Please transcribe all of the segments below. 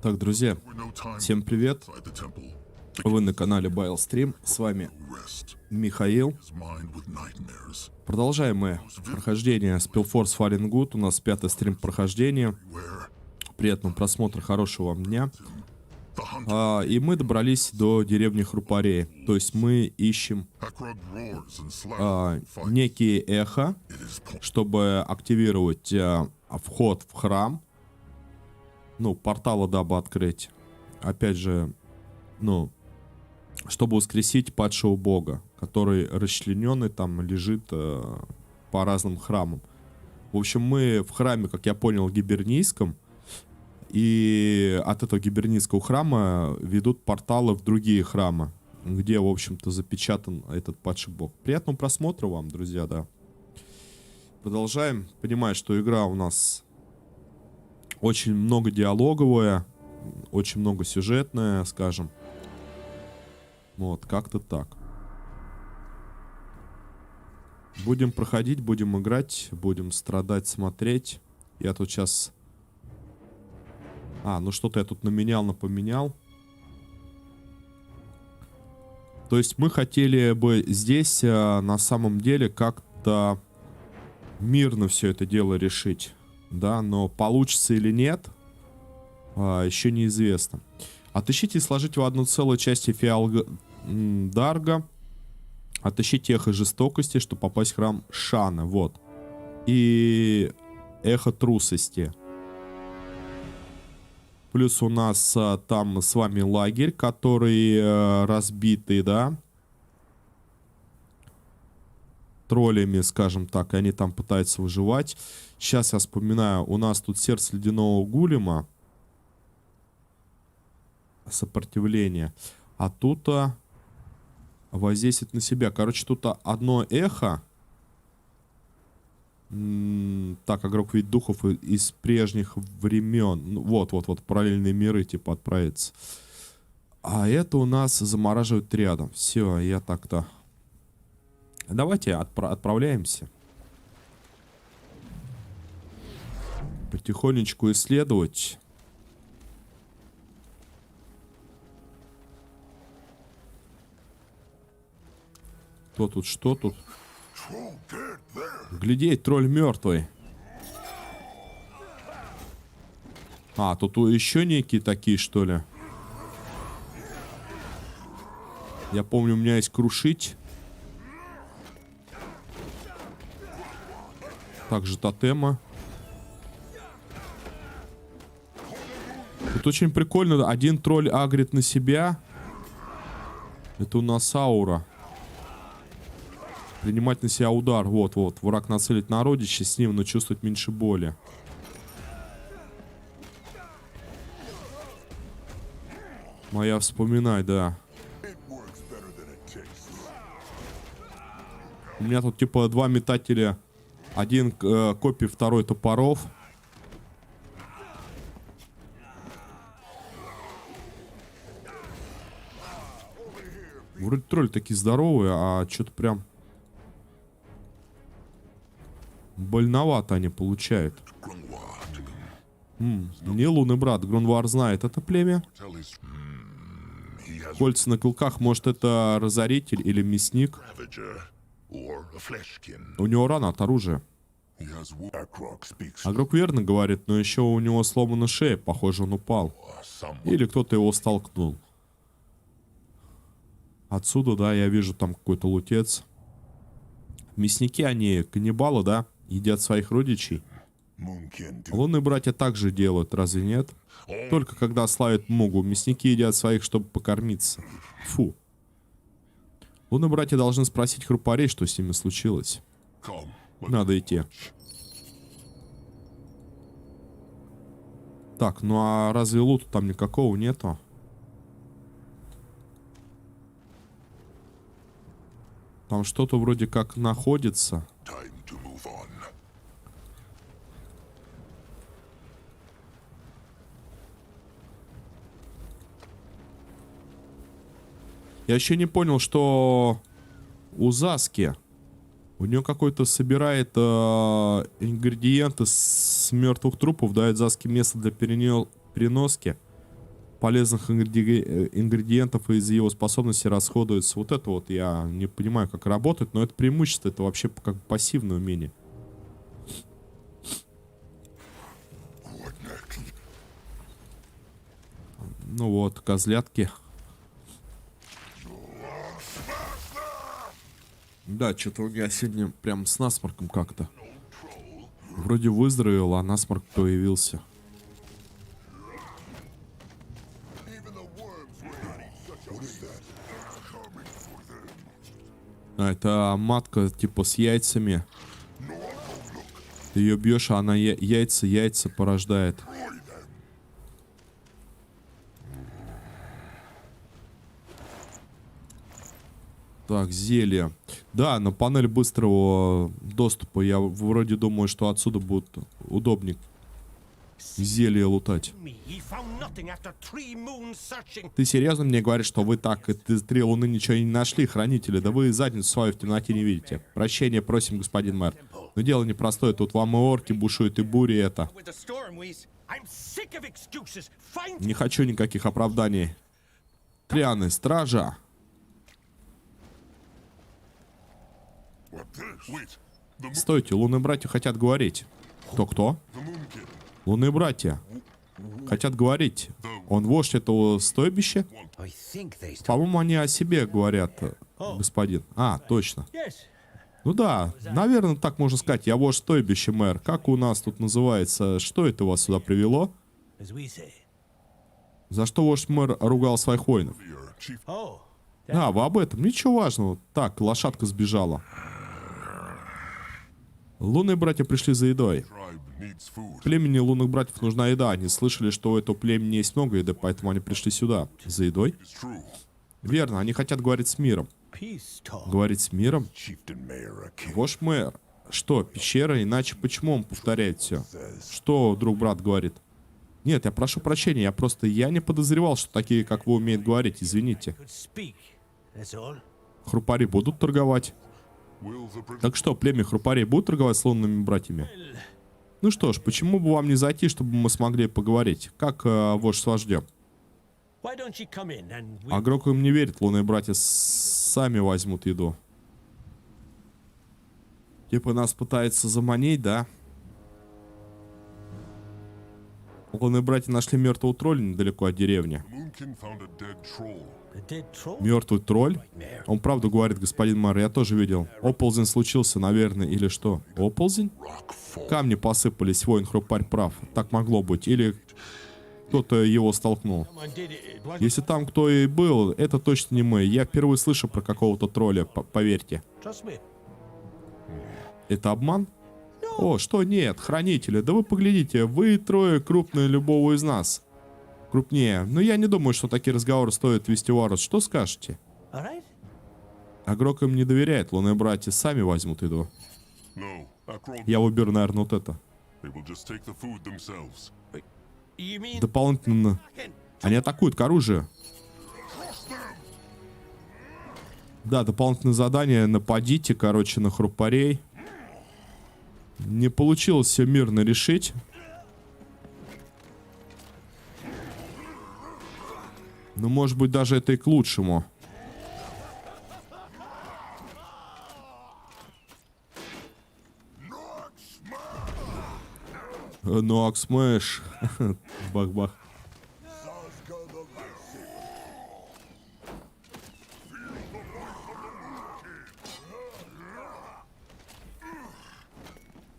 Так, друзья, всем привет. Вы на канале Байлстрим. С вами Михаил. Продолжаем мы прохождение Spellforce Fallen Good. У нас 5-й стрим прохождения. Приятного просмотра, хорошего вам дня. И мы добрались до деревни Хрупарей. То есть мы ищем некие эхо, чтобы активировать вход в храм. Ну, порталы, дабы открыть. Опять же, ну, чтобы воскресить падшего бога, который расчлененный там лежит по разным храмам. В общем, мы в храме, как я понял, гибернийском. И от этого гибернийского храма ведут порталы в другие храмы, где, в общем-то, запечатан этот падший бог. Приятного просмотра вам, друзья, да. Продолжаем. Понимаю, что игра у нас очень много диалоговая, очень много сюжетная, скажем. Вот, как-то так. Будем проходить, будем играть, будем страдать, смотреть. Я тут сейчас... ну что-то я тут напоменял. То есть мы хотели бы здесь на самом деле как-то мирно все это дело решить. Да, но получится или нет, еще неизвестно. Отыщите и сложите в одну целую часть фиал Дарга. Отыщите эхо жестокости, чтобы попасть в храм Шана. Вот. И эхо трусости. Плюс у нас там с вами лагерь, который разбитый, да. Троллями, скажем так, и они там пытаются выживать. Сейчас я вспоминаю, у нас тут сердце ледяного гулема. Сопротивление. А тут воздействует на себя. Короче, тут одно эхо. Так, игрок видит духов из прежних времен. Ну, вот, параллельные миры, типа, отправится. А это у нас замораживает рядом. Все, я так-то... Давайте отправляемся. Потихонечку исследовать. Кто тут, что тут? Глядеть, тролль мертвый. Тут еще некие такие, что ли? Я помню, у меня есть крушить. Также тотема. Тут очень прикольно. Один тролль агрит на себя. Это у нас аура. Принимать на себя удар. Вот. Враг нацелит на родича, с ним, но чувствует меньше боли. Моя вспоминай, да. У меня тут типа два метателя. Один копий, второй топоров. Вроде тролли такие здоровые, а что-то прям... больновато они получают. Не лунный брат. Грунвар знает это племя. Кольца на клыках. Может, это разоритель или мясник. У него рана от оружия. Агрок верно говорит, но еще у него сломана шея. Похоже, он упал. Или кто-то его столкнул. Отсюда, да, я вижу там какой-то лутец. Мясники, они каннибалы, да? Едят своих родичей. Лунные братья также делают, разве нет? Только когда славят Мугу, мясники едят своих, чтобы покормиться. Фу. Лунные братья должны спросить Хрупарей, что с ними случилось. Надо идти. Так, ну а разве лута там никакого нету? Там что-то вроде как находится. Я еще не понял, что у Заски У него какой-то собирает ингредиенты с мертвых трупов, дает Заске место для переноски полезных ингредиентов, и из его способности расходуется. Вот это вот я не понимаю, как работает, но это преимущество, это вообще как пассивное умение. Ну вот, козлятки. Да, что-то у меня сегодня прям с насморком как-то. Вроде выздоровел, а насморк появился. А, это матка типа с яйцами. Ты ее бьешь, а она яйца порождает. Так, зелье. Да, на панель быстрого доступа. Я вроде думаю, что отсюда будет удобнее зелье лутать. Ты серьезно мне говоришь, что вы так 3 луны ничего не нашли, хранители? Да вы задницу свою в темноте не видите. Прощения просим, господин мэр. Но дело непростое. Тут вам и орки бушуют, и бури это. Не хочу никаких оправданий. Трианы, стража. Стойте, лунные братья хотят говорить. Кто? Лунные братья хотят говорить. Он вождь этого стойбища? По-моему, они о себе говорят, господин. А, точно. Ну да, наверное, так можно сказать. Я вождь стойбища, мэр. Как у нас тут называется? Что это вас сюда привело? За что вождь мэр ругал своих воинов? А, вы об этом. Ничего важного. Так, лошадка сбежала. Лунные братья пришли за едой. Племени лунных братьев нужна еда. Они слышали, что у этого племени есть много еды, поэтому они пришли сюда. За едой? Верно, они хотят говорить с миром. Говорить с миром? Вождь мэр. Что, пещера? Иначе почему он повторяет все? Что друг брат говорит? Нет, я прошу прощения, я не подозревал, что такие, как вы, умеют говорить, извините. Хрупари будут торговать? Так что, племя хрупарей будут торговать с лунными братьями? Ну что ж, почему бы вам не зайти, чтобы мы смогли поговорить? Как вождь с вождем? А Грок им не верит, лунные братья сами возьмут еду. Типа нас пытается заманить, да? Лунные братья нашли мертвого тролля недалеко от деревни. Мертвый тролль? Он правду говорит, господин мэр, я тоже видел. Оползень случился, наверное, или что? Оползень? Камни посыпались, воин-хрупарь прав. Так могло быть. Или кто-то его столкнул. Если там кто и был, это точно не мы. Я впервые слышу про какого-то тролля, поверьте. Это обман? О, что нет, хранители, да вы поглядите, вы трое крупные любого из нас. Крупнее. Но я не думаю, что такие разговоры стоит вести в Арус. Что скажете? А Грок им не доверяет, лунные братья сами возьмут еду. Я выберу, наверное, вот это. Дополнительно. Они атакуют к оружию. Да, дополнительное задание. Нападите, короче, на хрупарей. Не получилось все мирно решить. Ну, может быть, даже это и к лучшему. Ноксмэш. Бах-бах.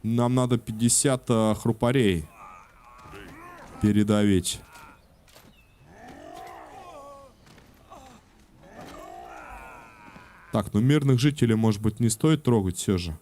Нам надо 50 хрупарей передавить. Так, ну мирных жителей, может быть, не стоит трогать все же.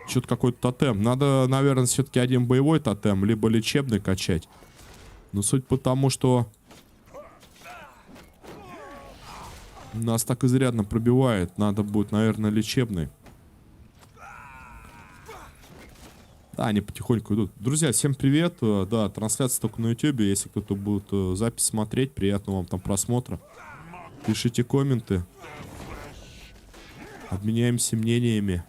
Что-то какой-то тотем. Надо, наверное, все-таки один боевой тотем, либо лечебный качать. Но суть по тому, что... Нас так изрядно пробивает. Надо будет, наверное, лечебный. Да, они потихоньку идут. Друзья, всем привет. Да, трансляция только на YouTube. Если кто-то будет запись смотреть, приятного вам там просмотра. Пишите комменты. Обменяемся мнениями.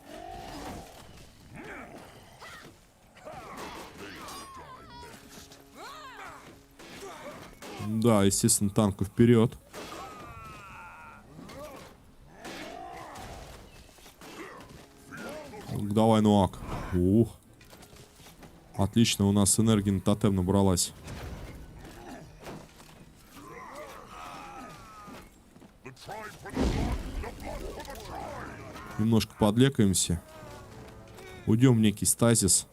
Да, естественно, танку вперед. Давай, Нуак. Ух. Отлично, у нас энергия на тотем набралась. Немножко подлекаемся. Уйдем в некий стазис.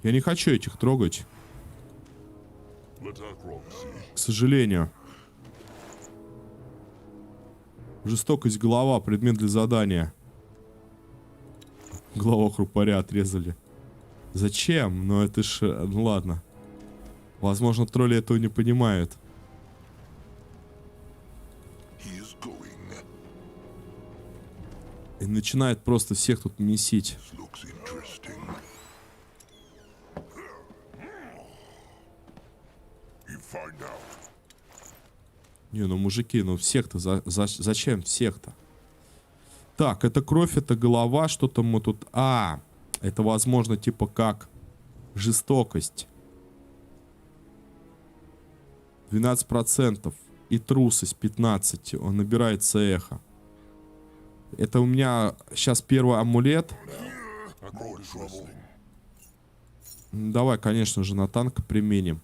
Я не хочу этих трогать. К сожалению. Жестокость голова, предмет для задания. Голова хрупаря отрезали. Зачем? Ну это ж... Ну ладно. Возможно, тролли этого не понимают. И начинает просто всех тут месить. Не, ну мужики, ну всех-то, зачем всех-то? Так, это кровь, это голова, что-то мы тут... А, это возможно типа как жестокость. 12%. И трусость 15%. Он набирается эхо. Это у меня сейчас первый амулет. Давай, конечно же, на танк применим.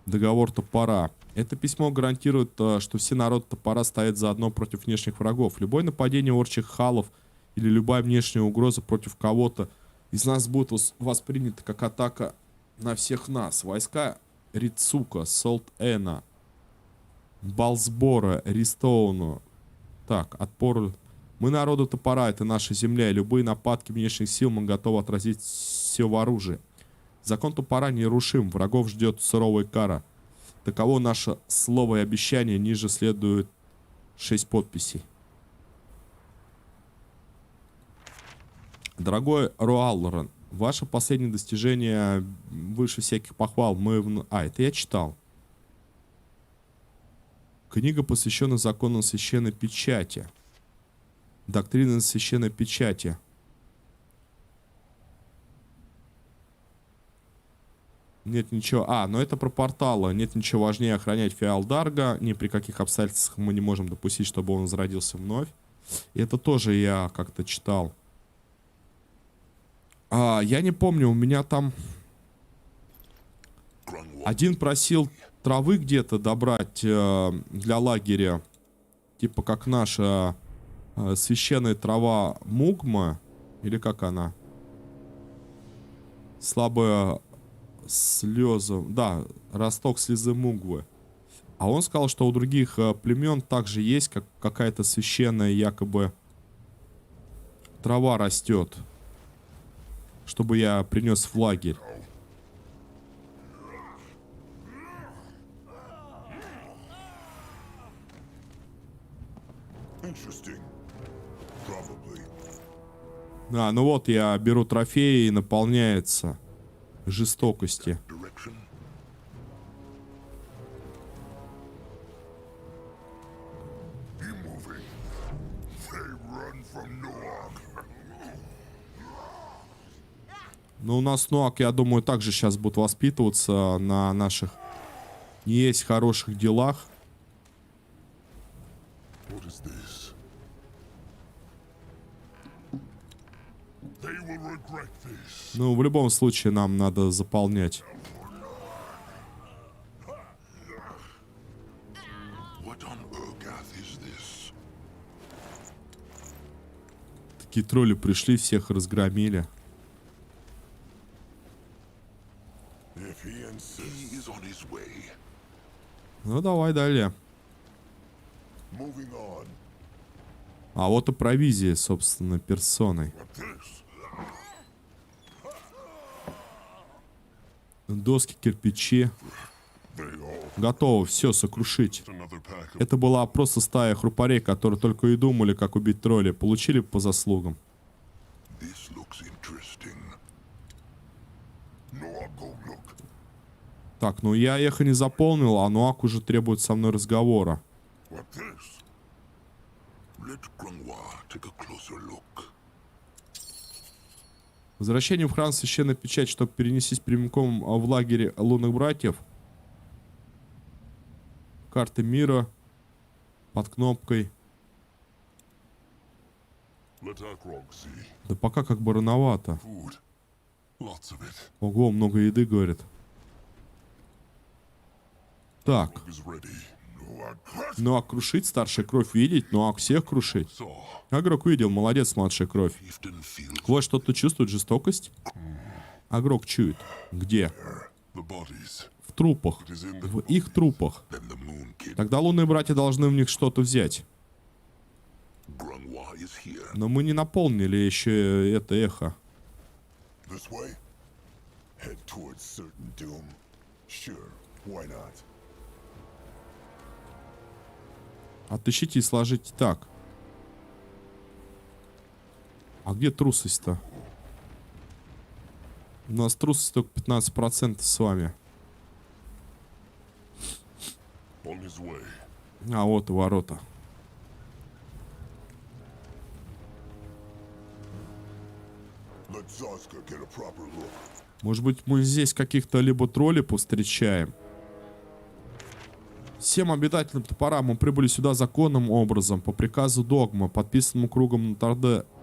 Договор топора. Это письмо гарантирует, что все народы топора стоят заодно против внешних врагов. Любое нападение орчих халов или любая внешняя угроза против кого-то из нас будет воспринята как атака на всех нас. Войска Рицука, Солт-Эна, Балсбора, Ристоуну. Так, отпор. Мы народу топора, это наша земля, и любые нападки внешних сил мы готовы отразить все в оружии. Закон топора нерушим, врагов ждет суровая кара. Таково наше слово и обещание, ниже следует 6 подписей. Дорогой Руаллорен, ваше последнее достижение выше всяких похвал. Это я читал. Книга посвящена законам священной печати. Доктрина священной печати. Нет ничего... но это про порталы. Нет ничего важнее охранять Феалдарга. Ни при каких обстоятельствах мы не можем допустить, чтобы он возродился вновь. И это тоже я как-то читал. Я не помню, у меня там... Один просил травы где-то добрать для лагеря. Типа как наша священная трава Мугма. Или как она? Слабая... Слезы, да, росток слезы Мугвы. А он сказал, что у других племен также есть какая-то священная якобы трава растет, чтобы я принес в лагерь. Ну вот я беру трофеи и наполняется жестокости. Но у нас Нуак, я думаю, также сейчас будут воспитываться на наших не есть хороших делах. Ну, в любом случае, нам надо заполнять. Такие тролли пришли, всех разгромили. Ну, давай далее. Moving on. А вот и провизия, собственно, персоной. What this? Доски, кирпичи. They all. Готово, все, сокрушить. Another pack of. Это была просто стая хрупарей, которые только и думали, как убить тролля. Получили по заслугам. This looks interesting. No, I'll go look. Так, ну я эхо не заполнил, а Нуак уже требует со мной разговора. What this? Let Grungwa take a closer look. Возвращение в храм священной печать, чтобы перенестись прямиком в лагере лунных братьев. Карты мира под кнопкой. Let Akrog see. Да пока как бы рановато. Food. Lots of it. Ого, много еды, говорит. Так, Is ready. No, I crush. ну а крушить, старшая кровь видеть, ну а всех крушить. Saw. Агрок видел, молодец, младшая кровь. Chieftain feels Твой что-то чувствует жестокость? Агрок чует. Где? the bodies. В трупах. It is in the. В их трупах. Then the moon kid. Тогда лунные братья должны в них что-то взять. Grungwa is here. Но мы не наполнили еще это эхо. This way? Head towards certain doom. Sure, why not? Отыщите и сложите так. А где трусость-то? У нас трусость только 15% с вами. On his way. А вот и ворота. Let Zazka get a proper look. Может быть, мы здесь каких-то либо троллей повстречаем? Всем обитателям топора мы прибыли сюда законным образом, по приказу Догма, подписанному кругом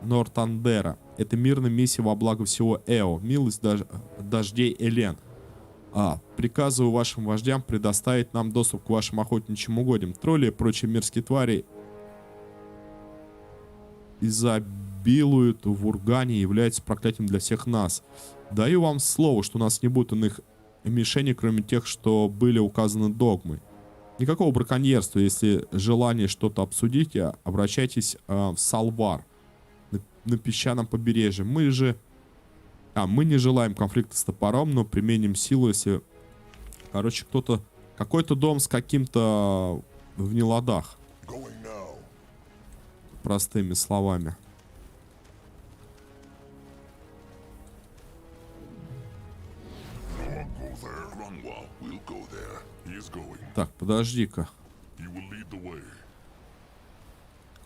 Нортандера. Это мирная миссия во благо всего Эо, милость дождей Элен. Приказываю вашим вождям предоставить нам доступ к вашим охотничьим угодьям. Тролли и прочие мирские твари изобилуют в Ургане и являются проклятием для всех нас. Даю вам слово, что у нас не будет иных мишеней, кроме тех, что были указаны Догмой. Никакого браконьерства. Если желание что-то обсудить, обращайтесь в Салвар на песчаном побережье. Мы не желаем конфликта с топором, но применим силу, если... Короче, какой-то дом с каким-то в неладах. Going now. Простыми словами. No, I'll go there. Grungwa will go there. He is going. Так, подожди-ка. He will lead the way.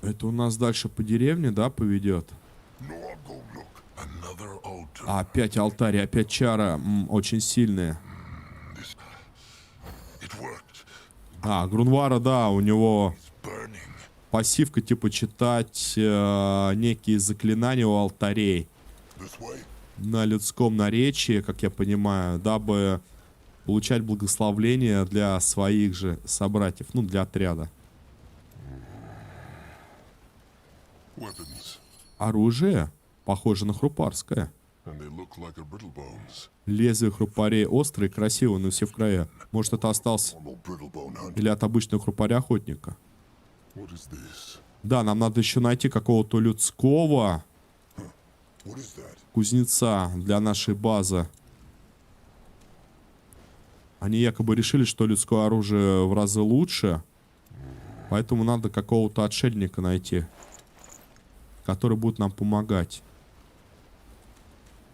Это у нас дальше по деревне, да, поведет? No, I'll go look. Another altar. Опять алтарь, опять чара. Очень сильная. This. It worked. Грунвара, да, у него It's burning. пассивка типа читать некие заклинания у алтарей This way? на людском наречии, как я понимаю, дабы получать благословление для своих же собратьев, ну, для отряда. Weapons. Оружие похоже на хрупарское. And they look like a brittle bones. Лезвие хрупарей острые, красивые, но все в края. Может, это остался Normal brittle bone hunt. или от обычного хрупаря-охотника. What is this? Да, нам надо еще найти какого-то людского What is that? кузнеца для нашей базы. Они якобы решили, что людское оружие в разы лучше. Поэтому надо какого-то отшельника найти, который будет нам помогать.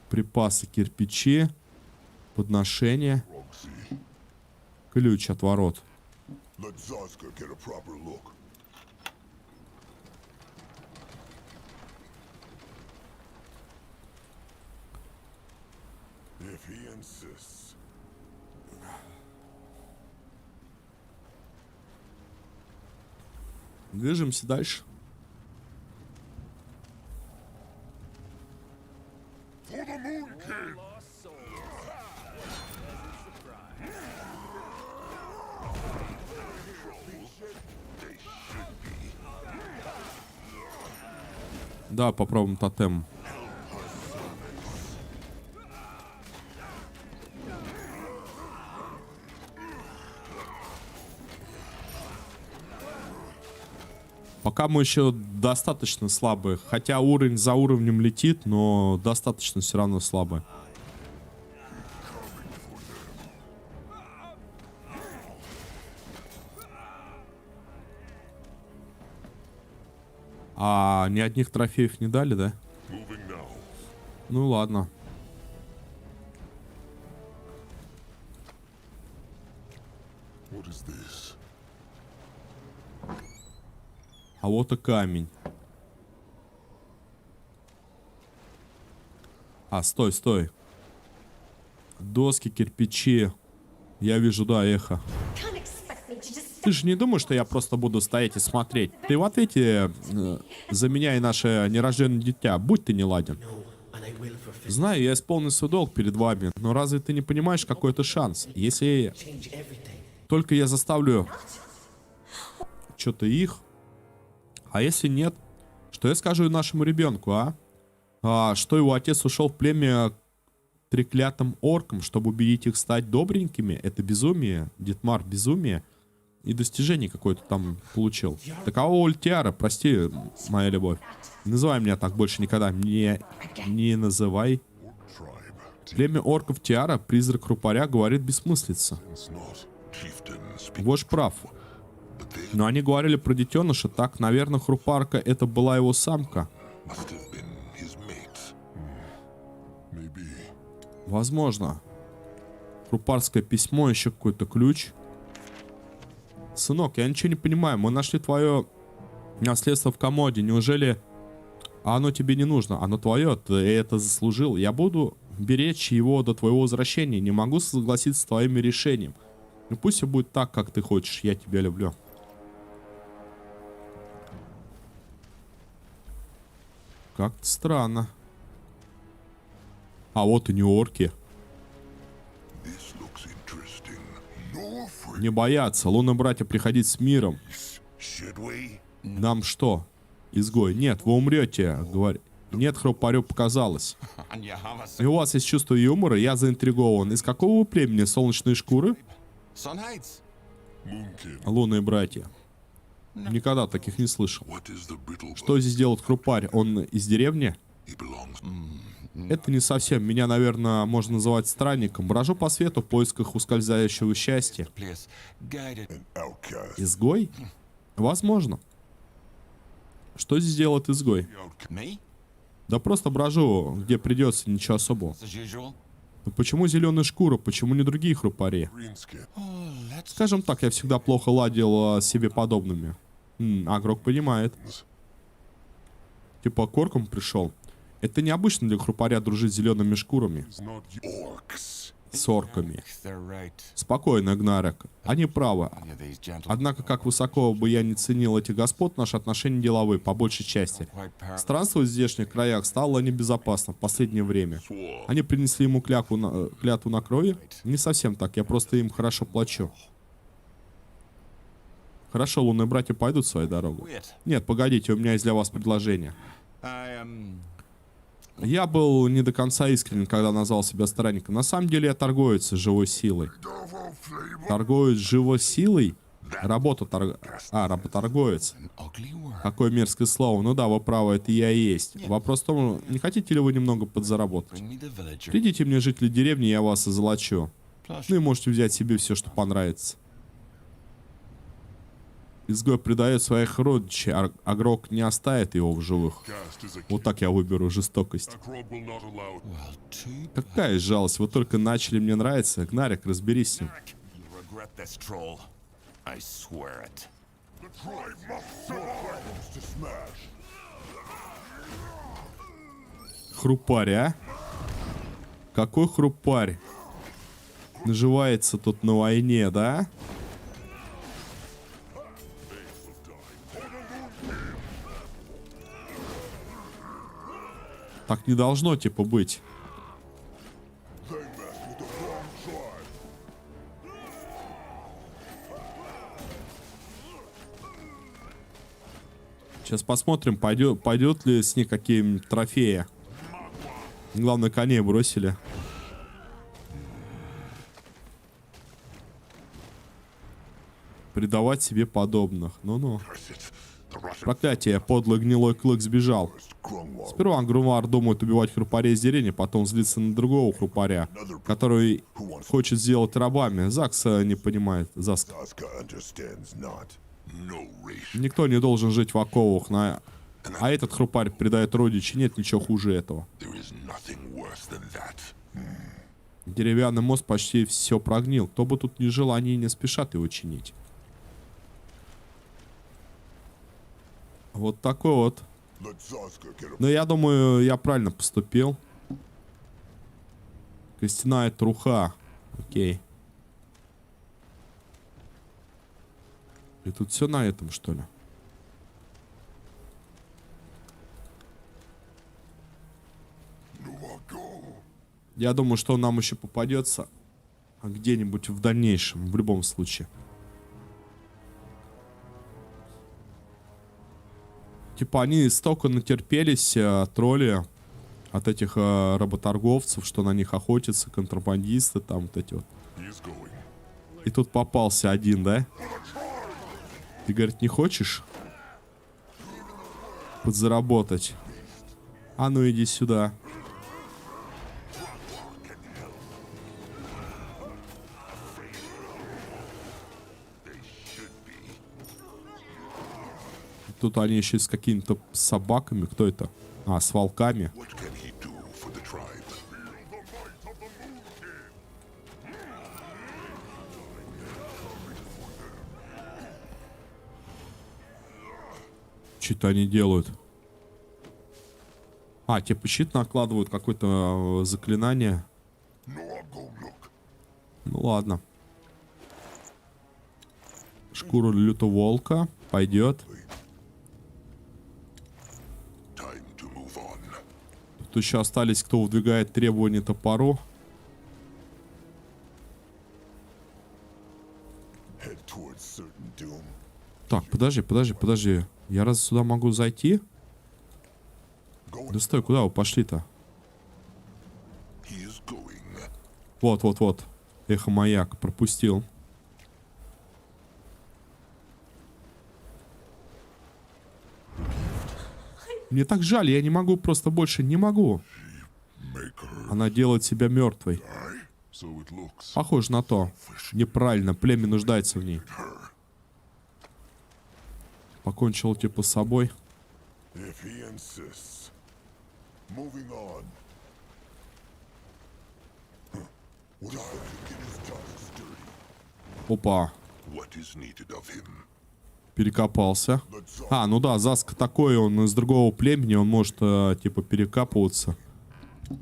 Припасы, кирпичи, подношения, Roxy. ключ от ворот. Let Zazka get a proper look. If he insists. Движемся дальше. For the Moon King! Да, попробуем тотем. Пока мы еще достаточно слабые. Хотя уровень за уровнем летит, но достаточно все равно слабые. А ни одних трофеев не дали, да? Moving now. Ну ладно. What is this? А вот и камень. А, стой, стой. Доски, кирпичи. Я вижу, да, эхо. Can't expect me to just Ты же не думаешь, что я просто буду стоять и смотреть? Ты в ответе за меня и наше нерожденное дитя. Будь ты не ладен. Знаю, я исполнил свой долг перед вами, но разве ты не понимаешь, какой это шанс? Если только я заставлю что-то их, а если нет, что я скажу нашему ребенку, что его отец ушел в племя к треклятым оркам, чтобы убедить их стать добренькими? Это безумие, Дитмар, безумие. И достижение какое-то там получил. Такова воля Тиара, прости, моя любовь. Не называй меня так больше никогда. Не называй. Tribe. Племя орков Тиара, призрак Рупаря, говорит бессмыслица. It's not. Chieftain speak. Вождь прав. But they Но они говорили про детеныша, так, наверное, Хрупарка это была его самка. must have been his mate. Maybe. Возможно. Хрупарское письмо, еще какой-то ключ. Сынок, я ничего не понимаю. Мы нашли твое наследство в комоде. Неужели оно тебе не нужно? Оно твое, ты это заслужил. Я буду беречь его до твоего возвращения. Не могу согласиться с твоим решением. Ну пусть все будет так, как ты хочешь. Я тебя люблю. Как-то странно. А вот и не орки. This looks interesting. No free. Не бояться. Лунные братья приходить с миром. Should we? Нам что? Изгой. Нет, вы умрете. Говорит. Нет, Хрупарю показалось. И у вас есть чувство юмора, я заинтригован. Из какого вы племени солнечные шкуры? Moonkin. Лунные братья. Никогда таких не слышал. What is the brittle? Что здесь делает Хрупарь? Он из деревни? He belongs. Это не совсем. Меня, наверное, можно называть странником. Брожу по свету в поисках ускользающего счастья. An outcast. Изгой? Возможно. Что здесь делает изгой? Outcast. Да просто брожу, где придется, ничего особого. Но почему зеленая шкура? Почему не другие хрупари? Green skin. Скажем так, я всегда плохо ладил с себе подобными. Агрок понимает. Типа к оркам пришел. Это необычно для хрупаря дружить с зелеными шкурами. It's not orcs. С орками. Спокойно, Гнарек. Они правы. Однако, как высоко бы я не ценил этих господ, наши отношения деловые, по большей части. Странствовать в здешних краях стало небезопасно в последнее время. Они принесли ему клятву на крови? Не совсем так, я просто им хорошо плачу. Хорошо, лунные братья пойдут своей дорогой. Нет, погодите, у меня есть для вас предложение. Я был не до конца искренен, когда назвал себя странником. На самом деле я торговец с живой силой. Double flavor. Торговец живой силой? Работорговец. Какое мерзкое слово. Ну да, вы правы, это я и есть. Вопрос в том, не хотите ли вы немного подзаработать? Придите мне, жители деревни, я вас озолочу. Ну и можете взять себе все, что понравится. Изгой предает своих родичей, Агрок не оставит его в живых. Cast is a Вот так я выберу жестокость. Krog will not allow. Какая жалость, вы только начали мне нравиться. Гнарик, разберись с ним. The tribe must weapons to smash. Хрупарь, а? Какой хрупарь? Наживается тут на войне, да? Так не должно, типа, быть. They mess with the wrong tribe. Сейчас посмотрим, пойдет ли с них какие-нибудь трофеи. Главное, коней бросили. Предавать себе подобных. Ну-ну. Curse it. Проклятие, подлый гнилой клык сбежал. Grungwald, Сперва Грумар думает убивать хрупарей из деревни, потом злится на другого хрупаря, который хочет сделать рабами. Закс не понимает. Заск. Zaska understands not. No race. Никто не должен жить в оковах, а этот хрупарь предает родичей. Нет ничего хуже этого. There is nothing worse than that. Деревянный мост почти все прогнил. Кто бы тут ни жил, они не спешат его чинить. Вот такой вот. Let Zaska get a Но я думаю, я правильно поступил. Костяная труха. Окей. И тут все на этом, что ли? Я думаю, что он нам еще попадется где-нибудь в дальнейшем, в любом случае. Типа они столько натерпелись, тролли, от этих работорговцев, что на них охотятся, контрабандисты, там вот эти вот. He's going. И тут попался один, да? Ты, говорит, не хочешь подзаработать? А ну иди сюда. Тут они еще с какими-то собаками. Кто это? А, с волками. What can he do for the tribe? Что-то они делают. А, типа щит накладывают, какое-то заклинание. No, I'll go look. Ну ладно. Шкура лютоволка. Пойдет. Time to move on. Тут еще остались, кто выдвигает требования топору. Head towards certain doom. Так, подожди. Я раз сюда могу зайти? Go. Да стой, куда вы пошли-то? He is going. Вот. Эхо-маяк. Пропустил. Мне так жаль, я не могу, просто больше не могу. Maker. Она делает себя мертвой. Die. So it looks. Похоже на то. Неправильно, племя нуждается в ней. Покончил типа с собой. If he insists. Moving on. Huh. What is that? Get his tusks dirty. Опа, What is needed of him? перекопался. Let Zaska. А, ну да, Заск такой, он из другого племени, он может типа перекапываться.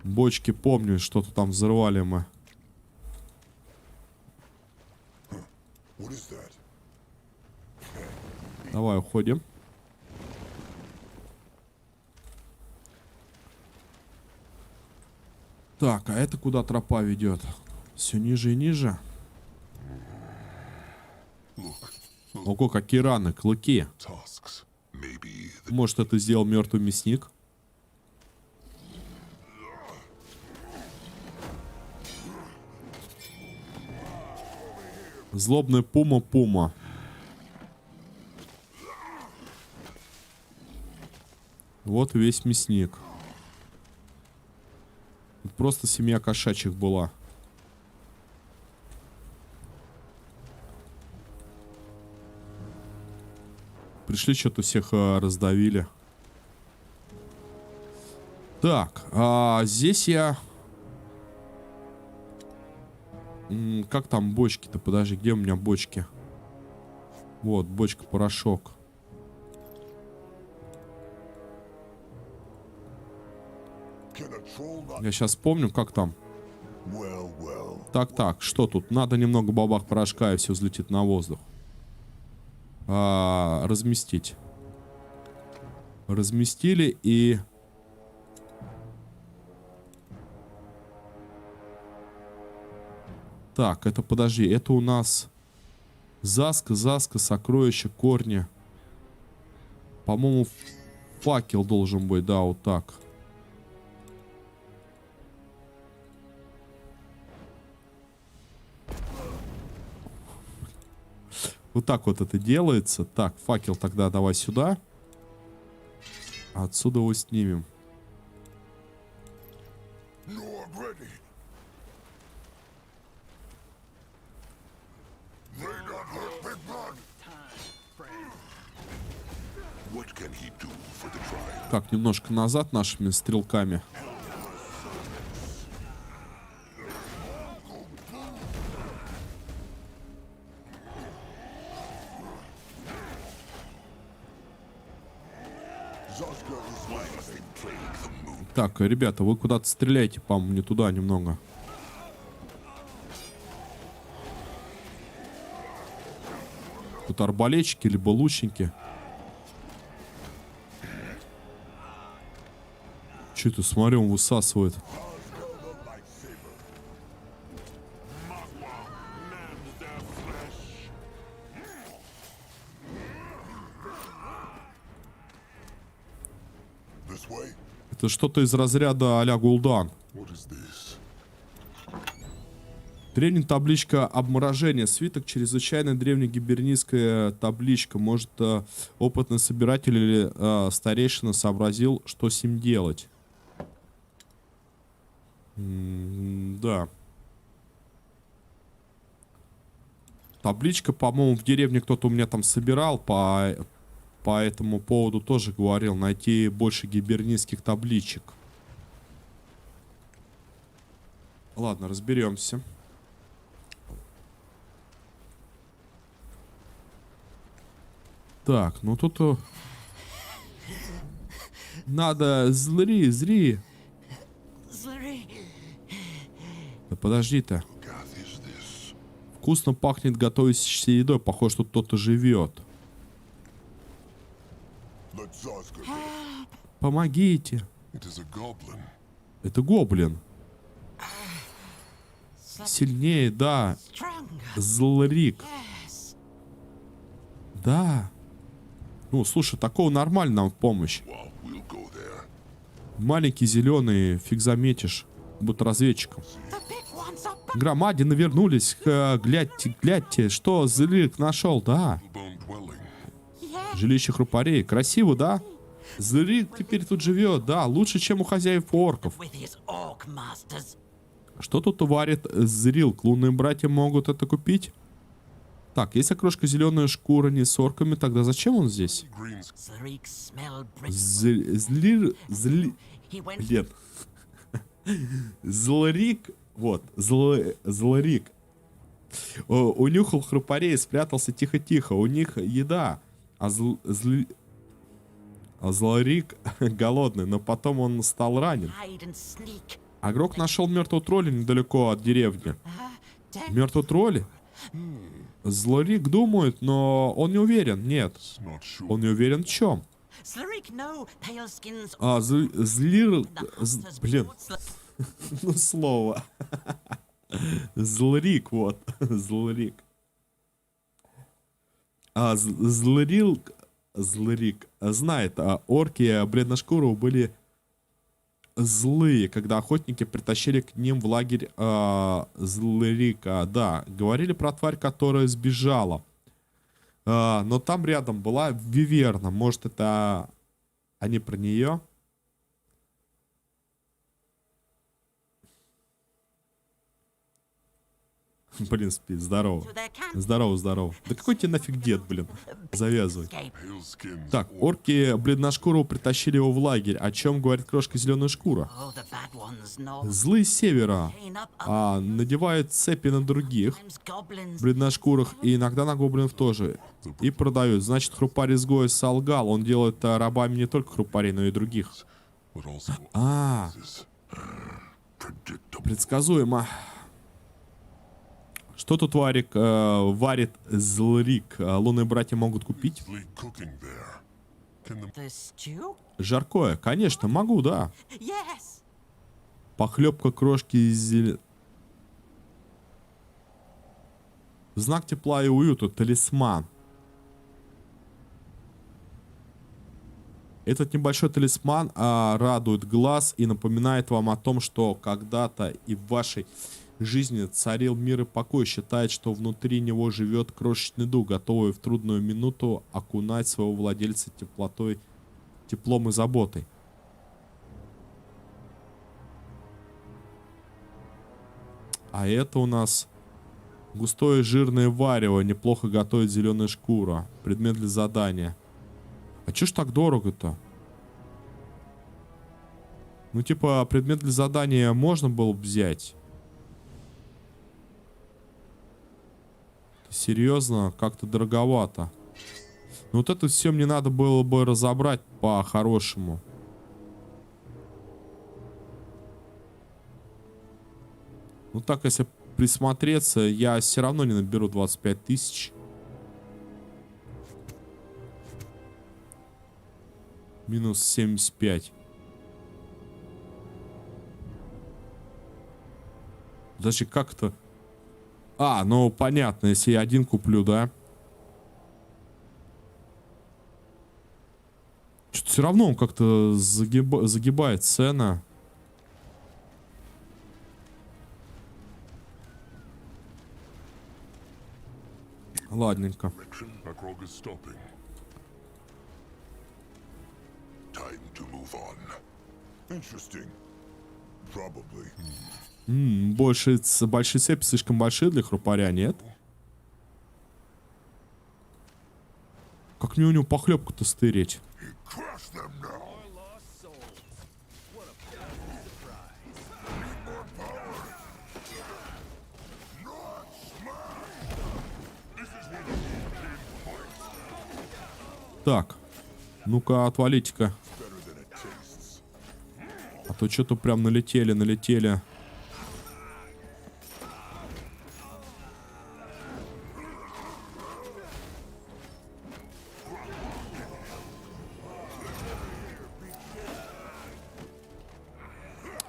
Бочки, помню, что-то там взрывали мы. What is that? Давай, уходим. Так, а это куда тропа ведет? Все ниже и ниже. Ого, какие раны, клыки. Tusks. Maybe the Может, это сделал мертвый мясник? Злобная пума. Вот и весь мясник. Просто семья кошачьих была. Пришли, что-то всех раздавили. Так, здесь я... Как там бочки-то? Подожди, где у меня бочки? Вот, бочка-порошок. can a troll not? Я сейчас помню, как там. Well. Так, что тут? Надо немного бабах порошка, и все взлетит на воздух. Разместить. Разместили и... Так, это подожди, это у нас Заска, сокровища, корни. По-моему, факел должен быть, да, вот так. Вот так вот это делается. Так, факел тогда давай сюда. Отсюда его снимем. No, I'm ready. They not hurt Big Blood. What can he do for the tribe? Так, немножко назад нашими стрелками. Zoska is last in plague the moon. Так, ребята, вы куда-то стреляете, по-моему, не туда немного. Тут арбалетчики, либо лучники. Че это, смотри, он высасывает. This way? Это что-то из разряда а-ля Гул'дан. What is this? Древняя табличка обморожения. Свиток, чрезвычайно древняя гибернийская табличка. Может, опытный собиратель или старейшина сообразил, что с ним делать. Да. Табличка, по-моему, в деревне кто-то у меня там собирал. По этому поводу тоже говорил. Найти больше гибернийских табличек. Ладно, разберемся. Так, ну тут... Надо... Зри. Да подожди-то. God is this? Вкусно пахнет готовящейся едой. Похоже, тут кто-то живет. Let Zoska go. Помогите. It is a goblin. Это гоблин. Сильнее, да. Злрик. Да. Ну, слушай, такого нормально нам в помощь. Well, we'll go there. Маленький зеленый, фиг заметишь. Будто разведчиком. Громадины вернулись. Глядьте, что Злрик нашел, да. Bone dwelling. Жилище хрупарей. Красиво, да? Злрик теперь тут живет, да. Лучше, чем у хозяев орков. Что тут варит Зрилк? Лунные братья могут это купить? Так, если окрошка зеленая шкура не с орками, тогда зачем он здесь? Greens. Блин. Злрик. Вот, Злрик. Унюхал хрупарей, спрятался тихо-тихо. У них еда. А Злрик голодный, но потом он стал ранен. Агрок нашел мертвого тролля недалеко от деревни. Мертвого тролля? Злрик думает, но он не уверен. Нет, Not sure. он не уверен в чем. Блин, ну слово. Злрик, вот. Злрик. Злрик знает, орки бледношкурого были злые, когда охотники притащили к ним в лагерь Злрика. Да, говорили про тварь, которая сбежала. Но там рядом была виверна. Может, это они про нее? Блин, спит, здорово. Здорово. Да какой тебе нафиг дед, блин? Завязывай. Pale-skinned Так, орки бледношкурого притащили его в лагерь. О чем говорит крошка зеленая шкура? Злые с севера надевают цепи на других бледношкурых и иногда на гоблинов тоже. И продают. Значит, хрупарь-изгой солгал. Он делает рабами не только хрупарей, но и других. but also is predictable. Предсказуемо. Что тут варит Злрик? Лунные братья могут купить? Sleep cooking there. Can the Жаркое. Конечно, могу, да. Похлебка крошки из знак тепла и уюта. Талисман. Этот небольшой талисман радует глаз и напоминает вам о том, что когда-то и в вашей жизни царил мир и покой, считает, что внутри него живет крошечный дух, готовый в трудную минуту окунать своего владельца теплотой, теплом и заботой. А это у нас густое жирное варево, неплохо готовит зеленая шкура. Предмет для задания. А чё ж так дорого-то? Ну, типа, предмет для задания можно было бы взять. Серьезно, как-то дороговато. Но вот это все мне надо было бы разобрать по-хорошему. Ну так, если присмотреться, я все равно не наберу 25 тысяч. Минус 75. Даже как-то... А, ну понятно, если я один куплю, да? Что-то все равно он как-то загибает цена. Ладненько. Macrog is stopping. Time to move on. Interesting. Probably. Большие цепи слишком большие для хрупаря, нет? Как мне у него похлебку-то стырить? Crush them now. Так. Ну-ка, отвалите-ка. Better than it tastes. А то что-то прям налетели.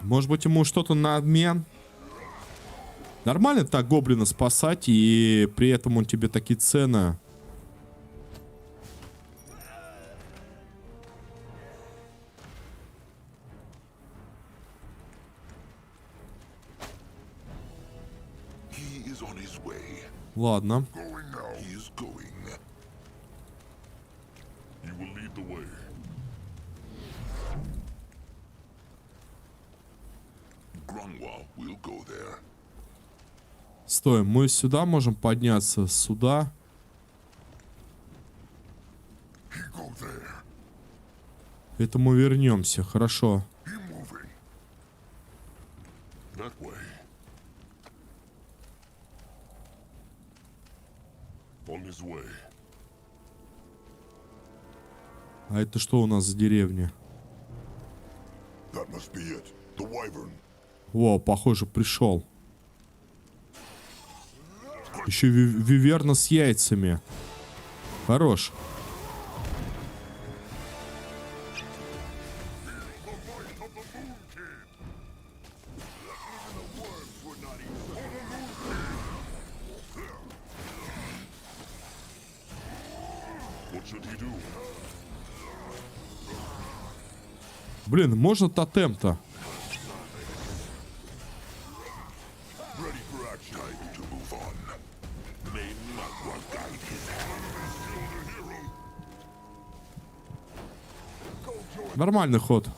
Может быть, ему что-то на обмен? Нормально так гоблина спасать, и при этом он тебе такие цены... He is on his way. Ладно. Going now. He is going. You will lead the way. Grunwald will go there. Стой, мы сюда можем подняться, сюда. He go there. Это мы вернемся, хорошо. He moving. That way. On his way. А это что у нас за деревня? That must be it. The wyvern. Во, похоже, пришел. Еще виверна с яйцами. Хорош. What should he do? Блин, можно тотем-то? Ready for action. Time to move on. May Magua guide his hand. Still the hero. Нормальный ход.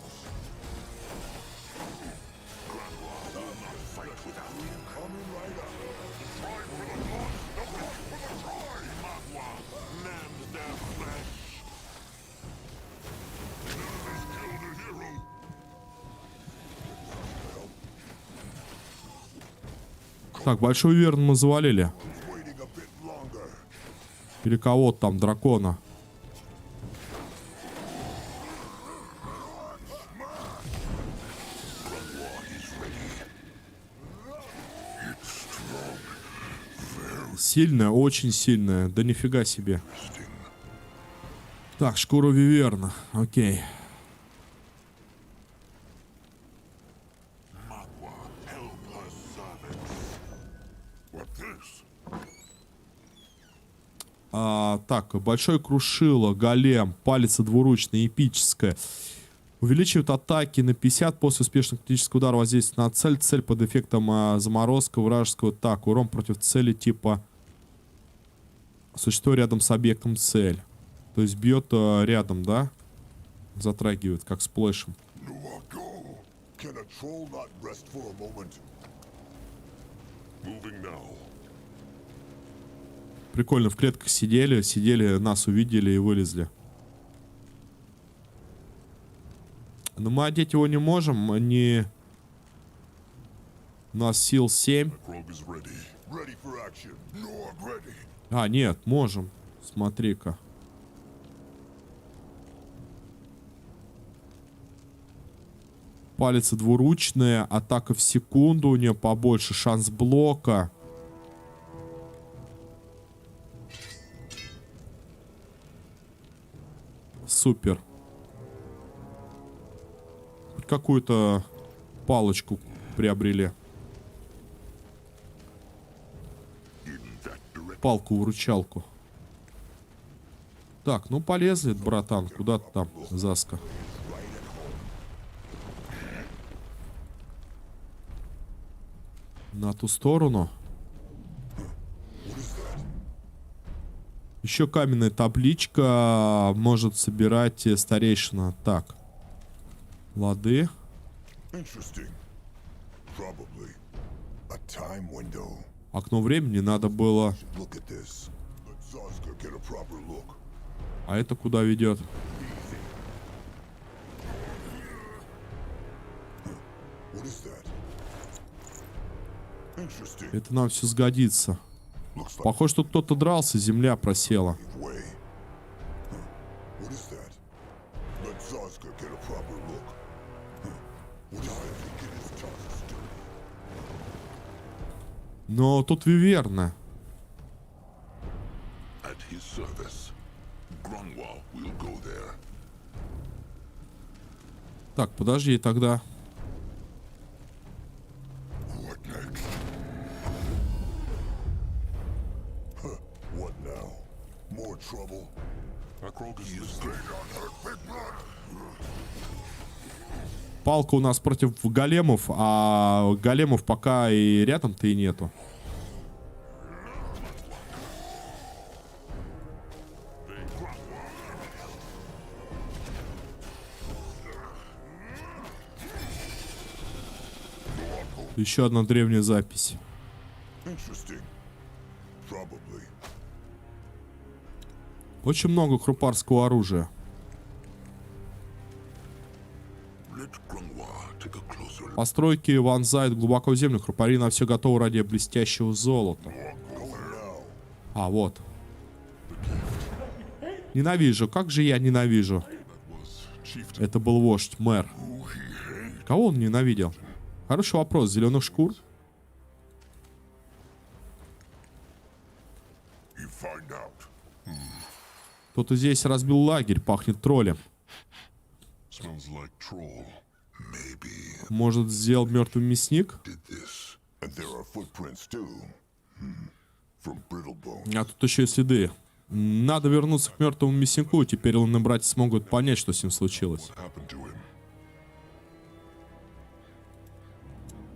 Fight without him. Coming right up. Try for the cause. For the try. Magua. Nam's their flesh. Enemies kill the hero. Так, большой виверн мы завалили. Waiting a bit longer. Или кого-то там, дракона. Сильная, очень сильная. Да нифига себе. Так, шкура виверна. Окей. Magua, help her servants. What this? Так, большой крушило, голем, палец двуручная, эпическая. Увеличивает атаки на 50 после успешного критического удара, воздействия на цель. Цель под эффектом заморозка вражеского атаку. Урон против цели типа существо рядом с объектом цель. То есть бьет рядом, да? Затрагивает, как сплэшем. Can a troll not rest for a moment? Moving now. Прикольно, в клетках сидели, нас увидели и вылезли. Но мы одеть его не можем, они... У нас сил 7. Rogue is ready. Ready for action. Lord ready. А, нет, можем. Смотри-ка. Палец двуручная, атака в секунду, у нее побольше, шанс блока. Супер. Какую-то палочку приобрели. Палку-выручалку. Так, ну полезли, братан. Куда ты там, Заска? На ту сторону. Еще каменная табличка. Может собирать старейшина. Так. Лады. Interesting. Probably a time window. Окно времени надо было. Look at this. Let Zazka get a proper look. А это куда ведет? What is that? Interesting. Это нам все сгодится. Looks like Похоже, что кто-то дрался, земля просела. way. What is that? Let Zazka get a proper look. What is that? Get his tusks dirty. Но тут виверна. At his service. Grunwa will go there. Так, подожди тогда. What next? Huh, what now? More trouble? He is great on her big blood. Палка у нас против големов, а големов пока и рядом-то и нету. Еще одна древняя запись. Interesting. Probably. Очень много хрупарского оружия. Let Grunwa take a closer look. Постройки вонзают глубоко в землю. Хрупари на все готовы ради блестящего золота. А, вот. Ненавижу. Как же я ненавижу. Chieftain, Это был вождь, мэр. Кого он ненавидел? Хороший вопрос. Зеленых шкур? you find out. Кто-то здесь разбил лагерь. Пахнет троллем. Smells like troll. Maybe Может, сделал мертвый мясник? did this. And there are footprints too. From Brittlebone. А тут еще и следы. Надо вернуться к мертвому мяснику. Теперь лунные братья смогут понять, что с ним случилось. Happened to him.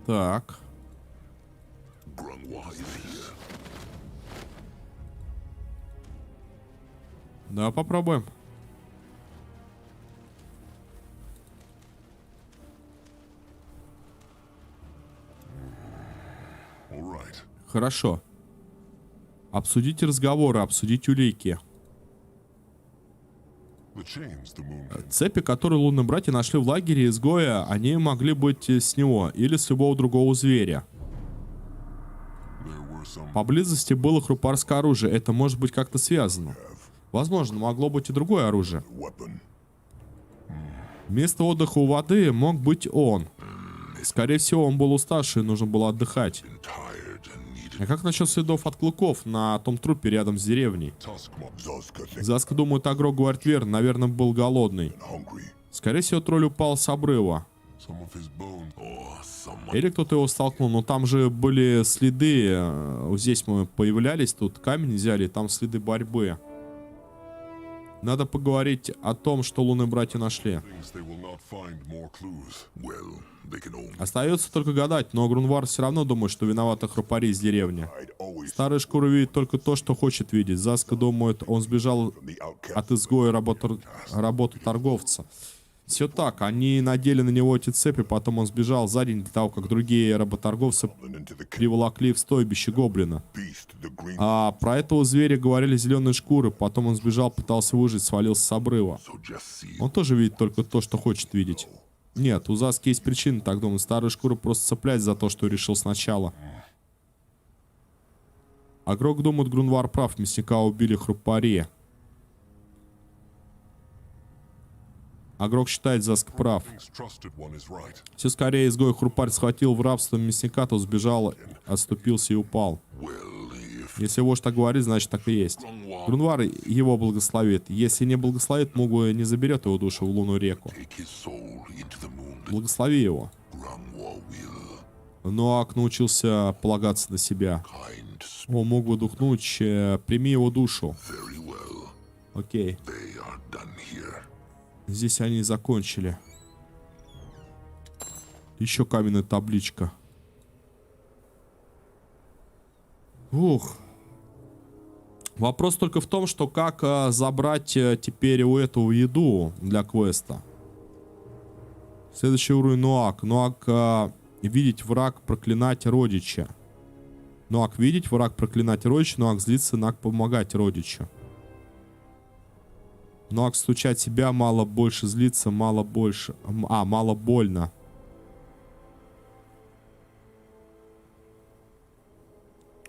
Так. Grunwa is here. Да, попробуем. All right. Хорошо. Обсудите разговоры, обсудите улики. The chains the moon. Цепи, которые лунные братья нашли в лагере изгоя, они могли быть с него или с любого другого зверя. There were some Поблизости было хрупарское оружие. Это может быть как-то связано. Возможно, могло быть и другое оружие. weapon. Место отдыха у воды мог быть он. Скорее всего, он был уставший и нужно было отдыхать. Tired and needed А как насчет следов от клыков на том трупе рядом с деревней? tusk mark. Zazka thinks Заска думает, Агро говорит верно. Наверное, был голодный. hungry. Скорее всего, тролль упал с обрыва. Some of his bone. Or someone. Или кто-то его столкнул. Но там же были следы. Вот здесь мы появлялись. Тут камень взяли. Там следы борьбы. Надо поговорить о том, что лунные братья нашли. Thinks they will not find more clues. Well, they can only Остается только гадать, но Грунвар все равно думает, что виноваты хрупари из деревни. hide always Старая шкура видит только то, что хочет видеть. Заска думает, он сбежал from the outcast от изгоя работы торговца. Все так, они надели на него эти цепи, потом он сбежал за день до того, как другие работорговцы into the приволокли в стойбище гоблина. beast, the green. А про этого зверя говорили зеленые шкуры, потом он сбежал, пытался выжить, свалился с обрыва. So just see. Он тоже видит только то, что хочет видеть. Нет, у Заски есть причины так думать. Старая шкура просто цепляется за то, что решил сначала. А Грок думает, Грунвар прав, мясника убили хрупари. А Грок считает, Заск прав. Thinks trusted one is right. Все скорее изгой хрупарь схватил в рабство мясника, то сбежал, отступился и упал. Well, if Если вождь так говорит, значит так и есть. Грунвар его благословит. Если не благословит, Мугу не заберет его душу в лунную реку. take his soul into the moon, the Благослови его. Grungwa will. Но Ак научился полагаться на себя. Kind s- О, Мугу Духнуч, прими его душу. very well. Окей. They are done here. Здесь они закончили. Еще каменная табличка. Ух. Вопрос только в том, что как забрать теперь у этого еду для квеста. Следующий уровень Нуак. Нуак видеть враг, проклинать родича. Нуак видеть враг, проклинать родича. Нуак злиться, Нуак помогать родичу. Нуак стучать себя, мало больше злиться, мало больше... мало больно.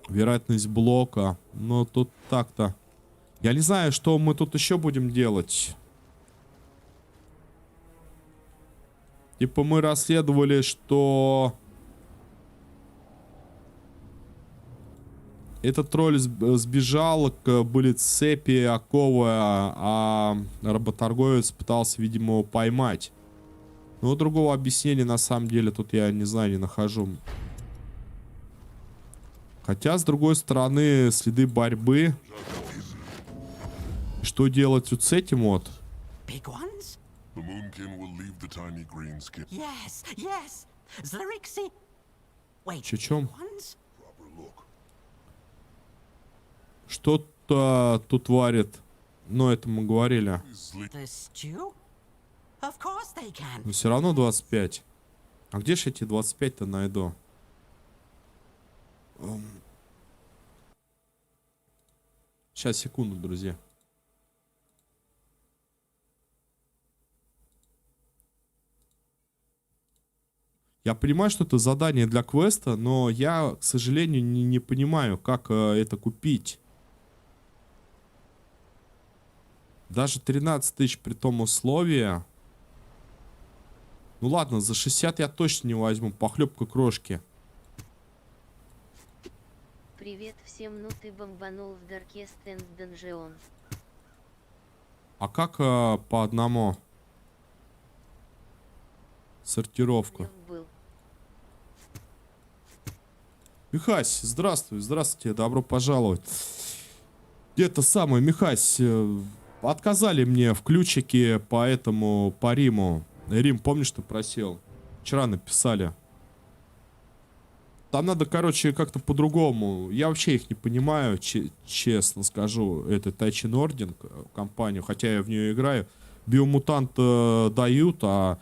Вероятность блока. Но тут так-то. Я не знаю, что мы тут еще будем делать. Типа мы расследовали, что... Этот тролль сбежал, были цепи, оковы, а работорговец пытался, видимо, его поймать. Но другого объяснения, на самом деле, тут я, не знаю, не нахожу. Хотя, с другой стороны, следы борьбы. Что делать вот с этим вот? Big ones? The Moonkin will leave the tiny green skin. Yes, yes. Zlerixi. Wait. Чё-чём? Ones? Proper look. Что-то тут варит. Но это мы говорили. Sleep. The stew? Of course they can. Но все равно 25. А где же эти 25-то найду? Сейчас, секунду, друзья. Я понимаю, что это задание для квеста, но я, к сожалению, не понимаю, как это купить. Даже 13 тысяч при том условии. Ну ладно, за 60 я точно не возьму. Похлебка крошки. Привет всем, ну ты бомбанул в Darkest End Dungeon. А как по одному? Сортировка. Был. Михась, здравствуй, здравствуйте, добро пожаловать. Это самое, Михась, отказали мне в ключике по этому, по Риму. Рим, помнишь, что просил? Вчера написали. Там надо, короче, как-то по-другому. Я вообще их не понимаю, честно скажу. Это Тайчин Орден, компанию, хотя я в нее играю. Биомутант дают, а,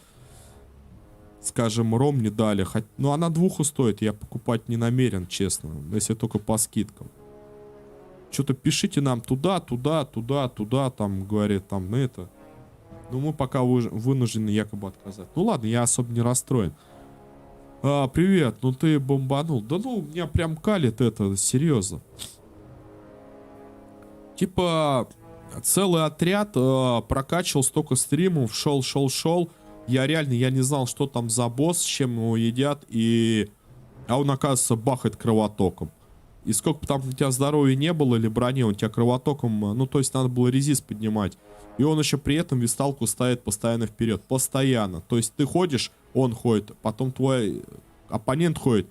скажем, ром не дали. Ну, она 2 стоит, я покупать не намерен, честно. Если только по скидкам. Что-то пишите нам туда, там, говорит, там, на это. Но мы пока вынуждены якобы отказать. Ну ладно, я особо не расстроен. Привет, ну ты бомбанул. Да ну, меня прям калит это, серьезно. Типа, целый отряд прокачивал столько стримов, шел. Я реально, я не знал, что там за босс, с чем его едят. А он, оказывается, бахает кровотоком. И сколько бы там у тебя здоровья не было или брони, он тебя кровотоком... Ну, то есть надо было резист поднимать. И он еще при этом висталку ставит постоянно вперед. Постоянно. То есть ты ходишь, он ходит. Потом твой оппонент ходит.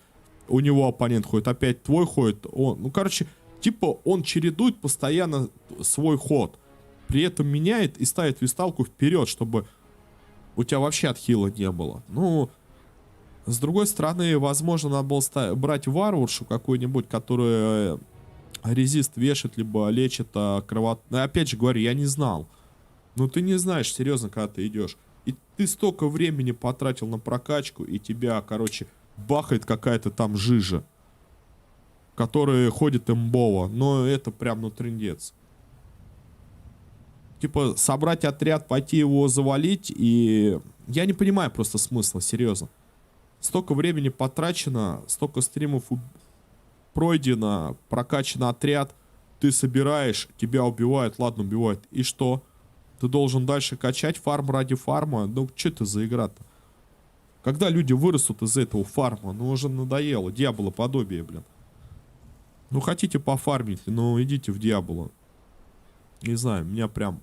У него оппонент ходит. Опять твой ходит. Он. Ну, короче, типа он чередует постоянно свой ход. при этом меняет и ставит висталку вперед, чтобы у тебя вообще отхила не было. Ну, с другой стороны, возможно, надо было брать варваршу какую-нибудь, которая резист вешает, либо лечит кровот... Но опять же говорю, я не знал. Ну, ты не знаешь, серьезно, когда ты идешь. И ты столько времени потратил на прокачку, и тебя, короче, бахает какая-то там жижа, которая ходит имбово. Но это прям, ну, трындец. Типа, собрать отряд, пойти его завалить, и... Я не понимаю просто смысла, серьезно. Столько времени потрачено, столько стримов пройдено, прокачан отряд, ты собираешь, тебя убивают, ладно, убивают, и что? Ты должен дальше качать фарм ради фарма? Ну, что это за игра-то? Когда люди вырастут из этого фарма? Ну, уже надоело, дьяволоподобие, блин. Ну, хотите пофармить, ну, идите в дьявола. Не знаю, меня прям...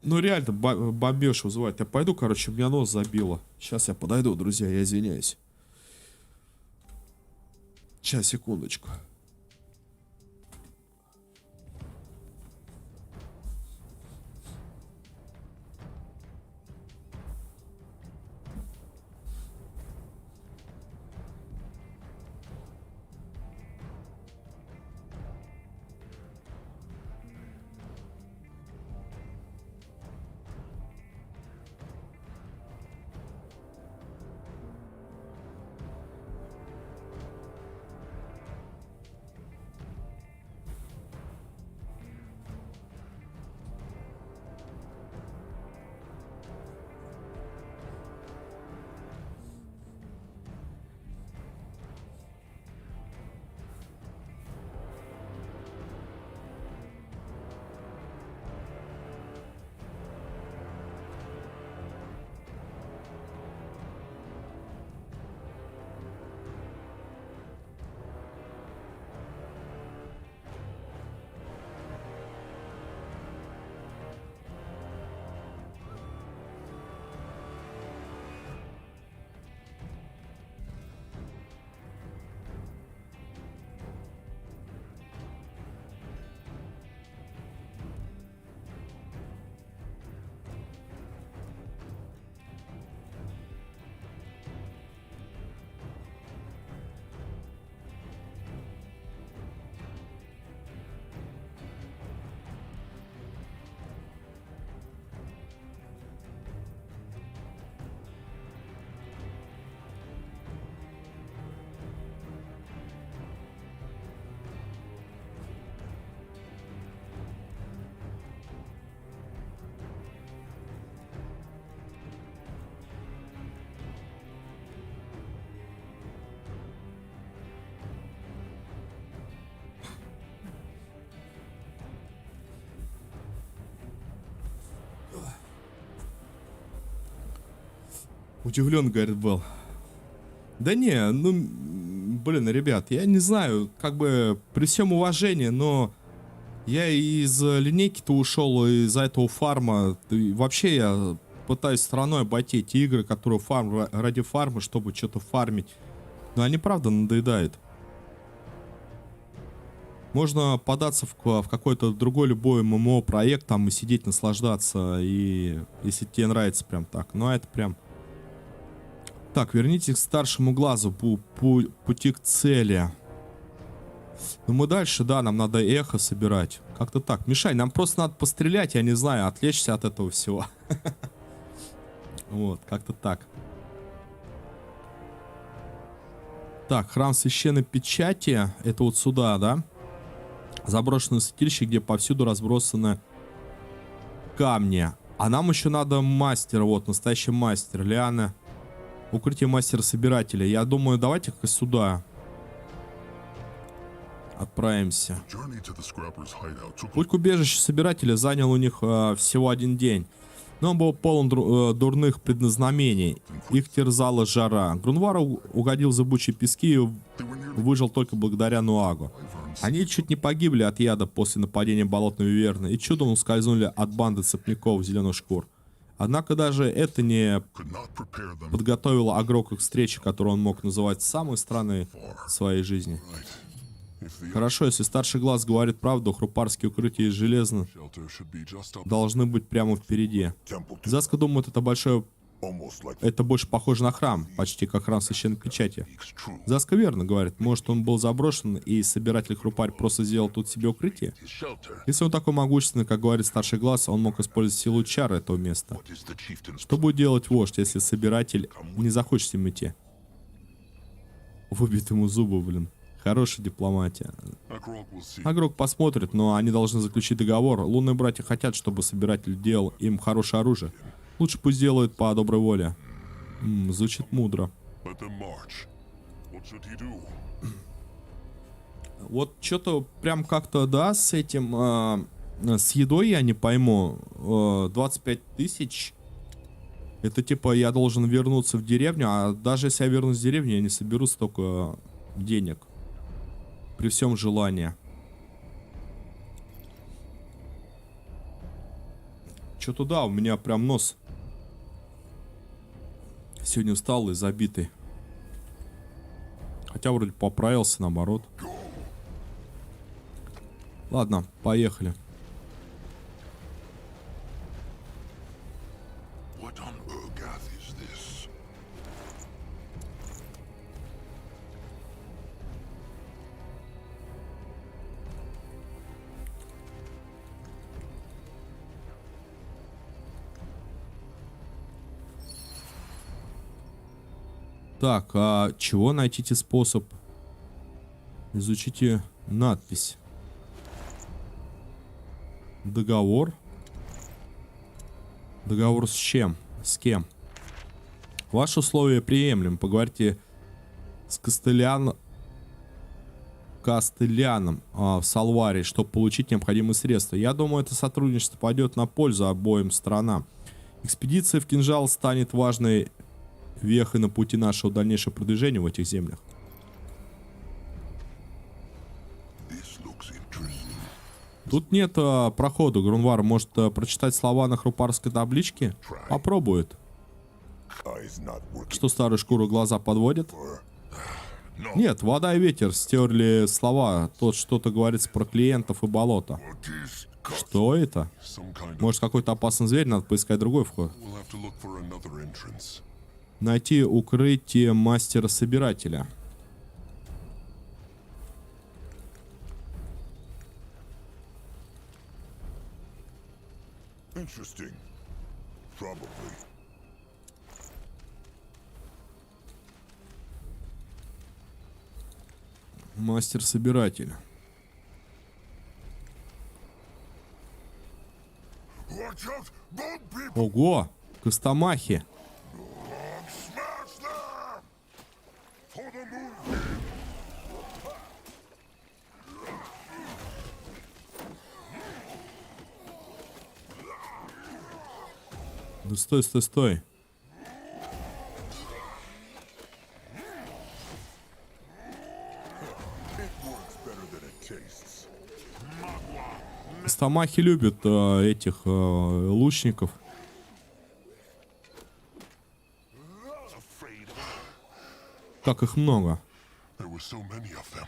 Ну, реально, бомбеж вызывает. Я пойду, короче, у меня нос забило. Сейчас я подойду, друзья, я извиняюсь. Сейчас, секундочку. Удивлен, говорит, был. Да не, ну, блин, ребят, я не знаю, как бы при всем уважении, но я из линейки-то ушел из-за этого фарма. И вообще я пытаюсь стороной обойти эти игры, которые фарм ради фарма, чтобы что-то фармить. Но они правда надоедают. Можно податься в какой-то другой любой ММО проект там и сидеть, наслаждаться, и если тебе нравится прям так. Ну а это прям... Так, вернитесь к старшему глазу, пути к цели. Ну мы дальше, да, нам надо эхо собирать. Как-то так. Мишань, нам просто надо пострелять, я не знаю, отвлечься от этого всего. Вот, как-то так. Так, храм священной печати. Это вот сюда, да? Заброшенное святилище, где повсюду разбросаны камни. А нам еще надо мастера, вот, настоящий мастер. Лиана. Укрытие мастера-собирателя. Я думаю, давайте-ка сюда отправимся. Путь к убежищу собирателя занял у них всего 1 день. Но он был полон дурных предназнамений. Их терзала жара. Грунвар угодил в зыбучие пески и выжил только благодаря Нуагу. Они чуть не погибли от яда после нападения болотной виверны и чудом ускользнули от банды цепняков зеленых шкур. Однако даже это не подготовило Агро к встрече, которую он мог называть самой странной в своей жизни. If the Хорошо, если старший глаз говорит правду, хрупарские укрытия из железа shelter should be just up должны быть прямо впереди. temple to Заска думает, это большое... almost like Это больше похоже на храм, почти как храм священной печати. it's true. Заска верно говорит. Может, он был заброшен, и собиратель-хрупарь просто сделал тут себе укрытие? His shelter. Если он такой могущественный, как говорит старший глаз, он мог использовать силу чар этого места. What is the chieftain's Что будет делать вождь, если собиратель не захочет с ним идти? Выбит ему зубы, блин. Хорошая дипломатия. Agrog will see. Агрок посмотрит, но они должны заключить договор. Лунные братья хотят, чтобы собиратель делал им хорошее оружие. Лучше пусть делают по доброй воле. Звучит мудро. Let them march. What should he do? Вот что-то прям как-то, да, с этим, с едой я не пойму. 25 тысяч. Это типа я должен вернуться в деревню, а даже если я вернусь в деревню, я не соберу столько денег. При всем желании. Что-то да, у меня прям нос сегодня усталый, забитый. Хотя вроде поправился, наоборот. Ладно, поехали. What on Urgath is this? Так, а чего найдите способ? Изучите надпись. Договор. Договор с чем? С кем? Ваши условия приемлемы. Поговорите с Костыляном в Салваре, чтобы получить необходимые средства. Я думаю, это сотрудничество пойдет на пользу обоим сторонам. Экспедиция в Кинжал станет важной вехой на пути нашего дальнейшего продвижения в этих землях. This looks interesting. Тут нет прохода. Грунвар может прочитать слова на хрупарской табличке? Попробует. Eyes not working. Что старую шкуру глаза подводят? No. Нет, вода и ветер стерли слова. Тут что-то говорится про клиентов и болото. What is Cuff? Что это? Some kind of. Может, какой-то опасный зверь? Надо поискать другой вход. We'll have to look for another entrance. Найти укрытие мастера-собирателя. Interesting. Probably. Мастер-собиратель. Watch out! Bone people! Ого! Костомахи. Smash them! For the moon! Да стой, стой, стой. It works better than it tastes. Костомахи любят этих лучников. Afraid. Как их много. There were so many of them.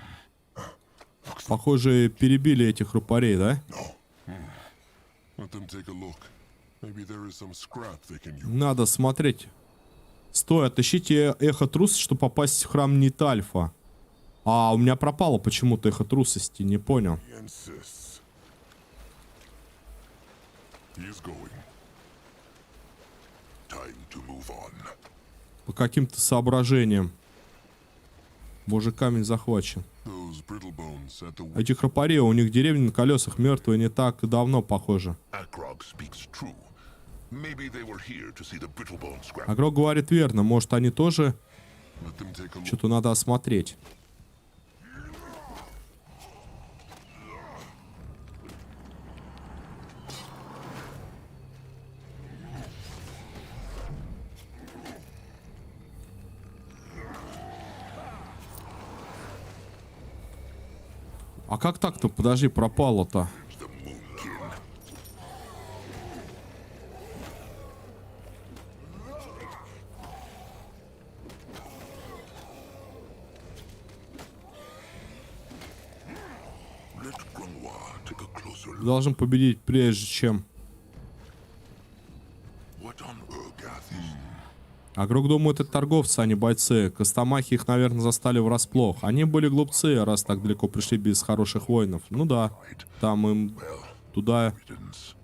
Похоже, перебили этих хрупарей, да? Let them take a look. Maybe there is some scrap they can use. Надо смотреть. Стой, отыщите эхо трусости, чтобы попасть в храм Нитальфа. А, у меня пропало почему-то эхо трусости, не понял. He insists. He is going. Time to move on. По каким-то соображениям. Боже, камень захвачен. Those brittle bones at the Эти храпари, у них деревни на колесах мертвые не так давно, похоже. Akrog speaks true. Maybe they were here to see the brittle bone scrap. Агрок говорит верно, может они тоже Let them take a look. что-то надо осмотреть. А как так-то? Подожди, пропало-то. The moonkin. take a closer look. Должен победить, прежде чем... What on Urgath is? Агрок думает, это торговцы, а не бойцы. Костомахи их, наверное, застали врасплох. Они были глупцы, раз так далеко пришли без хороших воинов. Ну да, там им туда Riddance.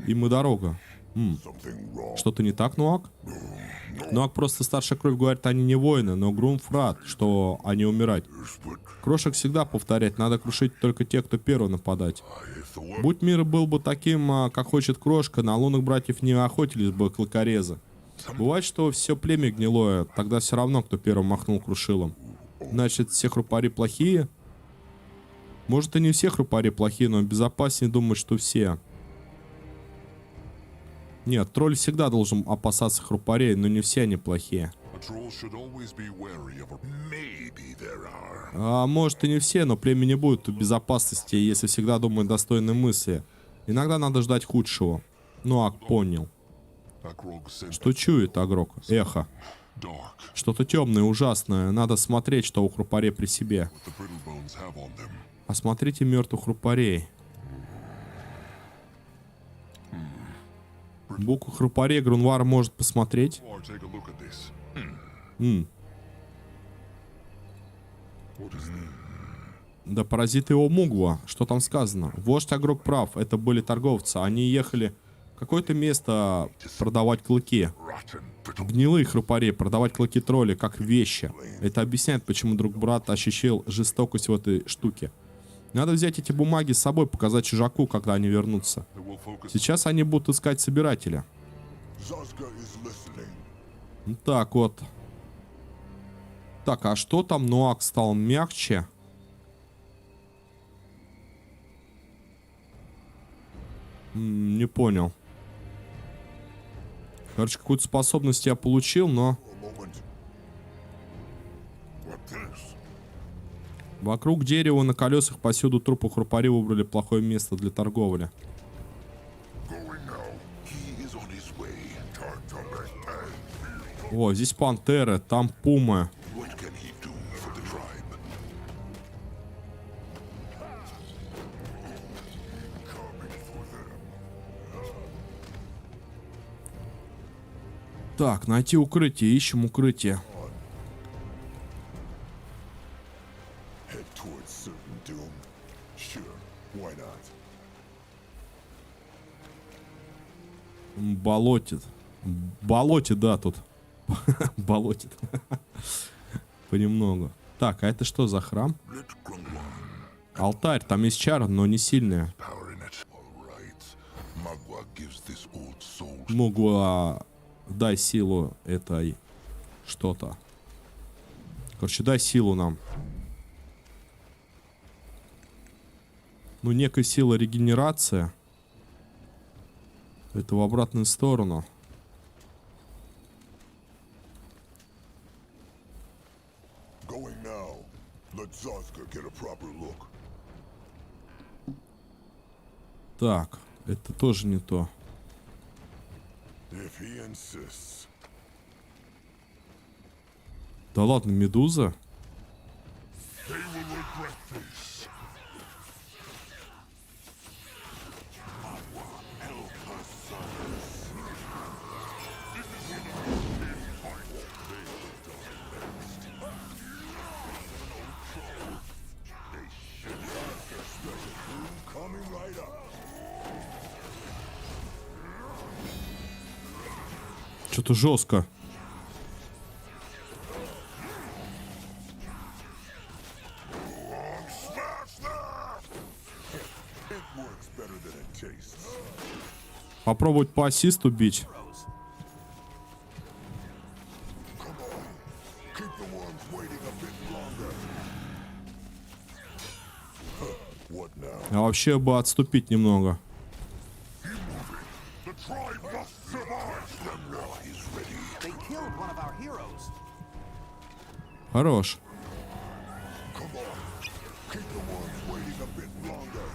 им и дорога. Something wrong. Что-то не так, Нуак? Нуак просто старшая кровь говорит, они не воины, но Грумф рад, что они умирать. But Крошек всегда повторять, надо крушить только тех, кто первый нападать. if the world Будь мир был бы таким, как хочет Крошка, на лунных братьев не охотились бы клыкорезы. Бывает, что все племя гнилое, тогда все равно, кто первым махнул крушилом. Значит, все хрупари плохие? Может, и не все хрупари плохие, но безопаснее думать, что все. Нет, тролль всегда должен опасаться хрупарей, но не все они плохие. a troll should always be wary of a... Maybe there are. А может и не все, но племя не будет в безопасности, если всегда думает достойной мысли. Иногда надо ждать худшего. Нуак понял. Akrog said Что чует Агрок? Эхо. dark. Что-то темное, ужасное. Надо смотреть, что у хрупарей при себе. What the brittle bones have on them. Осмотрите мертвых хрупарей. Букву хрупарей Грунвар может посмотреть. Or take a look at this. What is that? Да паразиты его Мугва. Что там сказано? Вождь Агрок прав. Это были торговцы. Они ехали в какое-то место продавать клыки. Rotten brittle. Гнилые хрупари, продавать клыки тролли как вещи. Это объясняет, почему друг брат ощущал жестокость в этой штуке. Надо взять эти бумаги с собой, показать чужаку, когда они вернутся. They will focus. Сейчас они будут искать собирателя. Zazka is listening. Ну, так вот. Так, а что там? Нуак стал мягче. Не понял. Короче, какую-то способность я получил, но A moment. What this? вокруг дерева на колесах повсюду трупы хрупари выбрали плохое место для торговли. Going now. He is on his way. Time to make hay. О, здесь пантеры, там пумы. What can he do for the tribe? Coming for them. Так, найти укрытие, ищем укрытие. Head towards certain doom. Sure, why not? Болотит. Болотит, да, тут. Болотит. Понемногу. Так, а это что за храм? Let Grungwan Алтарь, там есть чары, но не сильные. power in it. All right. Magua gives this old soul. Могу дай силу этой что-то. Короче, дай силу нам. Ну, некая сила регенерации. Это в обратную сторону. Going now. Let Zazka get a proper look. Так, это тоже не то. If he insists. Да ладно, медуза? They will regret this. Coming right up. Что-то жестко. Smash that! It works better than it tastes. Попробовать по ассисту бить. Keep the ones waiting a bit longer. What now? А вообще бы отступить немного. The tribe must survive. Lemra is ready. They killed one of our heroes. Хорош. Come on. Keep the ones waiting a bit longer.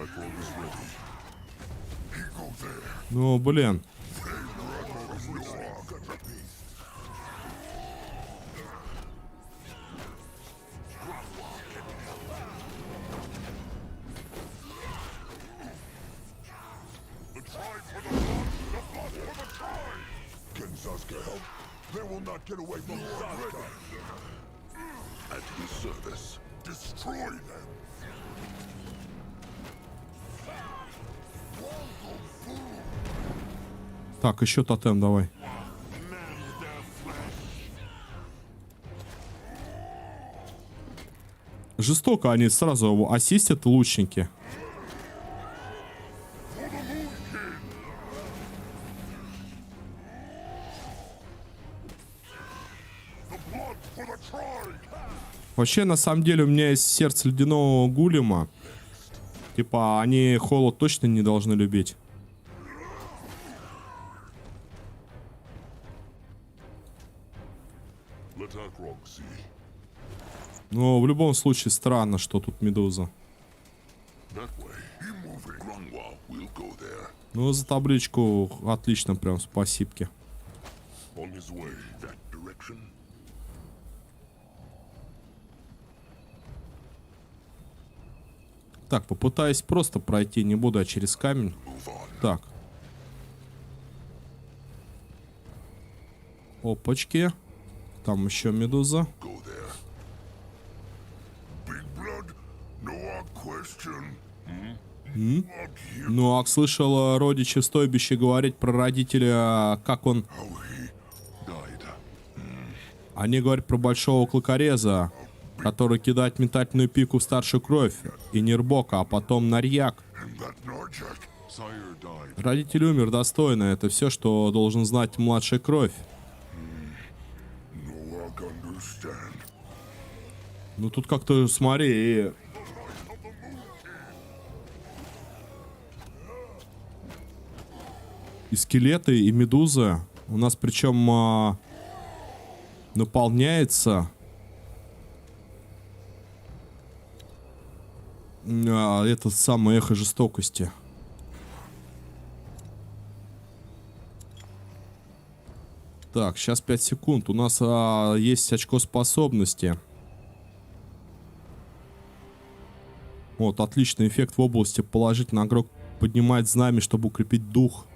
Akrog is ready. He goes there. Ну, блин. not get away from Zazka. At his service. Destroy them. Так, еще тотем давай. Жестоко они сразу ассистят лучники. Вообще, на самом деле, у меня есть сердце ледяного голема. Типа, они холод точно не должны любить. Но в любом случае странно, что тут медуза. Ну, за табличку отлично, прям спасибки. Так, попытаюсь просто пройти, не буду, а через камень. Так. Опачки. Там еще медуза. Ну, Ак слышал родичи в стойбище говорить про родителя, как он... Они говорят про большого клыкореза, который кидает метательную пику в старшую кровь, и Нирбока, а потом Нарьяк. Родитель умер достойно, это все, что должен знать младшая кровь. Ну тут как-то, смотри, и скелеты, и медузы. У нас причем наполняется это самое эхо жестокости. Так, сейчас 5 секунд. У нас есть очко способности. Вот, отличный эффект в области. Положительный игрок поднимает знамя, чтобы укрепить дух.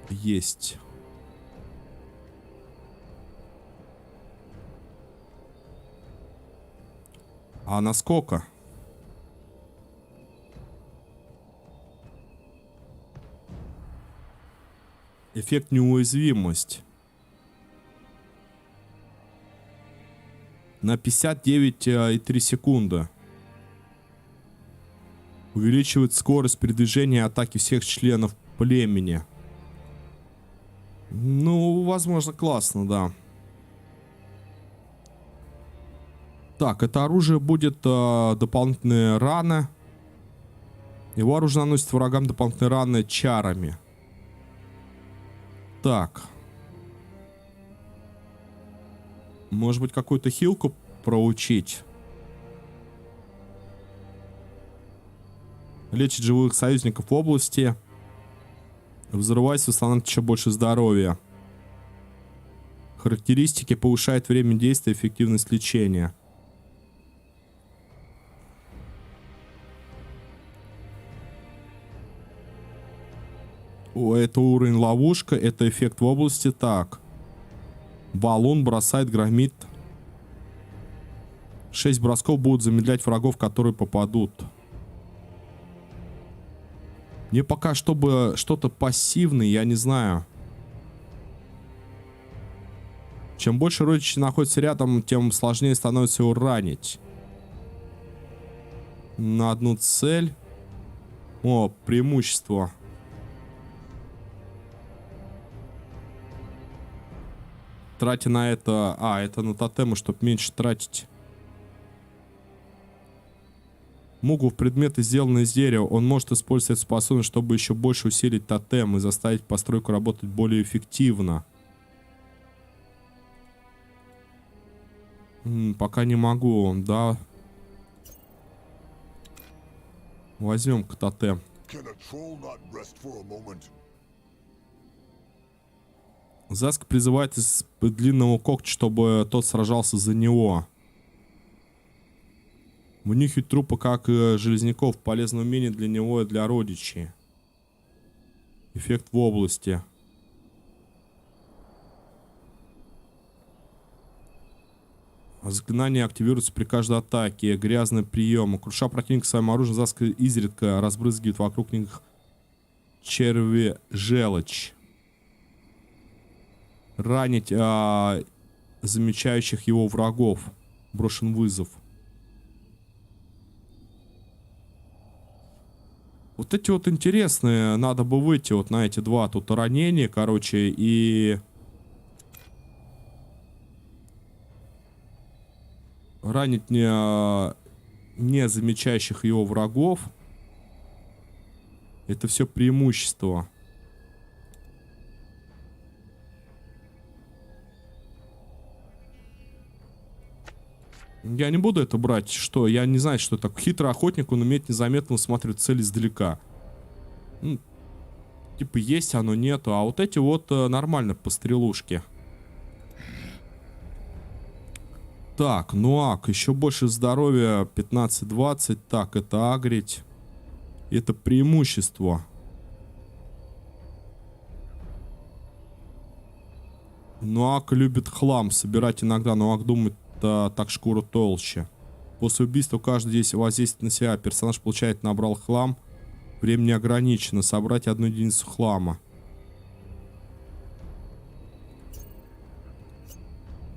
Есть. А насколько? Эффект неуязвимость. На 59,3 секунды. Увеличивает скорость передвижения и атаки всех членов племени. Ну, возможно, классно, да. Так, это оружие будет дополнительные раны. Его оружие наносит врагам дополнительные раны чарами. Так. Может быть, какую-то хилку проучить? Лечит живых союзников в области. Взрывайся, восстанавливает еще больше здоровья. Характеристики: повышает время действия, эффективность лечения. О, это уровень ловушка, это эффект в области. Так. Баллон бросает, громит. 6 бросков будут замедлять врагов, которые попадут. Мне пока, чтобы что-то пассивное, я не знаю. Чем больше родичей находится рядом, тем сложнее становится его ранить. На одну цель. О, преимущество. Тратя на это... это на тотемы, чтобы меньше тратить. Мугу в предметы, сделанные из дерева. Он может использовать способность, чтобы еще больше усилить тотем и заставить постройку работать более эффективно. Пока не могу, да. Возьмем-ка тотем. Заск призывает из длинного когтя, чтобы тот сражался за него. Вынюхивать трупы, как и железняков, полезное умение для него и для родичей. Эффект в области. Заклинание активируется при каждой атаке. Грязный прием. Круша противника своим оружием, Заска изредка разбрызгивает вокруг них черви желчь. Ранить замечающих его врагов. Брошен вызов. Вот эти вот интересные. Надо бы выйти вот на эти два тут ранения, короче, и... ранить не замечающих его врагов. Это все преимущество. Я не буду это брать. Что? Я не знаю, что это. Хитрый охотник, он умеет незаметно высматривать цель издалека. Ну, типа есть оно, нету. А вот эти вот нормально по стрелушке. Так, нуак, еще больше здоровья, 15-20. Так, это агрить. Это преимущество. Нуак любит хлам собирать иногда. Нуак думает, так шкура толще. После убийства каждый здесь воздействует на себя. Персонаж получает, набрал хлам. Время не ограничено. Собрать 1 единицу хлама.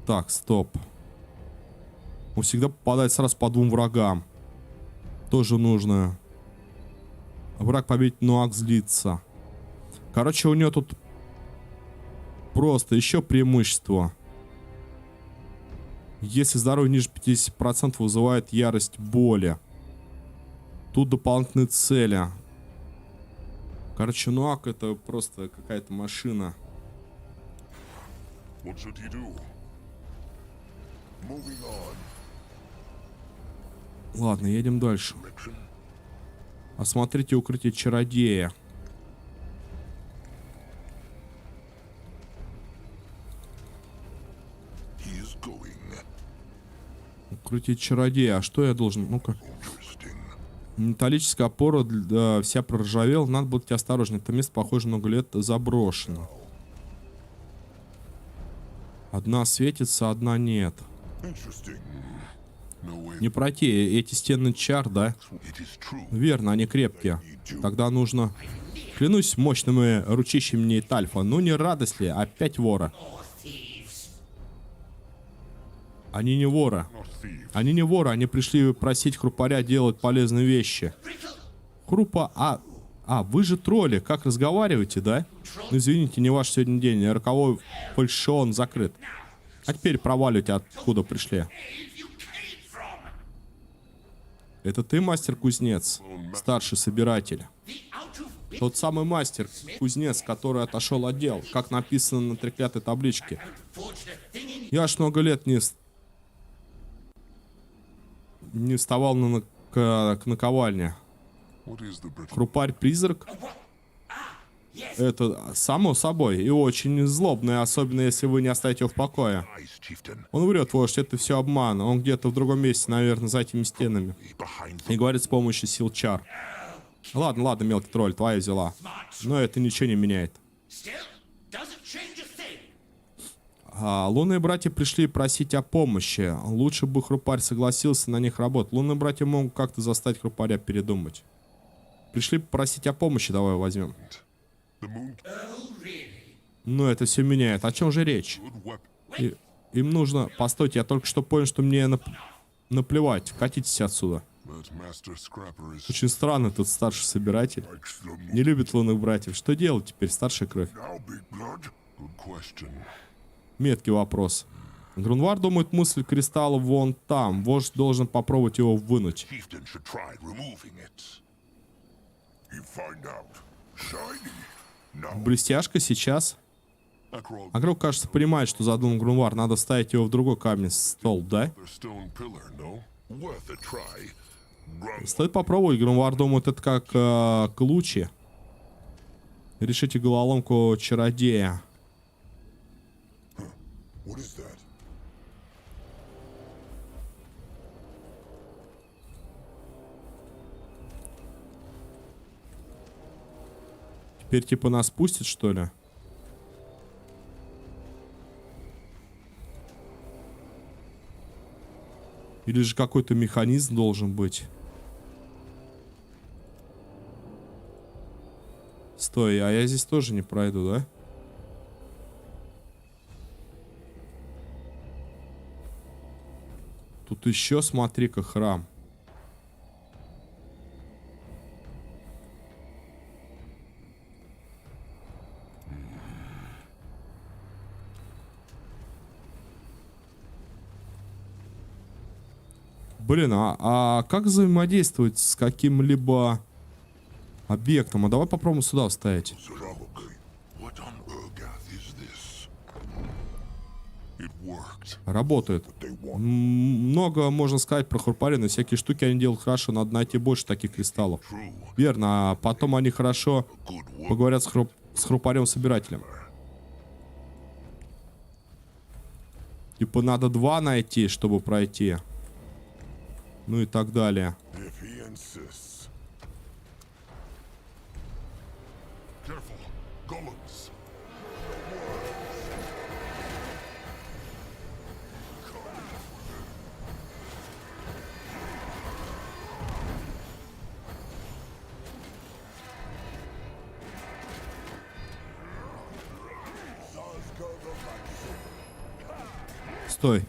Так, стоп. Он всегда попадает сразу по 2 врагам. Тоже нужно. Враг победит, нуак злится. Короче, у него тут просто еще преимущество. Если здоровье ниже 50%, вызывает ярость боли. Тут дополнительные цели. Короче, нуак это просто какая-то машина. What should he do? Moving on. Ладно, едем дальше. Осмотрите укрытие чародея. He's going. Укрытие чародея. А что я должен? Ну-ка. Interesting. Металлическая опора вся проржавела. Надо быть осторожнее. Это место, похоже, много лет заброшено. Одна светится, одна нет. Interesting. No way. Не пройти эти стены чар, да? It is true. Верно, они крепкие. Тогда нужно... Клянусь мощными ручищами мне Тальфа. Ну не радость ли? Опять вора. Они не воры. Not thieves. Они не воры. Они пришли просить Хрупаря делать полезные вещи. Хрупа... вы же тролли. Как разговариваете, да? Ну извините, не ваш сегодня день. Роковой фальшион закрыт. А теперь проваливайте, откуда пришли. Это ты мастер-кузнец? Старший собиратель. Тот самый мастер-кузнец, который отошел от дел, как написано на треклятой табличке. Я аж много лет не вставал к наковальне. What is the brittle? Хрупарь-призрак? Это само собой. И очень злобный, особенно если вы не оставите его в покое. Eyes, chieftain. Он врет, вождь, это все обман. Он где-то в другом месте, наверное, за этими стенами. Behind И говорит с помощью сил чар. Ладно, ладно, мелкий тролль, твоя взяла. Но это ничего не меняет. Лунные братья пришли просить о помощи. Лучше бы Хрупарь согласился на них работать. Лунные братья могут как-то заставить Хрупаря передумать. Пришли просить о помощи, давай возьмем. the moon. Но это все меняет. О чем же речь? Good weapon. Им нужно... Постойте, я только что понял, что мне наплевать. Катитесь отсюда. But Master Scrapper is Очень странно, тут старший собиратель. likes them. Не любит лунных братьев. Что делать теперь, старшая кровь? Now, big blood. Good question. Меткий вопрос. Грунвар думает, мысль кристалла вон там. Вождь должен попробовать его вынуть. Chieftain should try removing it. You find out. Shiny. Now, Блестяшка сейчас. Akrog, Агрок, кажется, понимает, что задумал Грунвар. Надо ставить его в другой каменный стол, да? the stone pillar, no? Worth a try. Grung Стоит попробовать. Грунвар думает, это как к лучи. Решите головоломку чародея. What is that? Теперь типа нас пустят, что ли? Или же какой-то механизм должен быть. Стой, а я здесь тоже не пройду, да? Тут еще, смотри-ка, храм. Блин, а как взаимодействовать с каким-либо объектом? А давай попробуем сюда вставить. Probably. What on Urgath is this? It worked. Работает. They want Много можно сказать про Хрупарина. Всякие штуки они делают хорошо. Надо найти больше таких кристаллов. true. Верно. А потом они хорошо Good work. поговорят с Хрупарем-собирателем. Типа надо 2 найти, чтобы пройти. Ну и так далее. If he insists. Careful. Golems. Стой.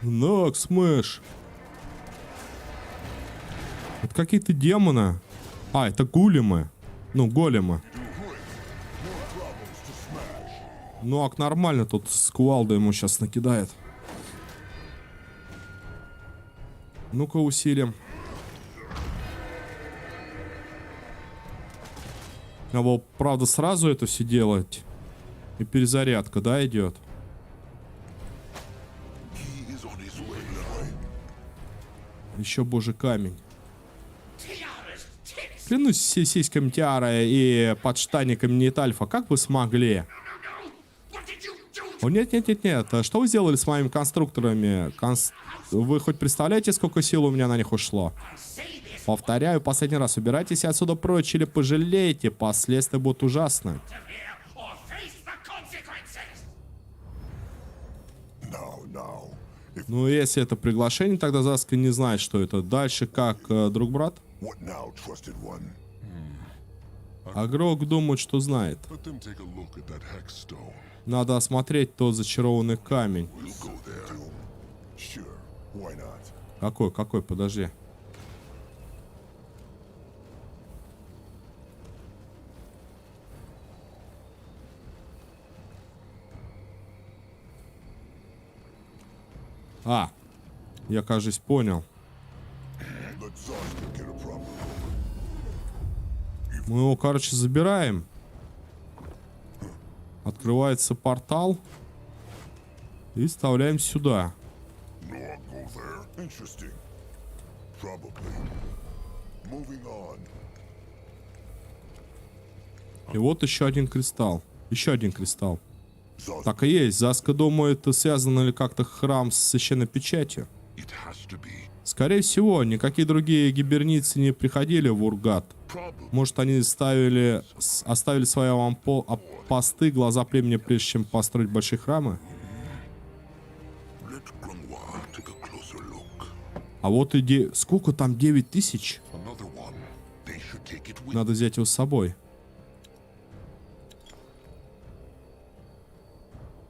Нокс, мышь. Это какие-то демоны. А, это гулемы. Ну, големы. Ну, ак нормально, тут с кувалдой ему сейчас накидает. Ну-ка, усилим. А вот, правда, сразу это все делать. И перезарядка, да, идет? He is on his way. Еще божий камень. Клянусь сиськами Тиара и подштанниками Нитальфа, как вы смогли? О, нет. А что вы сделали с моими конструкторами? Вы хоть представляете, сколько сил у меня на них ушло? Повторяю, последний раз. Убирайтесь отсюда прочь или пожалеете. Последствия будут ужасны. Now. If Ну, если это приглашение, тогда Заска не знает, что это. Дальше как, друг-брат? what now, trusted one? А Грок думает, что знает. Let them take a look at that hex stone. Надо осмотреть тот зачарованный камень. We'll go there. Sure. Why not? Какой? Подожди. А, я, кажется, понял. Let Zarska get a proper look. Мы его, короче, забираем. Открывается портал. И вставляем сюда. No, I'll go there. Interesting. Probably. Moving on. И вот еще один кристалл. Еще один кристалл. Zarska. Так и есть. Заска думает, связано ли как-то храм с священной печатью. It has to be. Скорее всего, никакие другие гиберницы не приходили в Ургат. Probably. Может, они оставили свои посты, глаза племени, прежде чем построить большие храмы? Let Grunwald take a closer look. А вот и сколько там? 9000? Another one. They should take it with. Надо взять его с собой.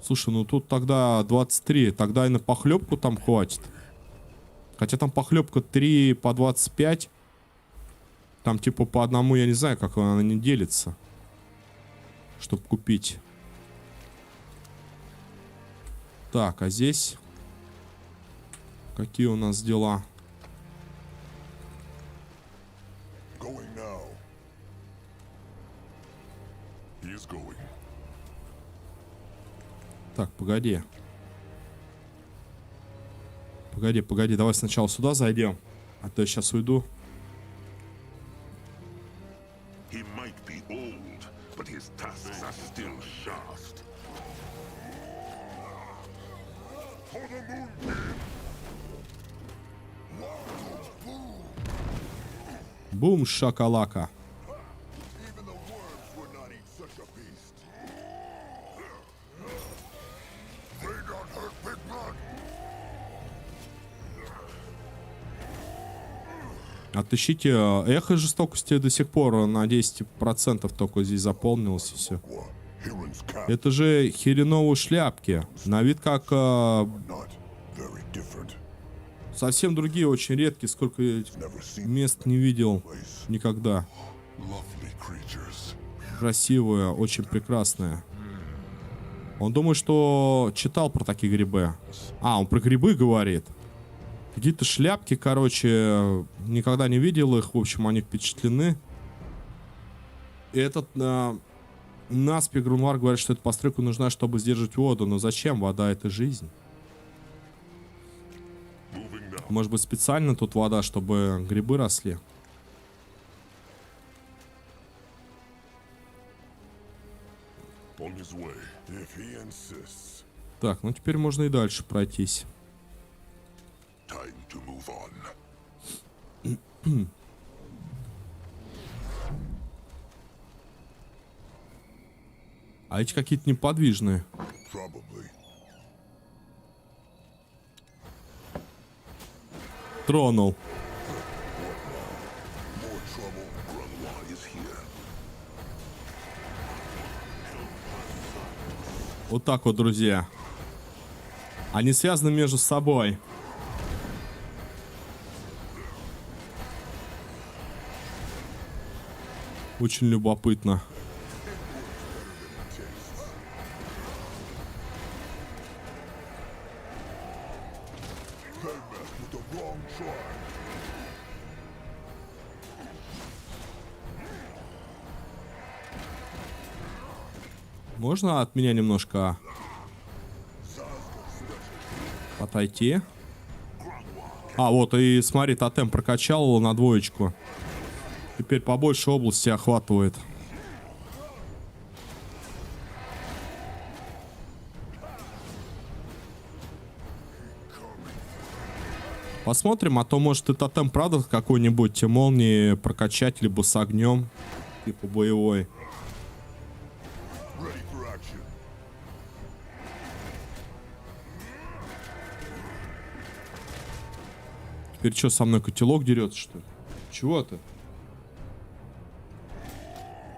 Слушай, ну тут тогда 23. Тогда и на похлебку там хватит. Хотя там похлебка 3 по 25. Там типа по одному, я не знаю, как она не делится. Чтоб купить. Так, а здесь... Какие у нас дела? Going now. He is going. Так, погоди. Погоди, давай сначала сюда зайдем. А то я сейчас уйду. He might be old, but his tusks are still sharp. For the moonbeam! Бум, шакалака. Even the worms would not eat such a beast. They don't hurt big blood. Отыщите эхо жестокости до сих пор на 10% только здесь заполнилось и все. What? Heron's cap, Это же хереновые шляпки. На вид как not very different. совсем другие, очень редкие. Сколько я Never seen мест не видел place. никогда. Lovely creatures. Красивые, очень прекрасные. Он думает, что читал про такие грибы. А, он про грибы говорит. Какие-то шляпки, короче, никогда не видел их. В общем, они впечатлены. И этот наспех Грунвар говорит, что эта постройка нужна, чтобы сдерживать воду. Но зачем? Вода — это жизнь. Moving now. Может быть, специально тут вода, чтобы грибы росли? On his way. If he insists. Так, ну теперь можно и дальше пройтись. Time to move on. А эти какие-то неподвижные. Probably. Тронул. More trouble. Grunwald is here. Вот так вот, друзья. Они связаны между собой. Очень любопытно. They messed with the wrong tribe. Можно от меня немножко отойти? А, вот, и смотри, тотем прокачал его на 2. Теперь побольше области охватывает. Посмотрим, а то может и тотем, правда, какой-нибудь молнии прокачать, либо с огнем, типа боевой. Ready for action. Теперь что, со мной котелок дерется, что ли? Чего ты?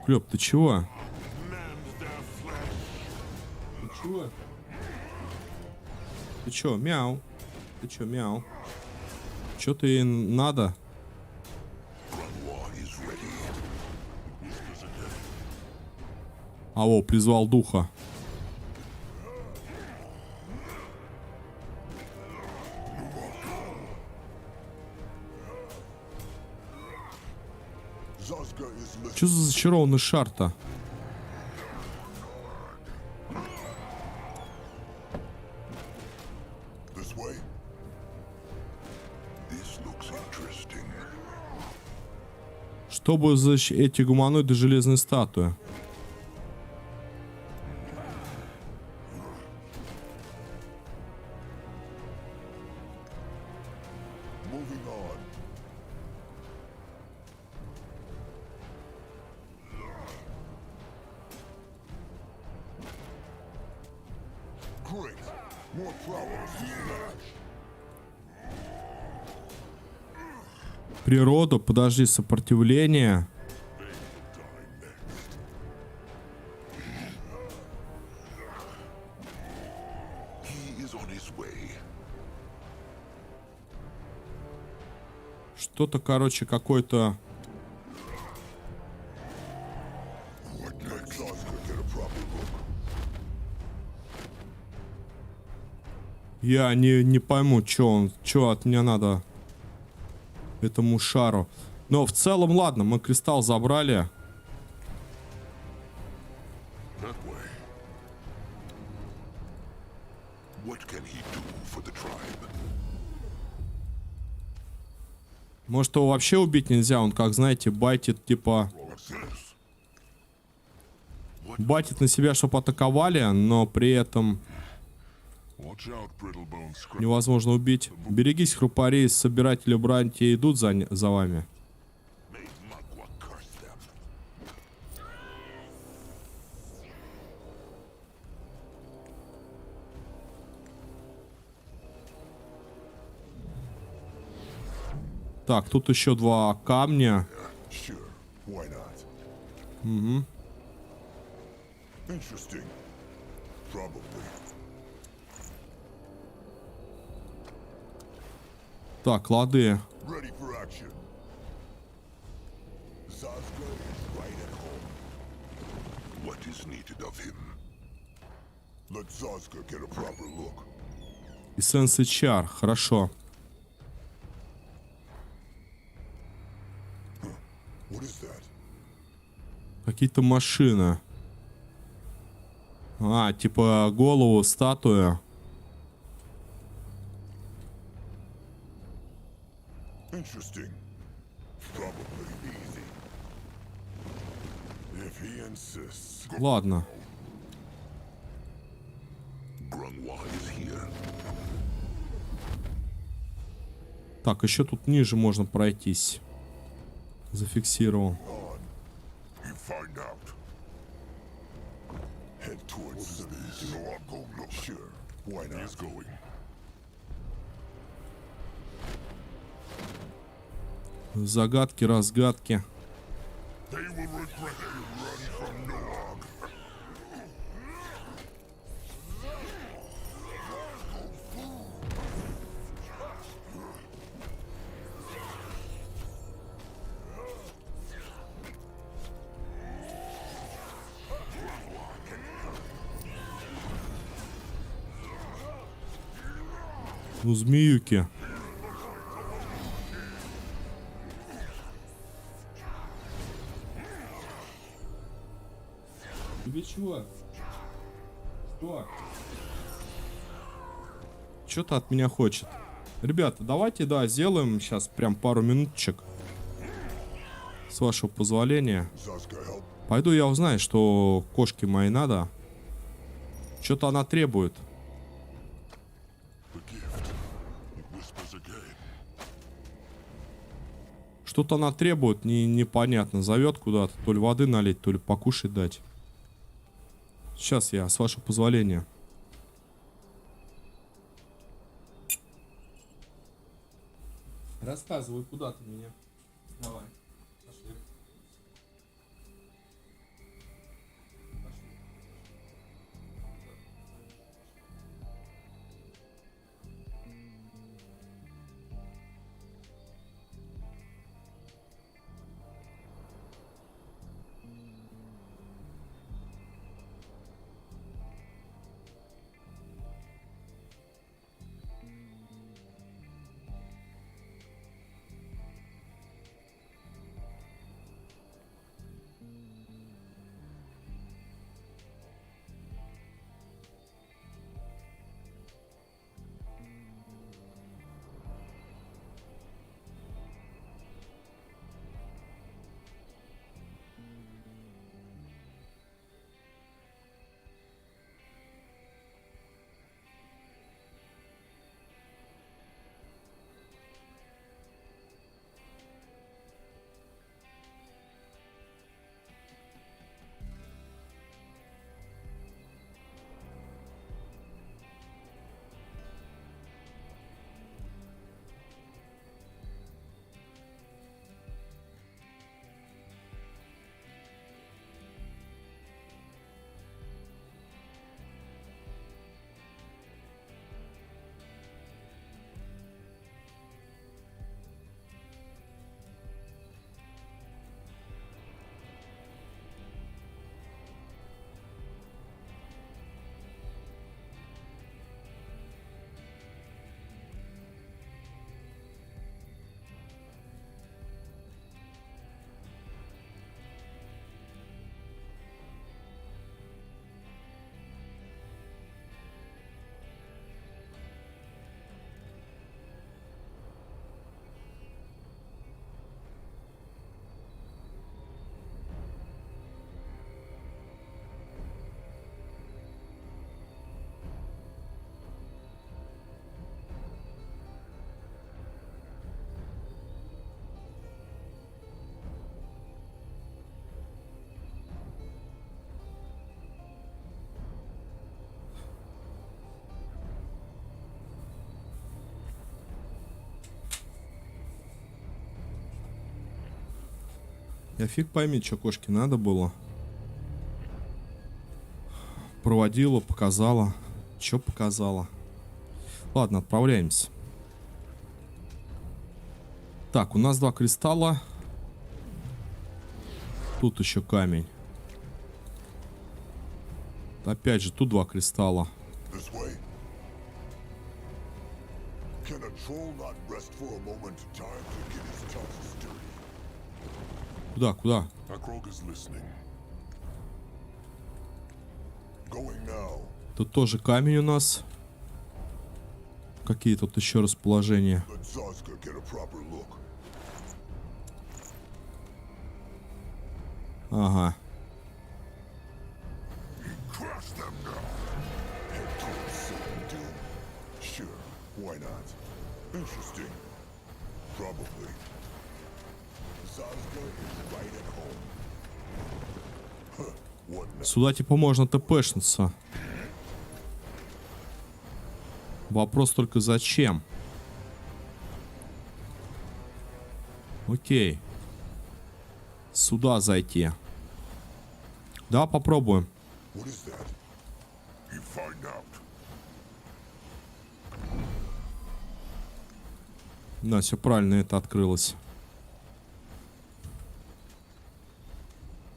Клёп, ты чего? Ты чего? Ты чё, мяу? Ты чё, мяу? Чё ты надо? Grunwald is ready. Алло, призвал духа. Zazka is listening. Чё за зачарованный шар-то? This way. This looks interesting. Чтобы за эти гуманоиды железные статуи. Moving on. Great. More problems to smash. Природа, подожди, сопротивление. He is on his way. Что-то, короче, какой-то... What next? Zazka, get a proper look. Я не пойму, что от меня надо этому шару. Но в целом, ладно, мы кристалл забрали. That way. What can he do for the tribe? Может, его вообще убить нельзя? Он, как знаете, байтит, типа... What's this? Байтит на себя, чтобы атаковали, но при этом Watch out, Brittlebone Scrap. невозможно убить. Берегись, хрупари, собиратели бранти идут за вами. Made Так, тут еще 2 камня. Sure, why not? Угу. Interesting. Probably. Так, лады. Ready for action. Zazka is right at home. What is needed of him? Let Zazka get a proper look. Эссенс и чар. Хорошо. What is that? Какие-то машины. А, типа голову статуя. Interesting. Probably easy. If he insists. Ладно. Grunwa is here. Так, еще тут ниже можно пройтись. Зафиксировал. You find out. Head towards this. You know, I'll go look. Sure. Why not? He's going. Загадки, разгадки. They will regret it. Run from Noag. Ну, змеюки. Тебе чего? Что? Что-то от меня хочет. Ребята, давайте, да, сделаем сейчас прям пару минуточек. С вашего позволения. Zazka, help. Пойду я узнаю, что кошке моей надо. Что-то она требует. The gift. It whispers again. Что-то она требует, непонятно. Зовет куда-то, то ли воды налить, то ли покушать дать. Сейчас я, с вашего позволения. Рассказывай, куда ты меня. Давай. Пошли. Я фиг пойми, что кошке надо было. Проводила, показала. Что показала? Ладно, отправляемся. Так, у нас 2 кристалла. Тут еще камень. Опять же, тут 2 кристалла. This way. Can a troll not rest for a moment in time to get his tongue sturdy? Куда, куда? Akrog is listening. Going now. Тут тоже камень у нас. Какие тут еще расположения? Let Zazka get a proper look. Ага. Crush them now. Head towards certain doom. Sure, why not? Interesting. Probably. Zazka is right at home. Huh, what now? Сюда типа можно тпшнуться. Вопрос только зачем? Окей. Сюда зайти. Да, попробуем. What is that? You find out. Да, все правильно, это открылось.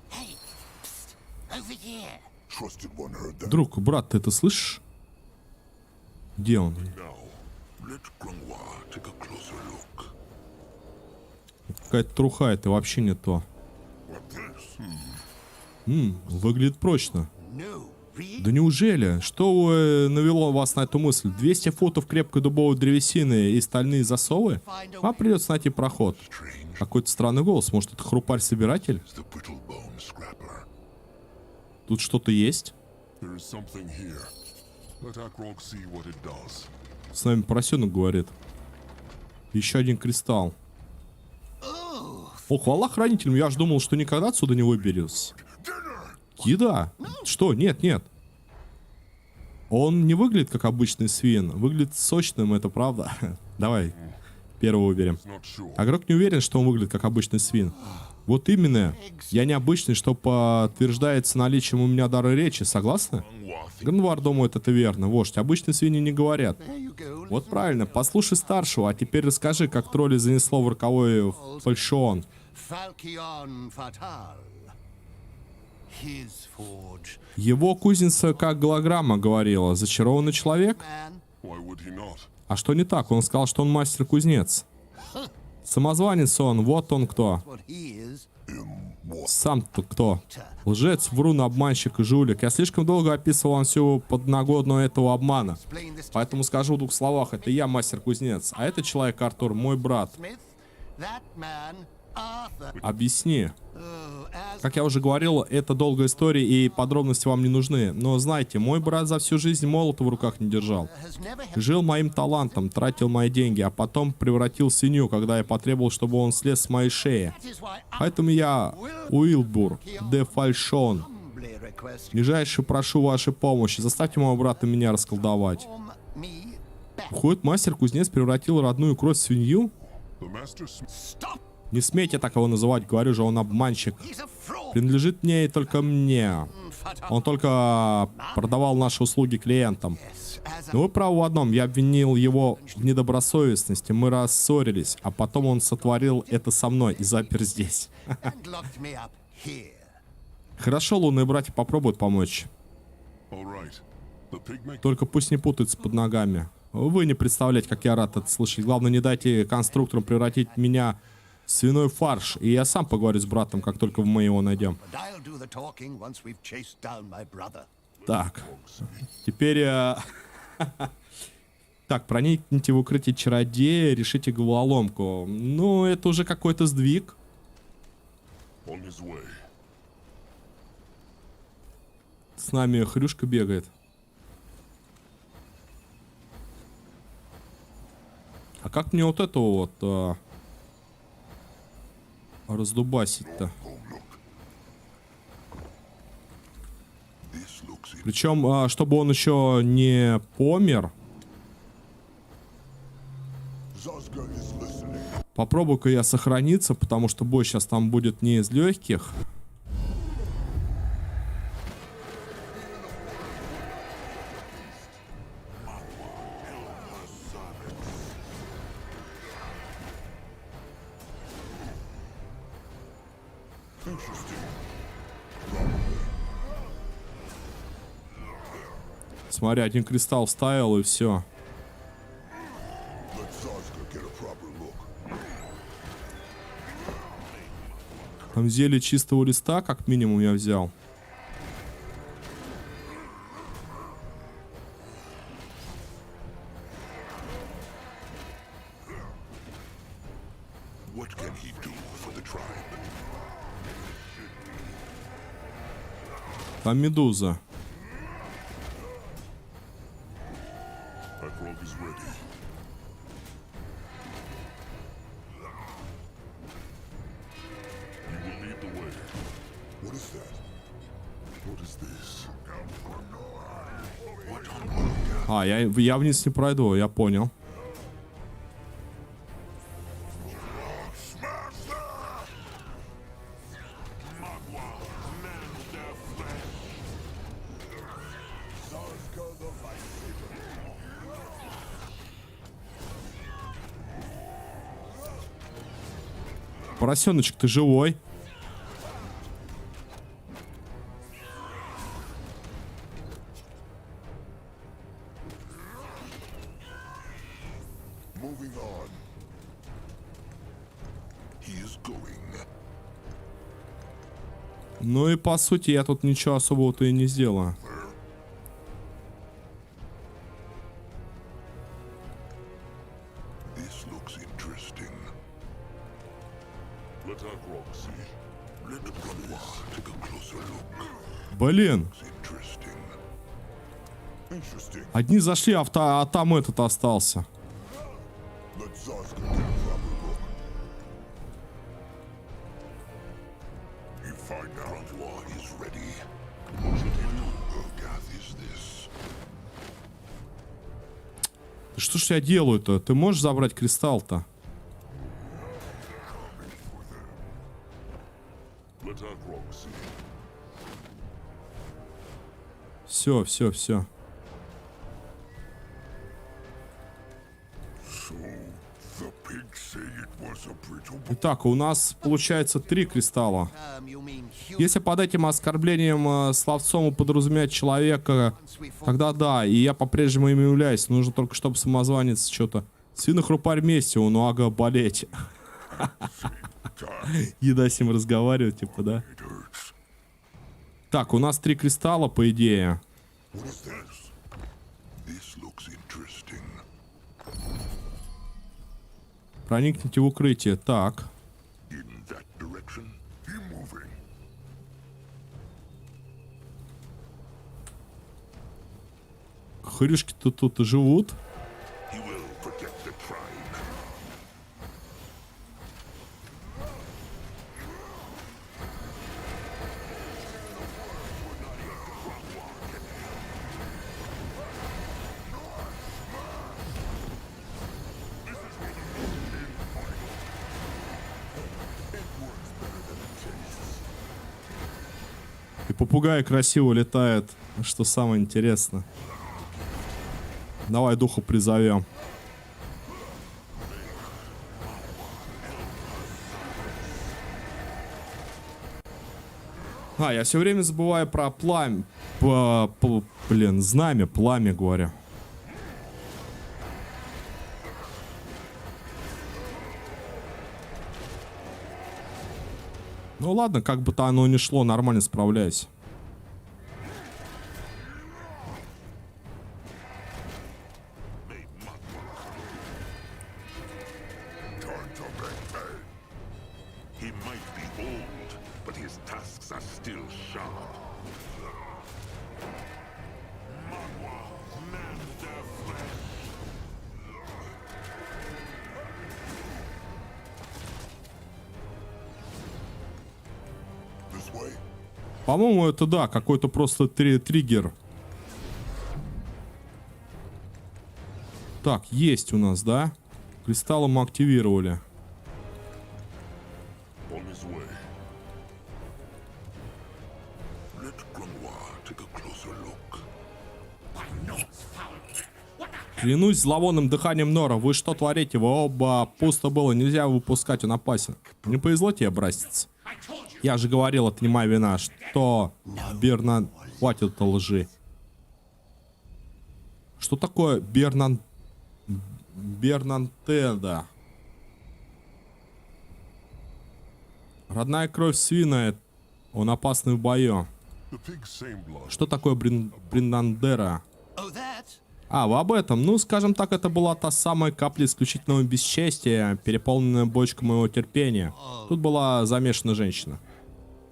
Hey, psst, over here. Trusted one heard that. Друг, брат, ты это слышишь? Где он? Now, let Grungwa take a closer look. Какая-то труха, это вообще не то. What this? Выглядит прочно. No, really? Да неужели? Что навело вас на эту мысль? 200 футов крепкой дубовой древесины и стальные засовы? Вам придется найти проход. Strange. Какой-то странный голос. Может, это хрупарь-собиратель? The brittle bone scrapper. Тут что-то есть? There is something here. Let Akrog see what it does. С нами поросенок говорит. Еще один кристалл. О, хвала хранителям. Я ж думал, что никогда отсюда не выберусь. Еда. Что? Нет, нет. Он не выглядит как обычный свин. Выглядит сочным, это правда. Давай. Первого выберем. Not sure. Игрок не уверен, что он выглядит как обычный свин. Вот именно. Я необычный, что подтверждается наличием у меня дара речи. Согласны? Гранвар думает, это верно. Вождь, обычные свиньи не говорят. There you go. Вот правильно. Послушай старшего, а теперь расскажи, как тролли занесло в роковой фальшион. Falchion Fatal. His forge. Его кузница, как голограмма говорила, зачарованный человек? Man, Why would he not? А что не так? Он сказал, что он мастер-кузнец. Самозванец он, вот он кто. what he is. Сам-то кто? Лжец, врун, обманщик и жулик. Я слишком долго описывал вам всю подноготную этого обмана. Explain this to Поэтому скажу в 2 словах. Это я, мастер-кузнец. А это человек Артур, мой брат. Smith. That man, Arthur. Объясни. Oh, as Как я уже говорил, это долгая история и подробности вам не нужны. Но знайте, мой брат за всю жизнь молота в руках не держал. has never held Жил моим талантом, тратил мои деньги, а потом превратил в свинью, когда я потребовал, чтобы он слез с моей шеи. That is why I Поэтому я, Уилбур де Фальшон, humbly request you нижайше прошу вашей помощи. Заставьте моего брата меня расколдовать. form me back. Выходит, мастер-кузнец превратил родную кровь в свинью? The Master Smith. Stop. Не смейте так его называть, говорю же, он обманщик. He's a fraud. Принадлежит мне и только мне. Fatal. Он только продавал наши услуги клиентам. Yes, as Но вы правы в одном, я обвинил его в недобросовестности, мы рассорились, а потом он сотворил это со мной и запер здесь. and locked me up here. Хорошо, лунные братья попробуют помочь. All right. The pigment. Только пусть не путаются под ногами. Вы не представляете, как я рад это слышать. Главное, не дайте конструкторам превратить меня в свиной фарш. И я сам поговорю с братом, как только мы его найдем. And I'll do the talking once we've chased down my brother. Так. Теперь... Так, проникните в укрытие чародея, решите головоломку. Ну, это уже какой-то сдвиг. On his way. С нами Хрюшка бегает. А как мне вот это вот раздубасить-то? This looks Причем, чтобы он еще не помер. Zazka is listening. Попробую-ка я сохраниться, потому что бой сейчас там будет не из легких. Смотри, один кристалл вставил и все. Let Zazka get a proper look. Там зелье чистого листа, как минимум, я взял. What can he do for the tribe? Там медуза. Our frog is ready. You will lead the way. What is that? What is this? What on Я вниз не пройду, я понял. Поросеночек, ты живой? Moving on. He is going. Ну и по сути я тут ничего особого-то и не сделаю. This looks interesting. Let our frog see. Let the goddess take a closer look. Блин, Interesting. Interesting. одни зашли, а там этот остался. Let Zazka get a proper look. You find out war is ready. What is this? Что ж я делаю-то? Ты можешь забрать кристалл-то? Let our frog see. Все. So the pigs say it was a brittle. Итак, у нас получается 3 кристалла. You mean human? Если под этим оскорблением словцом подразумевать человека, тогда да, и я по-прежнему им являюсь. Нужно только, чтобы самозванец что-то... Свинохрупарь вместе, у Нуага болеть. Еда с ним разговаривает, типа, да? It hurts. Так, у нас 3 кристалла, по идее. What is this? This looks interesting. Проникните в укрытие. Так. In that direction. Keep moving. Хрюшки-то тут и живут. He will protect the tribe. И попугай красиво летает, что самое интересное. Давай духа призовем. Я все время забываю про пламя. Блин, знамя, пламя, говорю. Ну ладно, как бы то оно ни шло, нормально справляюсь. Time to make hay. He might be old, but his tusks are still sharp. This way? По-моему, это да, какой-то просто триггер. Так, есть у нас, да? Кристаллы мы активировали. On his way. Let Grunwar take a closer look. Клянусь зловонным дыханием Нора, вы что творите? Вы оба пусто было, нельзя его выпускать, он опасен. Не повезло тебе, братец. Я же говорил, это не моя вина. Что, Бернан... Хватит это лжи. Что такое Бернантеда? Родная кровь свина, он опасный в бою. The pig's same blood. Что такое Бриндандера? Oh, that? А, вы об этом. Ну, скажем так, это была та самая капля исключительного бесчестия, переполненная бочка моего терпения. Тут была замешана женщина.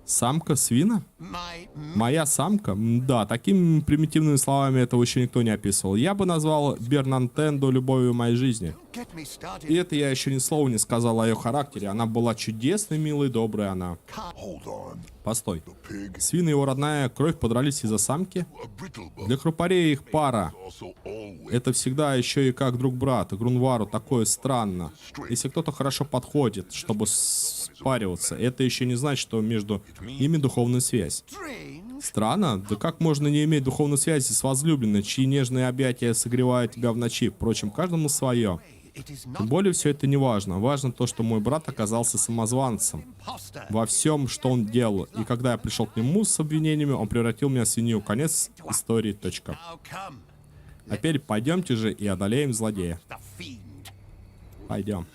Самка свина? My Моя самка? Да, такими примитивными словами этого еще никто не описывал. Я бы назвал Бернантенду любовью моей жизни. get me started. И это я еще ни слова не сказал о ее характере. Она была чудесной, милой, доброй она. Hold on. Постой. Pig, Свин и его родная кровь подрались из-за самки? a brittle bone, Для хрупарей их пара. also always. Это всегда еще и как друг-брат. Грунвару такое странно. Если кто-то хорошо подходит, чтобы спариваться, это еще не значит, что между ими духовная связь. Strange. Странно? Да как можно не иметь духовной связи с возлюбленной, чьи нежные объятия согревают тебя в ночи? Впрочем, каждому свое. It is Тем not более все это не важно. Важно то, что мой брат оказался самозванцем imposter. во всем, что он делал. И когда я пришел к нему с обвинениями, он превратил меня в свинью. Конец истории. Точка. Now come, А теперь пойдемте же и одолеем злодея. the fiend. Пойдем.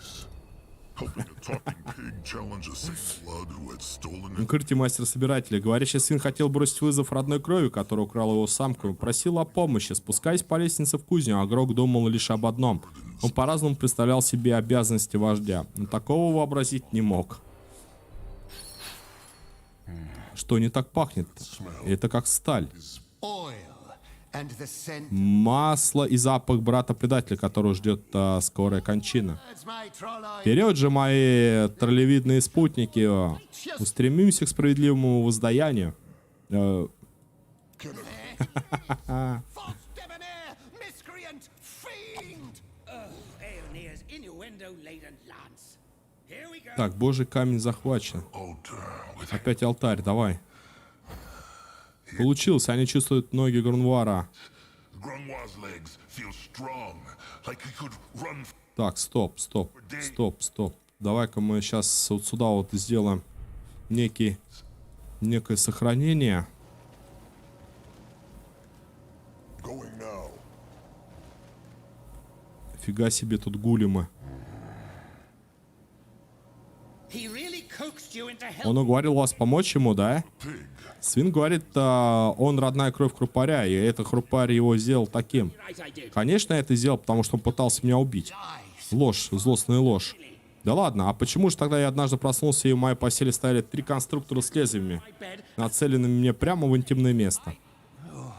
Helping a talking pig challenge a sick blood who had stolen it. Укрытие мастера-собирателя. Говорящий сын хотел бросить вызов родной крови, которая украла его самку. Просил о помощи. Спускаясь по лестнице в кузню, Агрок думал лишь об одном. Он по-разному представлял себе обязанности вождя, но такого вообразить не мог. Что не так пахнет? Это как сталь. Oil and the scent. Масло и запах брата-предателя, которого ждет скорая кончина. That's my troll eye. Вперед же, мои троллевидные спутники! Устремимся к справедливому воздаянию. False debonair, miscreant, fiend. Aeoneer's innuendo-laden lance. Here we go. Так, божий камень захвачен. Altar with Опять алтарь, давай. Получилось, они чувствуют ноги Грунвара. Grunwar's legs feel strong, like he could run. Так, стоп. Давай-ка мы сейчас вот сюда вот сделаем некое сохранение. Going now. Фига себе тут гулимы. He really coaxed you into help. Он уговорил вас помочь ему, да? Pig. Свин говорит, он родная кровь хрупаря, и это хрупарь его сделал таким. Right, I did. Конечно, я это сделал, потому что он пытался меня убить. Ложь, злостная ложь. Да ладно, а почему же тогда я однажды проснулся, и в моей постели стояли 3 конструктора с лезвиями, My bed. нацеленными мне прямо в интимное место?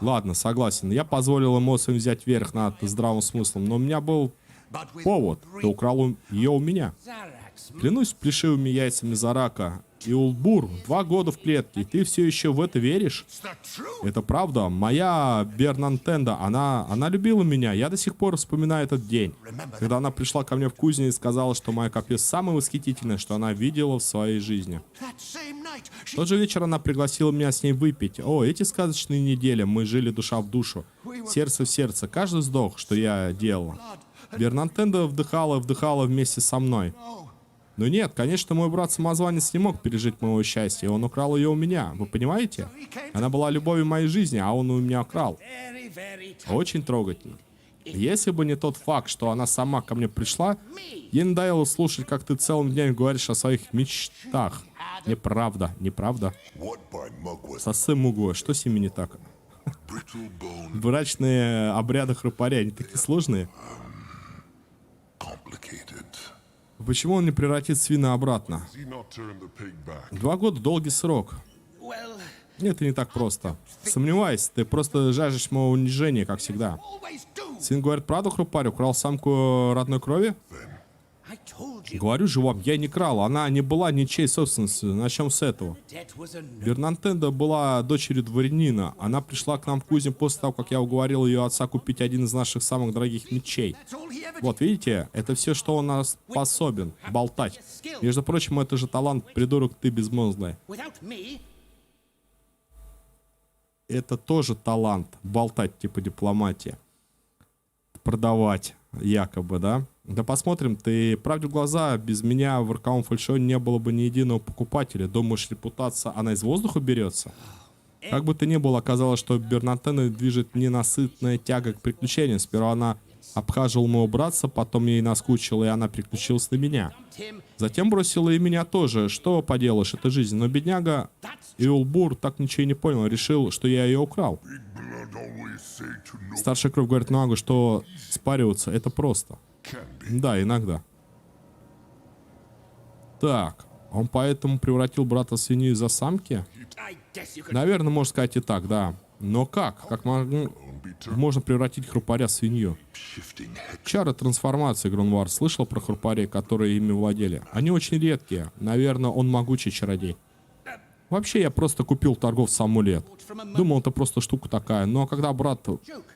Ладно, согласен. Я позволил эмоциям взять верх над здравым смыслом, но у меня был But with повод. Ты украл ее у меня. Zarax. Клянусь плешивыми яйцами Зарака. И Улбур, 2 года в клетке, и ты все еще в это веришь? is that true? Это правда. Моя Бернантенда, она любила меня. Я до сих пор вспоминаю этот день, когда она пришла ко мне в кузню и сказала, что моя копье самое восхитительное, что она видела в своей жизни. That same night, В she тот же вечер она пригласила меня с ней выпить. О, эти сказочные недели. Мы жили душа в душу, сердце в сердце. Каждый вздох, что я делала. Бернантенда вдыхала вместе со мной. Но нет, конечно, мой брат-самозванец не мог пережить моего счастья. Он украл ее у меня. Вы понимаете? Она была любовью моей жизни, а он у меня украл. Very, very tough. Очень трогательно. Если бы не тот факт, что она сама ко мне пришла, ей надоело слушать, как ты целым днем говоришь о своих мечтах. Неправда. What by Mugwort? Сосы мугу, что с ними не так? Brittle bone, Брачные обряды хрупаря, они такие сложные. complicated. Почему он не превратит свина обратно? Does he not turn the pig back? 2 года — долгий срок. Well, Нет, это не так просто. Сомневаюсь, ты просто жаждешь моего унижения, как всегда. always do. Сын говорит правду, хрупарь украл самку родной крови? I told you. Говорю же вам, я не крал, она не была ничьей собственностью. Начнем с этого. Debt was a no. Бернантенда была дочерью дворянина. Она пришла к нам в кузню после того, как я уговорил ее отца купить один из наших самых дорогих мечей. That's all he ever Вот видите, это все, что он нас способен. Болтать. Между прочим, это же талант, придурок ты безмозглый. Without me, Это тоже талант. Болтать, типа дипломатия. Продавать, якобы, да? Да посмотрим, ты правде в глаза, без меня в роковом фальшоне не было бы ни единого покупателя. Думаешь, репутация, она из воздуха берется? Как бы то ни было, оказалось, что Бернантена движет ненасытная тяга к приключениям. Сперва она обхаживала моего братца, потом ей наскучила, и она переключилась на меня. Tim, Затем бросила и меня тоже. Что поделаешь, это жизнь. Но бедняга Иулбур так ничего и не понял. Решил, что я ее украл. Blood always say to no Старшая кровь говорит Нагу, что спариваться это просто. can be. Да, иногда. Так, он поэтому превратил брата в свинью из-за самки? I guess you could. Наверное, можно сказать и так, да. Но как? Как можно превратить хрупаря в свинью? Shifting head. Чары трансформации, Грунвар. Слышал про хрупарей, которые ими владели? Они очень редкие. Наверное, он могучий чародей. Вообще, я просто купил торговца амулет. Думал, это просто штука такая. Но когда брат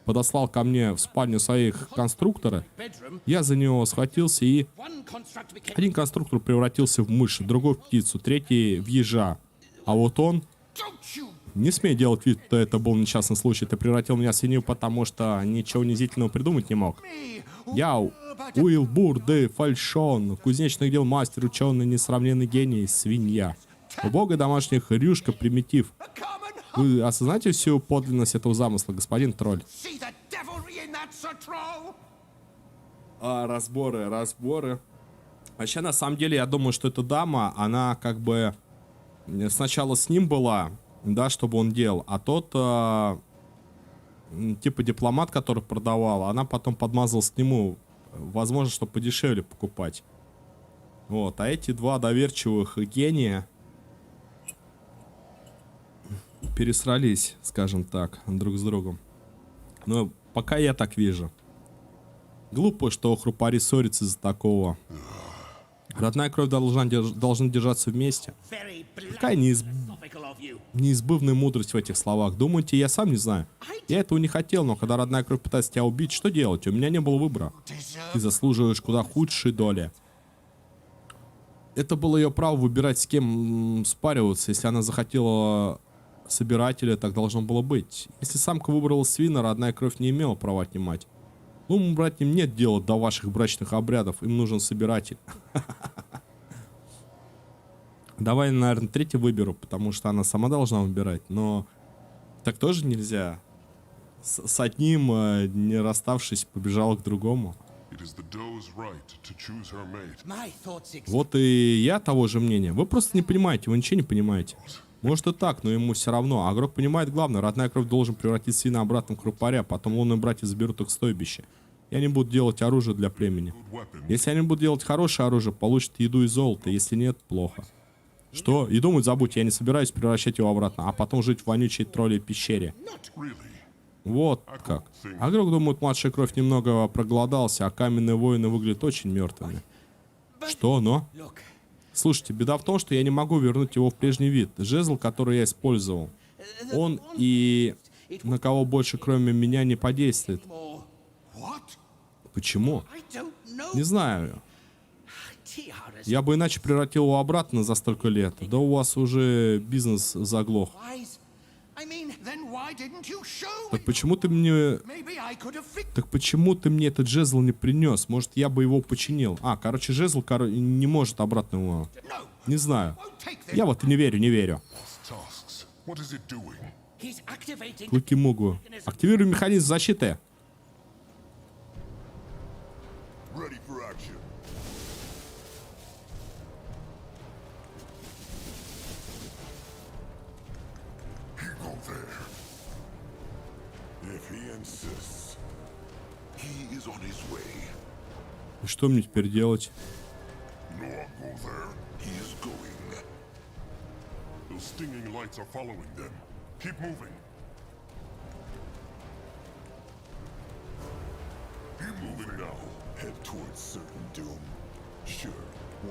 подослал ко мне в спальню своих конструктора, Bedroom, я за него схватился, и one construct became. один конструктор превратился в мышь, другой в птицу, третий в ежа. А вот он... Don't you Не смей делать вид, что это был несчастный случай. Ты превратил меня в свинью, потому что ничего унизительного придумать не мог. me? Я Уилбур де Фальшон, кузнечных дел мастер, ученый, несравненный гений, свинья. У бога домашних рюшка, примитив. A common Вы осознаете всю подлинность этого замысла, господин тролль? see the devilry in that, Sir Troll? Разборы. Вообще, на самом деле, я думаю, что эта дама, она как бы сначала с ним была, да, чтобы он делал, а тот, типа дипломат, который продавал, она потом подмазалась к нему, возможно, чтобы подешевле покупать. Вот, а эти два доверчивых гения пересрались, скажем так, друг с другом. Но пока я так вижу. Глупо, что хрупари ссорятся из-за такого. Родная кровь должна держаться вместе. Very Какая philosophical of you. неизбывная мудрость в этих словах. Думаете, я сам не знаю? Я этого не хотел, но когда родная кровь пытается тебя убить, что делать? У меня не было выбора. Ты заслуживаешь куда худшей доли. Это было ее право выбирать, с кем спариваться. Если она захотела собирателя, так должно было быть. Если самка выбрала свина, родная кровь не имела права отнимать. Глупым братьям нет дела до ваших брачных обрядов, им нужен собиратель. Давай, наверное, третий выберу, потому что она сама должна выбирать, но так тоже нельзя. С одним, не расставшись, побежала к другому. It is the doe's right to choose her mate. My thoughts exactly. Вот и я того же мнения. Вы просто не понимаете, вы ничего не понимаете. Может и так, но ему все равно. А игрок понимает главное. Родная кровь должен превратить свина обратно в хрупаря, потом лунные братья заберут их в стойбище. Я не буду делать оружие для племени. Weapon. Если они будут делать хорошее оружие, получат еду и золото. Если нет, плохо. Что? И думать забудь, я не собираюсь превращать его обратно, а потом жить в вонючей троллей пещере. Really? Вот как. А игрок думает, младшая кровь немного проголодался, а каменные воины выглядят очень мертвыми. Что, но? Look, Слушайте, беда в том, что я не могу вернуть его в прежний вид. Жезл, который я использовал, он и на кого больше, кроме меня, не подействует. more. What? Почему? I don't know. Не знаю. Tiaras. Я бы иначе превратил его обратно за столько лет. Да у вас уже бизнес заглох. Wise? I mean, then why didn't you show Так me? почему ты мне... Maybe I could have fixed. Так почему ты мне этот жезл не принес? Может, я бы его починил? Короче, жезл не может обратно его... No, Не знаю. won't take this. Я вот и не верю. Tasks. What is it doing? He's activating. Клыки Мугу. Активируй механизм защиты. Ready for action. He go there. If he insists, he is on his way. И что мне теперь делать? No one go there. He is going. Those stinging lights are following them. Keep moving. Keep moving now. Head towards certain doom.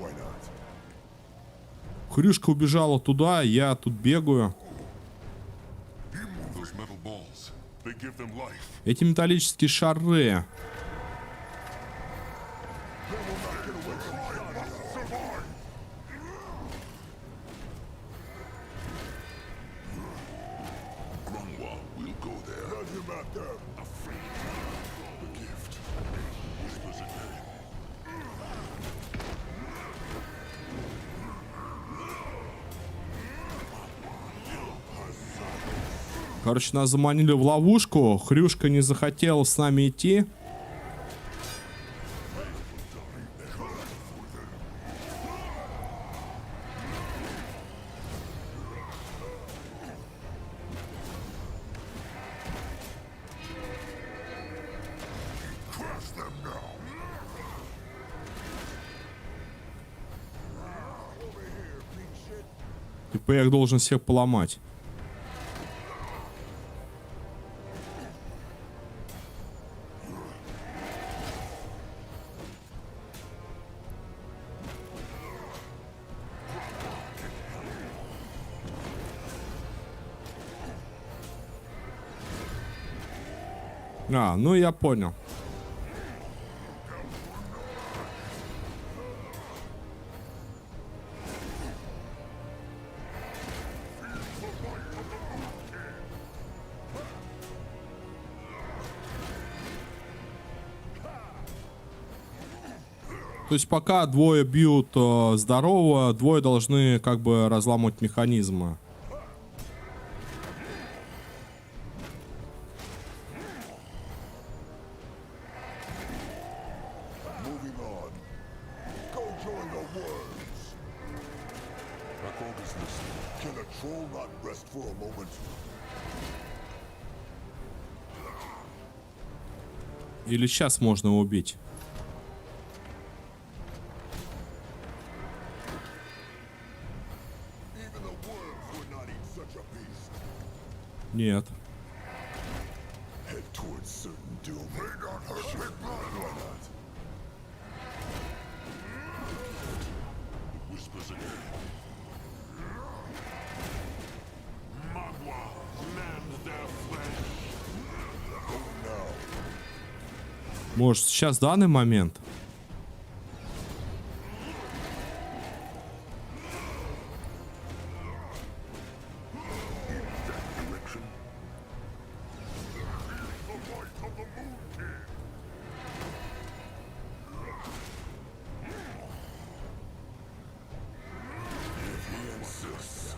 Why not? Хрюшка убежала туда, я тут бегаю. Those metal balls, they give them life. Эти металлические шары. Grunwald will go there. Let him out there. Afraid. The gift. Whispers at name. Короче, нас заманили в ловушку. Хрюшка не захотела с нами идти. Crush them now. Типа я их должен всех поломать. А, ну я понял. То есть пока двое бьют здорового, двое должны как бы разламывать механизмы. Moving on. Go join the worms. Rakog is listening. Can a troll not rest for a moment? Или сейчас можно его убить? Even the worms would not eat such a beast. Нет. Head towards certain doom. Bring on her big blood. Why not? Whispers again. Magua, mend their flesh. Go now. Может, сейчас данный момент? Direction. The light of the Moon King. If he insists.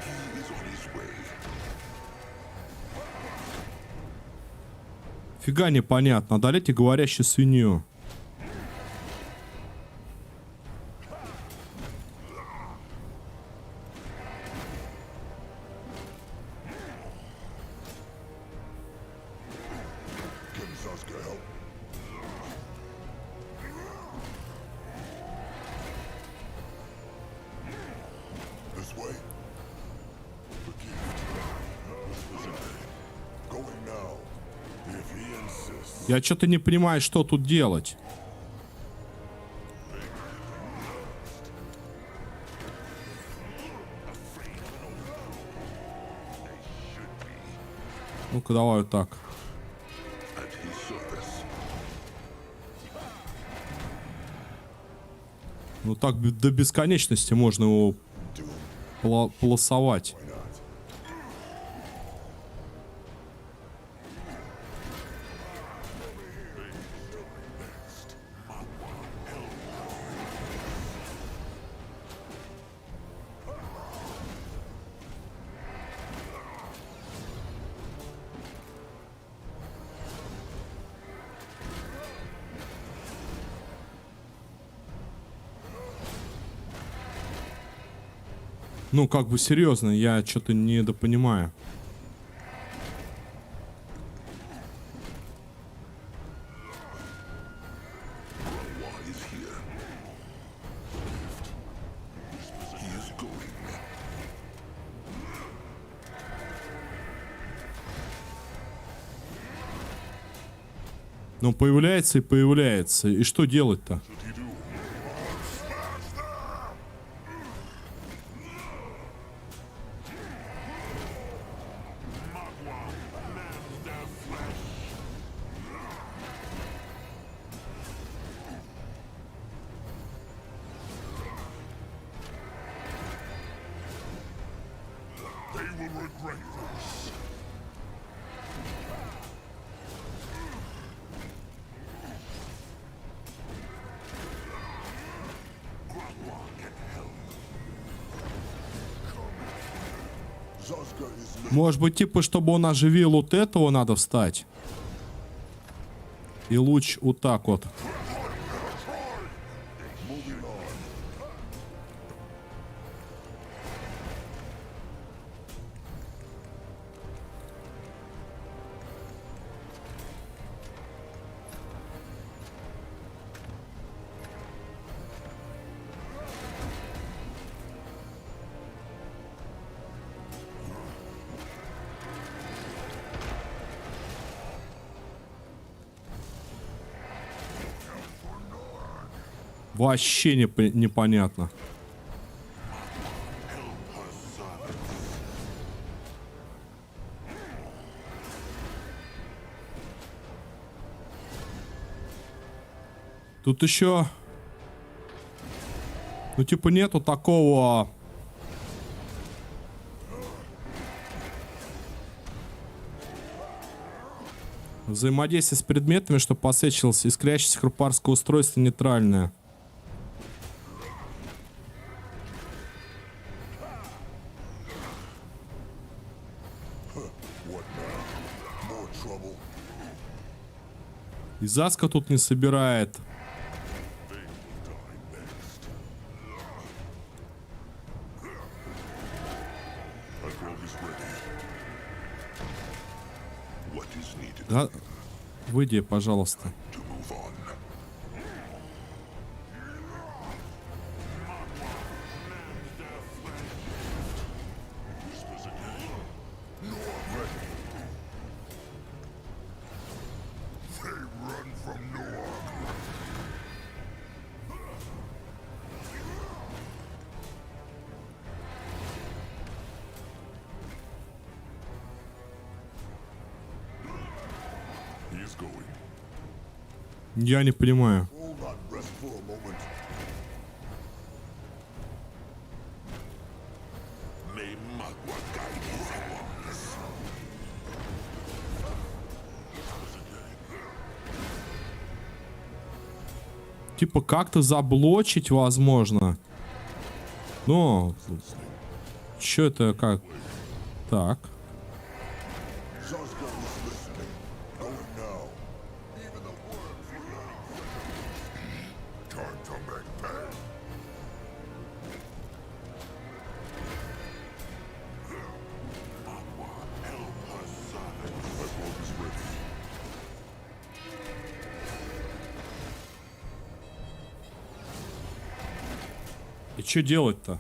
He is on his way. Фига непонятно. Одолейте говорящую свинью. Can Sasuke help? This way? The gift. Whispers in it. Going now. If he insists. Я что-то не понимаю, что тут делать. Ну-ка, давай вот так. At his service. Ну так до бесконечности можно его полосовать. Why not? Ну, как бы серьезно, я что-то недопонимаю. Why is here? He is going. Но появляется и появляется. И что делать-то? They will regret this. Zazka is Может быть, типа, чтобы он оживил вот этого, надо встать. И луч вот так вот. moving on. Вообще непонятно. Тут еще... Ну, типа, нету такого... Взаимодействие с предметами, что посвечивалось искрящееся крупарское устройство нейтральное. What now? More trouble. И Заска тут не собирает. They will die next. Agro is ready. What is needed Да? Выйди, пожалуйста. to move on? Whispers again. Noah ready. They run from Noah. He is going. Я не понимаю. Will not rest for a moment. May Magua guide his hands. Типа как-то заблочить возможно. Но... Чё это как? Так. Zazka is listening. Going now. Even the worms will learn. Time to make pay. Magua, help her servants. My boat is ready. И что делать-то?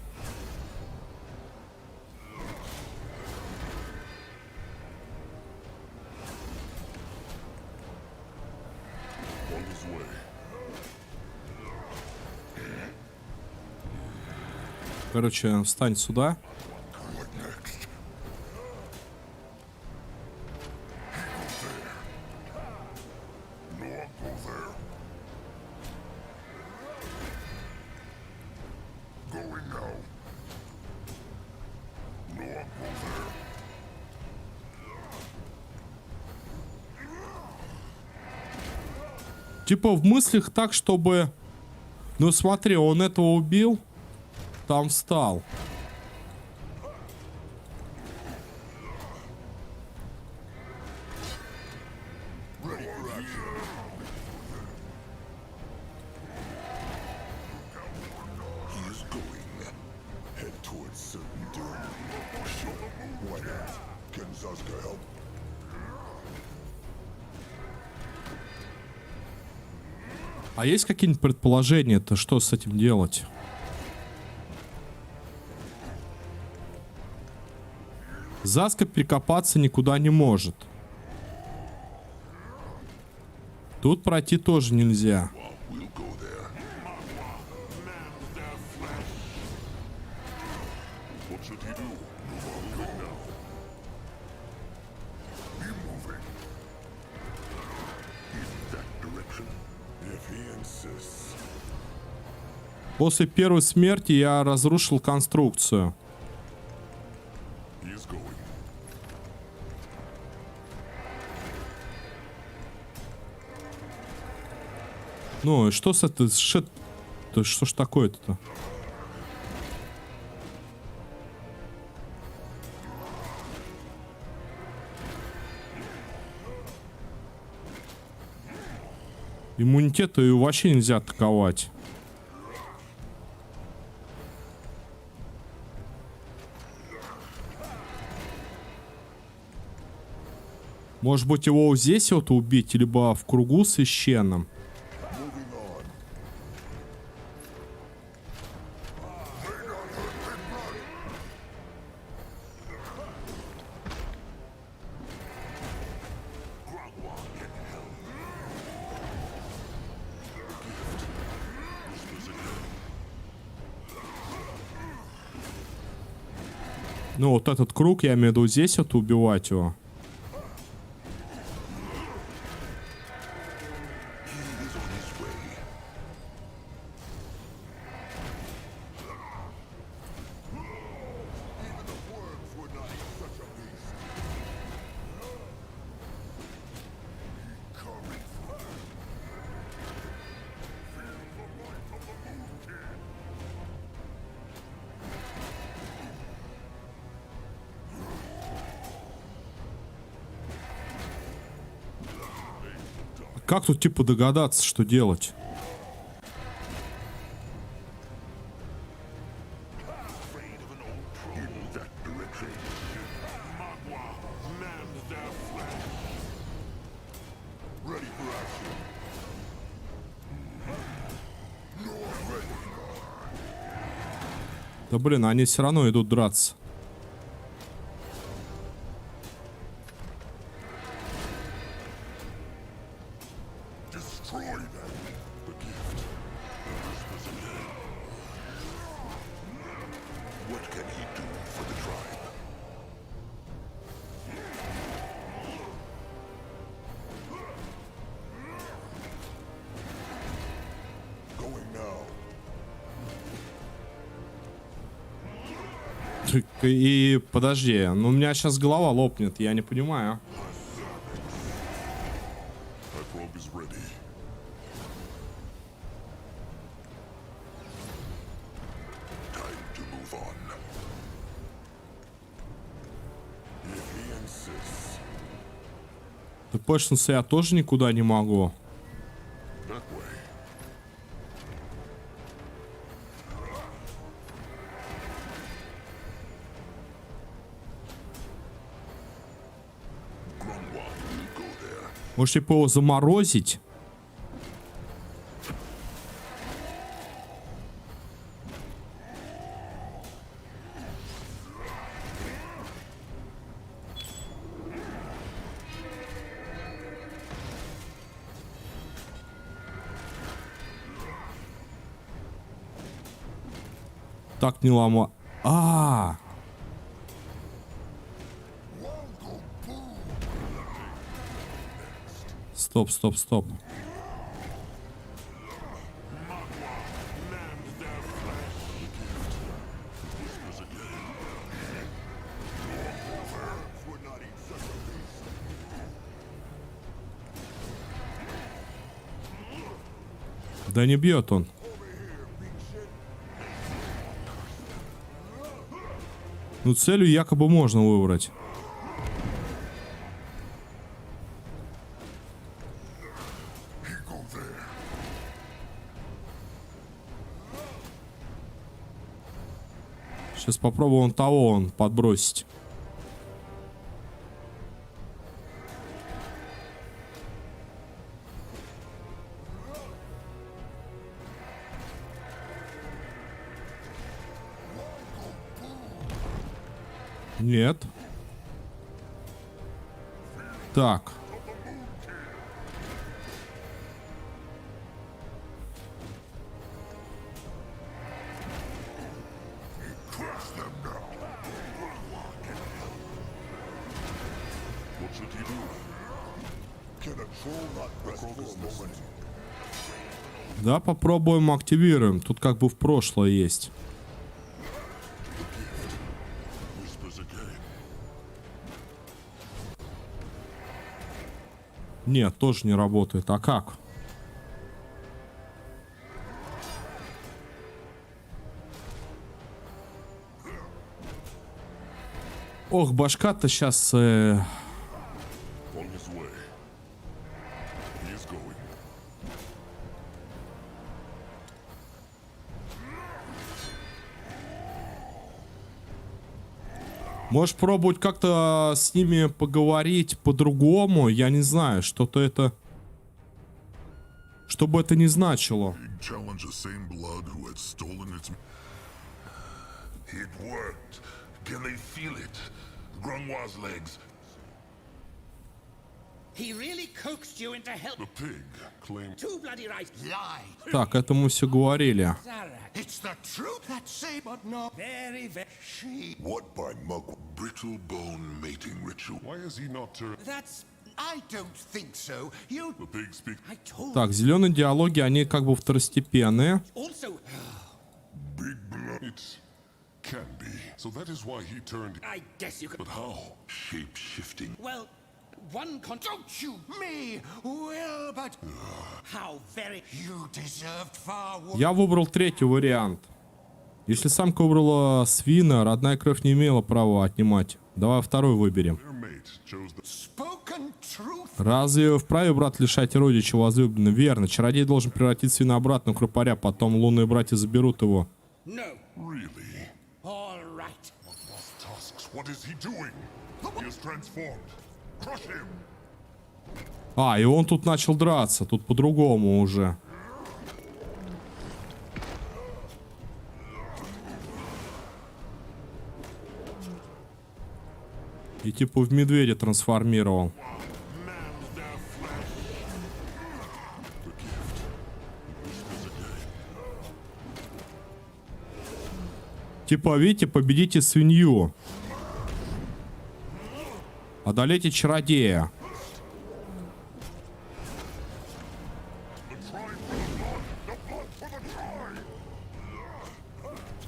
On his way. Короче, встань сюда. What next? Noah, go there. Going now. Noah, go there. Типа в мыслях так, чтобы... Ну смотри, он этого убил, там встал. Ready for action. He is going. Head towards certain doom. Sure. Why not? Can Zazka help? А есть какие-нибудь предположения-то, что с этим делать? Заска прикопаться никуда не может. Тут пройти тоже нельзя. We'll go there. What should he do? Go now. Be moving. In that direction. If he insists. После первой смерти я разрушил конструкцию. He is going. Ну, и что с этой шит... То что ж такое-то? Иммунитета ее вообще нельзя атаковать. Может быть, его вот здесь вот убить, либо в кругу священном. Ну, вот этот круг, я имею в виду здесь вот убивать его. Как тут типа догадаться, что делать? Да блин, они все равно идут драться. И подожди, ну у меня сейчас голова лопнет, я не понимаю. My probe is ready. Time to move on. If he insists. Да пэшнуться я тоже никуда не могу. That way. Может, типа его заморозить? Так не лома... Стоп, стоп, стоп. Да не бьет он. Ну, целью якобы можно выбрать. Сейчас попробуем того подбросить. Нет. Так. Да, попробуем, активируем. Тут как бы в прошлое есть. Нет, тоже не работает. А как? Ох, башка-то сейчас... On his way. He is going. Можешь пробовать как-то с ними поговорить по-другому. Я не знаю, что-то это... Что бы это ни значило. Challenge the same blood who had stolen its. It worked. Can they feel it? Grungwa's legs. He really coaxed you into help. The pig claimed. Too bloody right. Lie. Так, это мы все говорили. Zarak. It's the truth that say, but no. Very, very. She. What by Mug? Brittle bone mating ritual. Why is he not turned? That's. I don't think so. You. The pig speak. I told Так, зеленые диалоги, они как бы второстепенные. you. Also, Big blood. It can be. So that is why he turned. I guess you could. But how? Shape shifting. Well, one Don't you me? Well, but How very. you deserved far worse. Я выбрал третий вариант. Если самка выбрала свина, родная кровь не имела права отнимать. Давай второй выберем. Their mate chose the. Spoken truth. Разве вправе брат лишать родича возлюбленной? Верно. Чародей должен превратить свина обратно в крупаря, потом лунные братья заберут его. No. Really? All right. Tusks. What is he doing? He is transformed. Crush him. А, и он тут начал драться. Тут по-другому уже. И типа в медведя трансформировал. Типа, видите, победите свинью. Одолейте чародея.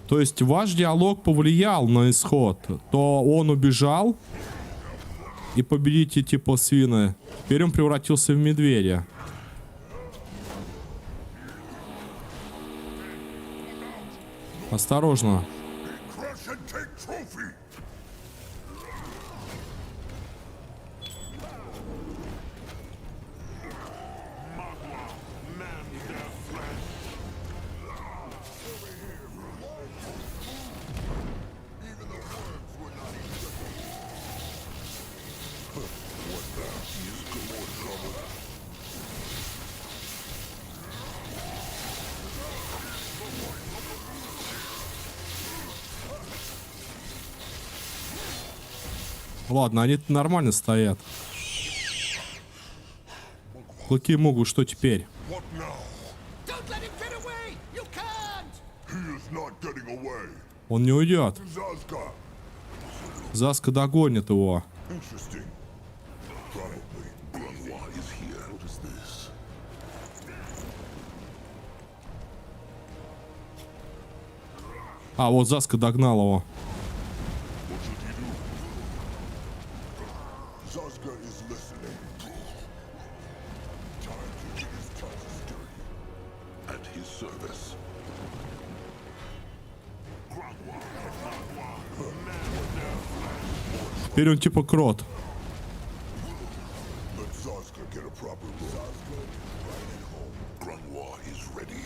То есть ваш диалог повлиял на исход. То он убежал и победите типа свина. Теперь он превратился в медведя. Осторожно. Crush and take trophy. Ладно, они нормально стоят. Клыки могут, что теперь? What now? Don't let him get away. You can't. He is not getting away. Он не уйдет. Zazka. Заска догонит его. Interesting. Probably. Grungwa is here. What is this? А, вот Заска догнал его. What should he do? Zazka is listening. Time to get his tongue dirty. At his service. Grungwa. Теперь он типа крот. Let Zazka get a proper look. Zazka right at home. Grungwa is ready.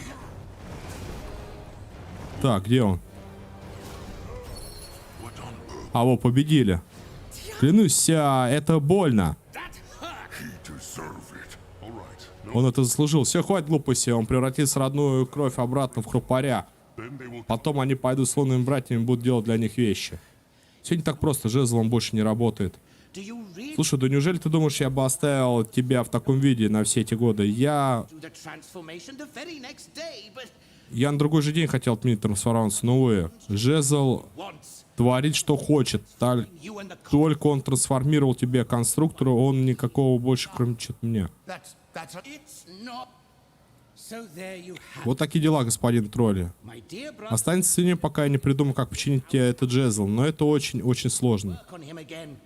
Так, где он? What on earth? А, вот, победили. Клянусь, это больно. That hurt. He deserve it. All right. No, Он это заслужил. Все, хватит глупости. Он превратится родную кровь обратно в крупаря. then they will. Потом они пойдут с лунными братьями и будут делать для них вещи. Все не так просто. Жезл он больше не работает. Do you really Слушай, да неужели ты думаешь, я бы оставил тебя в таком виде на все эти годы? Я... do the transformation the very next day? But Я на другой же день хотел отменить трансформацию, но увы. Жезл Once, творит, что хочет. you and the Только он трансформировал тебя конструктора, он никакого больше, кроме чего мне. That's a... It's not. So there you have Вот такие дела, господин Тролли. my dear brother. Останется с ним, пока я не придумаю, как починить тебе этот жезл. Но это очень-очень сложно. Work on him again,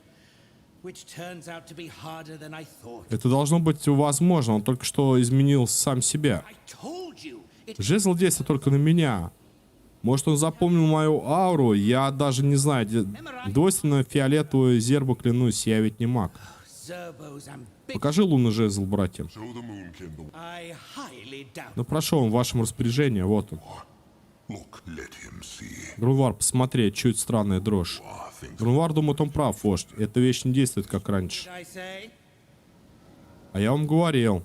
which turns out to be harder than I thought. Это должно быть возможно. Он только что изменил сам себя. I told you. It Жезл действует только на меня. Может, он запомнил мою ауру? Я даже не знаю. Двойственно фиолетовую зербу, клянусь, я ведь не маг. Zerbo's ambitious. Покажи лунный жезл, братьям. Show the Moonkindle. I highly doubt. Ну, прошу, он в вашем распоряжении. Вот он. Look, let him see. Грунвар, посмотри, чуть странная дрожь. I think Грунвар думает, он прав, вождь. Эта вещь не действует, как раньше. I say? А я вам говорил.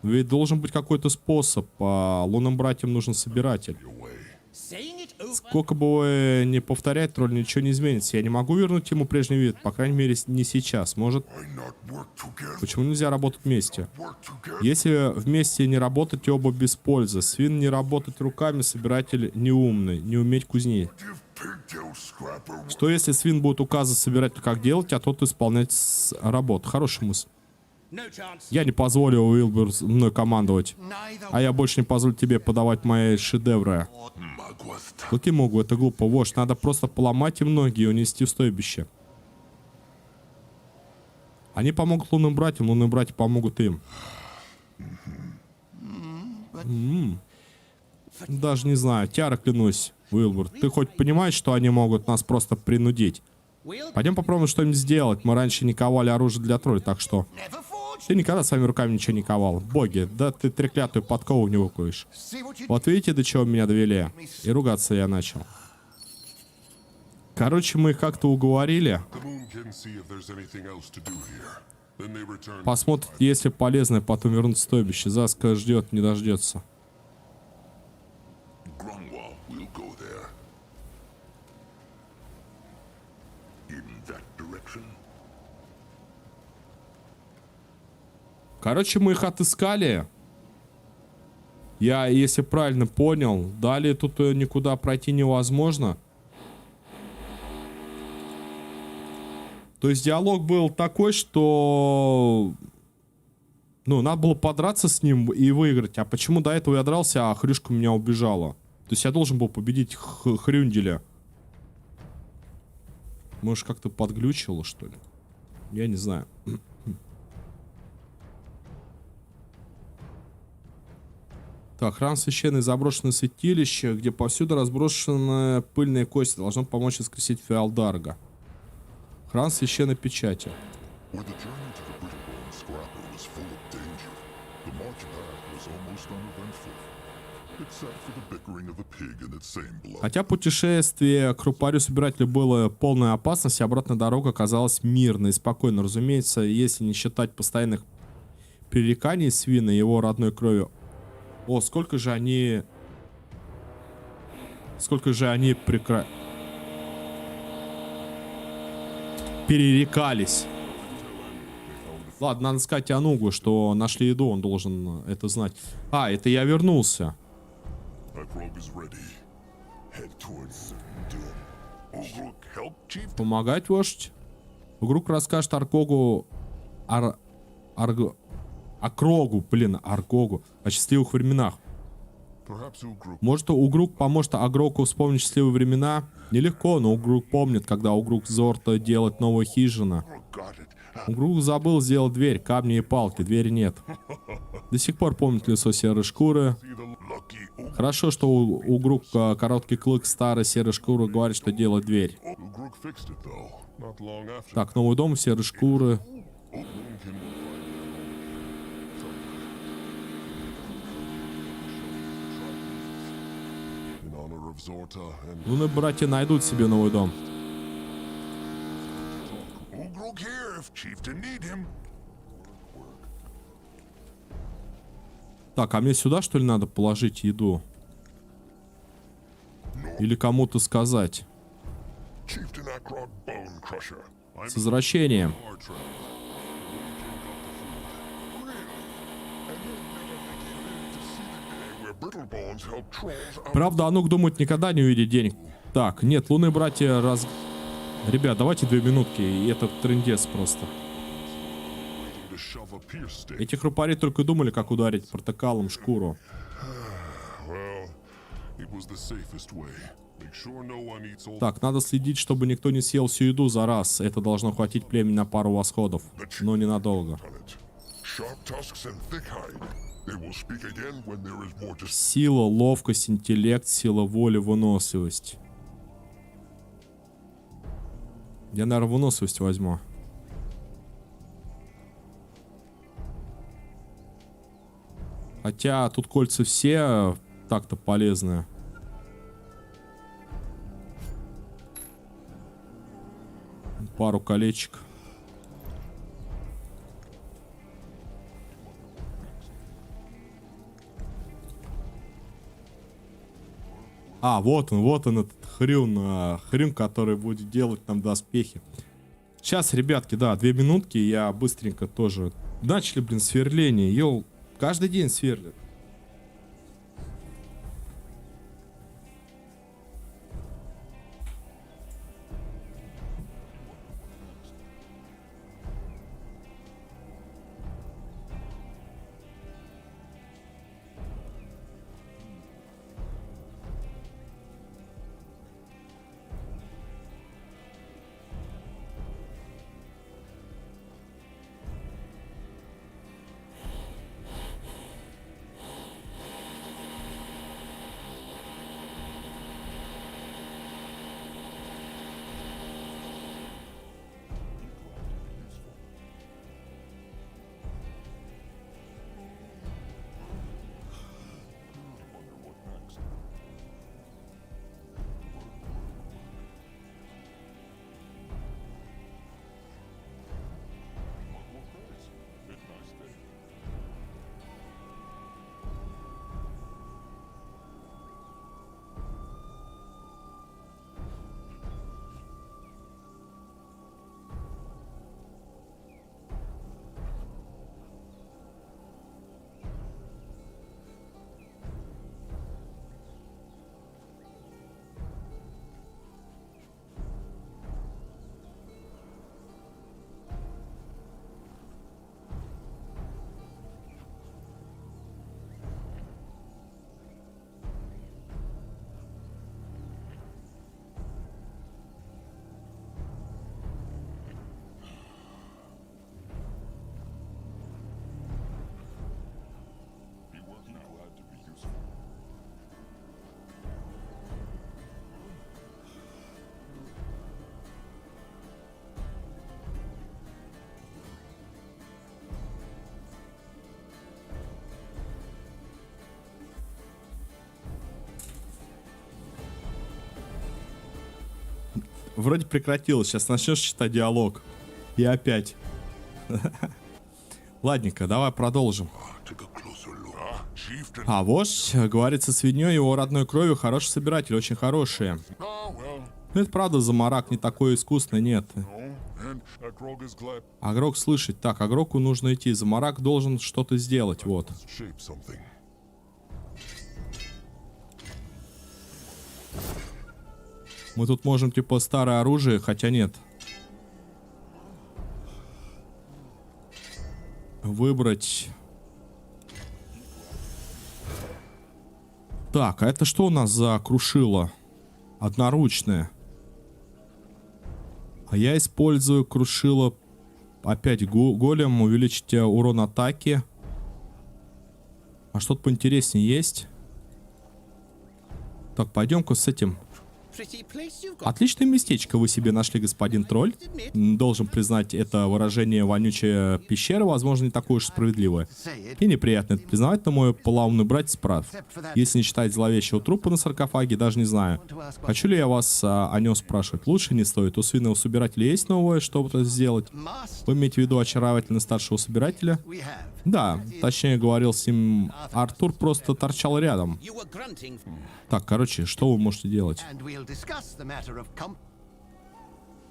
Ведь должен быть какой-то способ. А лунным братьям нужен собиратель. your way. Saying it over. Сколько бы вы ни повторять, тролль, ничего не изменится. Я не могу вернуть ему прежний вид. По крайней мере, не сейчас. Может, Why not work together? почему нельзя работать вместе? Work together. Если вместе не работать, оба без пользы. Свин не работать руками, собиратель неумный. Не уметь кузнить. Give pigtail scrapper. Что если свин будет указывать собирателю, как делать, а тот исполнять работу? Хорошая мысль. No chance. Я не позволю Уилбуру мной командовать. Neither А я больше не позволю тебе подавать мои шедевры. Magwast. Клыки могу, это глупо. Вождь, надо просто поломать им ноги и унести в стойбище. Они помогут лунным братьям, лунные братья помогут им. Даже не знаю. Тиара, клянусь, Уилбур. Ты хоть понимаешь, что они могут нас просто принудить? We'll Пойдем попробуем что-нибудь сделать. Мы раньше не ковали оружие для тролля, так что... never forged. Ты никогда своими руками ничего не ковал. Боги, да ты треклятую подкову не выкуешь. See what you Вот видите, до чего меня довели? И ругаться я начал. Короче, мы их как-то уговорили. The moon can see if there's anything else to do here. Then they return. Посмотрит, если полезно, потом вернут в стойбище. Заска ждет, не дождется. Grunwald will go there. In that direction. Короче, мы их отыскали. Я, если правильно понял, далее тут никуда пройти невозможно. То есть диалог был такой, что... Ну, надо было подраться с ним и выиграть. А почему до этого я дрался, а Хрюшка меня убежала? То есть я должен был победить Хрюнделя. Может, как-то подглючило, что ли? Я не знаю. Так, храм священный, заброшенное святилище, где повсюду разброшены пыльные кости. Должно помочь воскресить Феалдарга. Храм священной печати. Where the journey to the Brittlebone Scrapper was full of danger, the march back was almost uneventful, except for the bickering of a pig and its same blood. Хотя путешествие к Рупарю-собирателю было полной опасности, обратная дорога оказалась мирной и спокойной. Разумеется, если не считать постоянных пререканий свина и его родной кровью. О, сколько же они перерекались. Ладно, надо сказать Анугу, что нашли еду, он должен это знать. А, это я вернулся. My probe is ready. Head towards Doom. Ugruk, help, Chief. Помогать, вождь? Угрук расскажет Аркогу... Акрогу, Аркогу. О счастливых временах. Perhaps Ugruk. Может, Угрук поможет Агроку вспомнить счастливые времена? Нелегко, но Угрук помнит, когда Угрук Зорта делает новую хижину. Got it. Угрук забыл сделать дверь, камни и палки, двери нет. До сих пор помнит лицо серой шкуры. See the lucky Ugruk. Хорошо, что Угрук короткий клык старой серой шкуры говорит, что делает дверь. Ugruk fixed it though. Not long after. Так, новый дом серой шкуры. In honor of Zorta and Лунные братья найдут себе новый дом. Ugruk here if Chieftain need him. Так, а мне сюда, что ли, надо положить еду? Или кому-то сказать? Chieftain Akrog Bone Crusher. I'm С возвращением. our travel. And you'll never think you live to see the day where Metal bonds help trolls out. Правда, Анук думает никогда не увидеть денег. Так, нет, лунные братья Ребят, давайте 2 минутки, и это трындец просто. To shove a pierce stick. Эти хрупари только думали, как ударить протокалом шкуру. Well, it was the safest way. Make sure no one eats all. Так, надо следить, чтобы никто не съел всю еду за раз. Это должно хватить племени на пару восходов. Но ненадолго. On it. Sharp tusks and thick hide. They will speak again when there is more to. Сила, ловкость, интеллект, сила воли, выносливость. Я, наверное, выносливость возьму. Хотя тут кольца все так-то полезные. Пару колечек. А, вот он этот хрюн, который будет делать нам доспехи. Сейчас, ребятки, да, 2 минутки, я быстренько тоже. Начали, блин, сверление, каждый день сверлят. Вроде прекратилось. Сейчас начнешь читать диалог. И опять. Ладненько, давай продолжим. Take a closer look. Chieftain. А вождь, говорит, со свиньей его родной кровью хороший собиратель, очень хорошие. Well. Ну, это правда, Замарак не такой искусный, нет. No. And Agrog is glad. Агрок слышать. Так, Агроку нужно идти. Замарак должен что-то сделать, вот. Shape something. Мы тут можем, типа, старое оружие, хотя нет. Выбрать. Так, а это что у нас за крушило? Одноручное. А я использую крушило. Опять голем, увеличить урон атаки. А что-то поинтереснее есть? Так, пойдем-ка с этим. Отличное местечко вы себе нашли, господин тролль. Должен признать, это выражение «вонючая пещера», возможно, не такое уж справедливое. И неприятно это признавать, но мой полоумный братец прав. Если не считать зловещего трупа на саркофаге, даже не знаю. Хочу ли я вас о нем спрашивать? Лучше не стоит. У свиного собирателя есть новое, чтобы сделать? Вы имеете в виду очаровательно старшего собирателя? Да, точнее говорил с ним Артур, просто торчал рядом. Так, короче, что вы можете делать?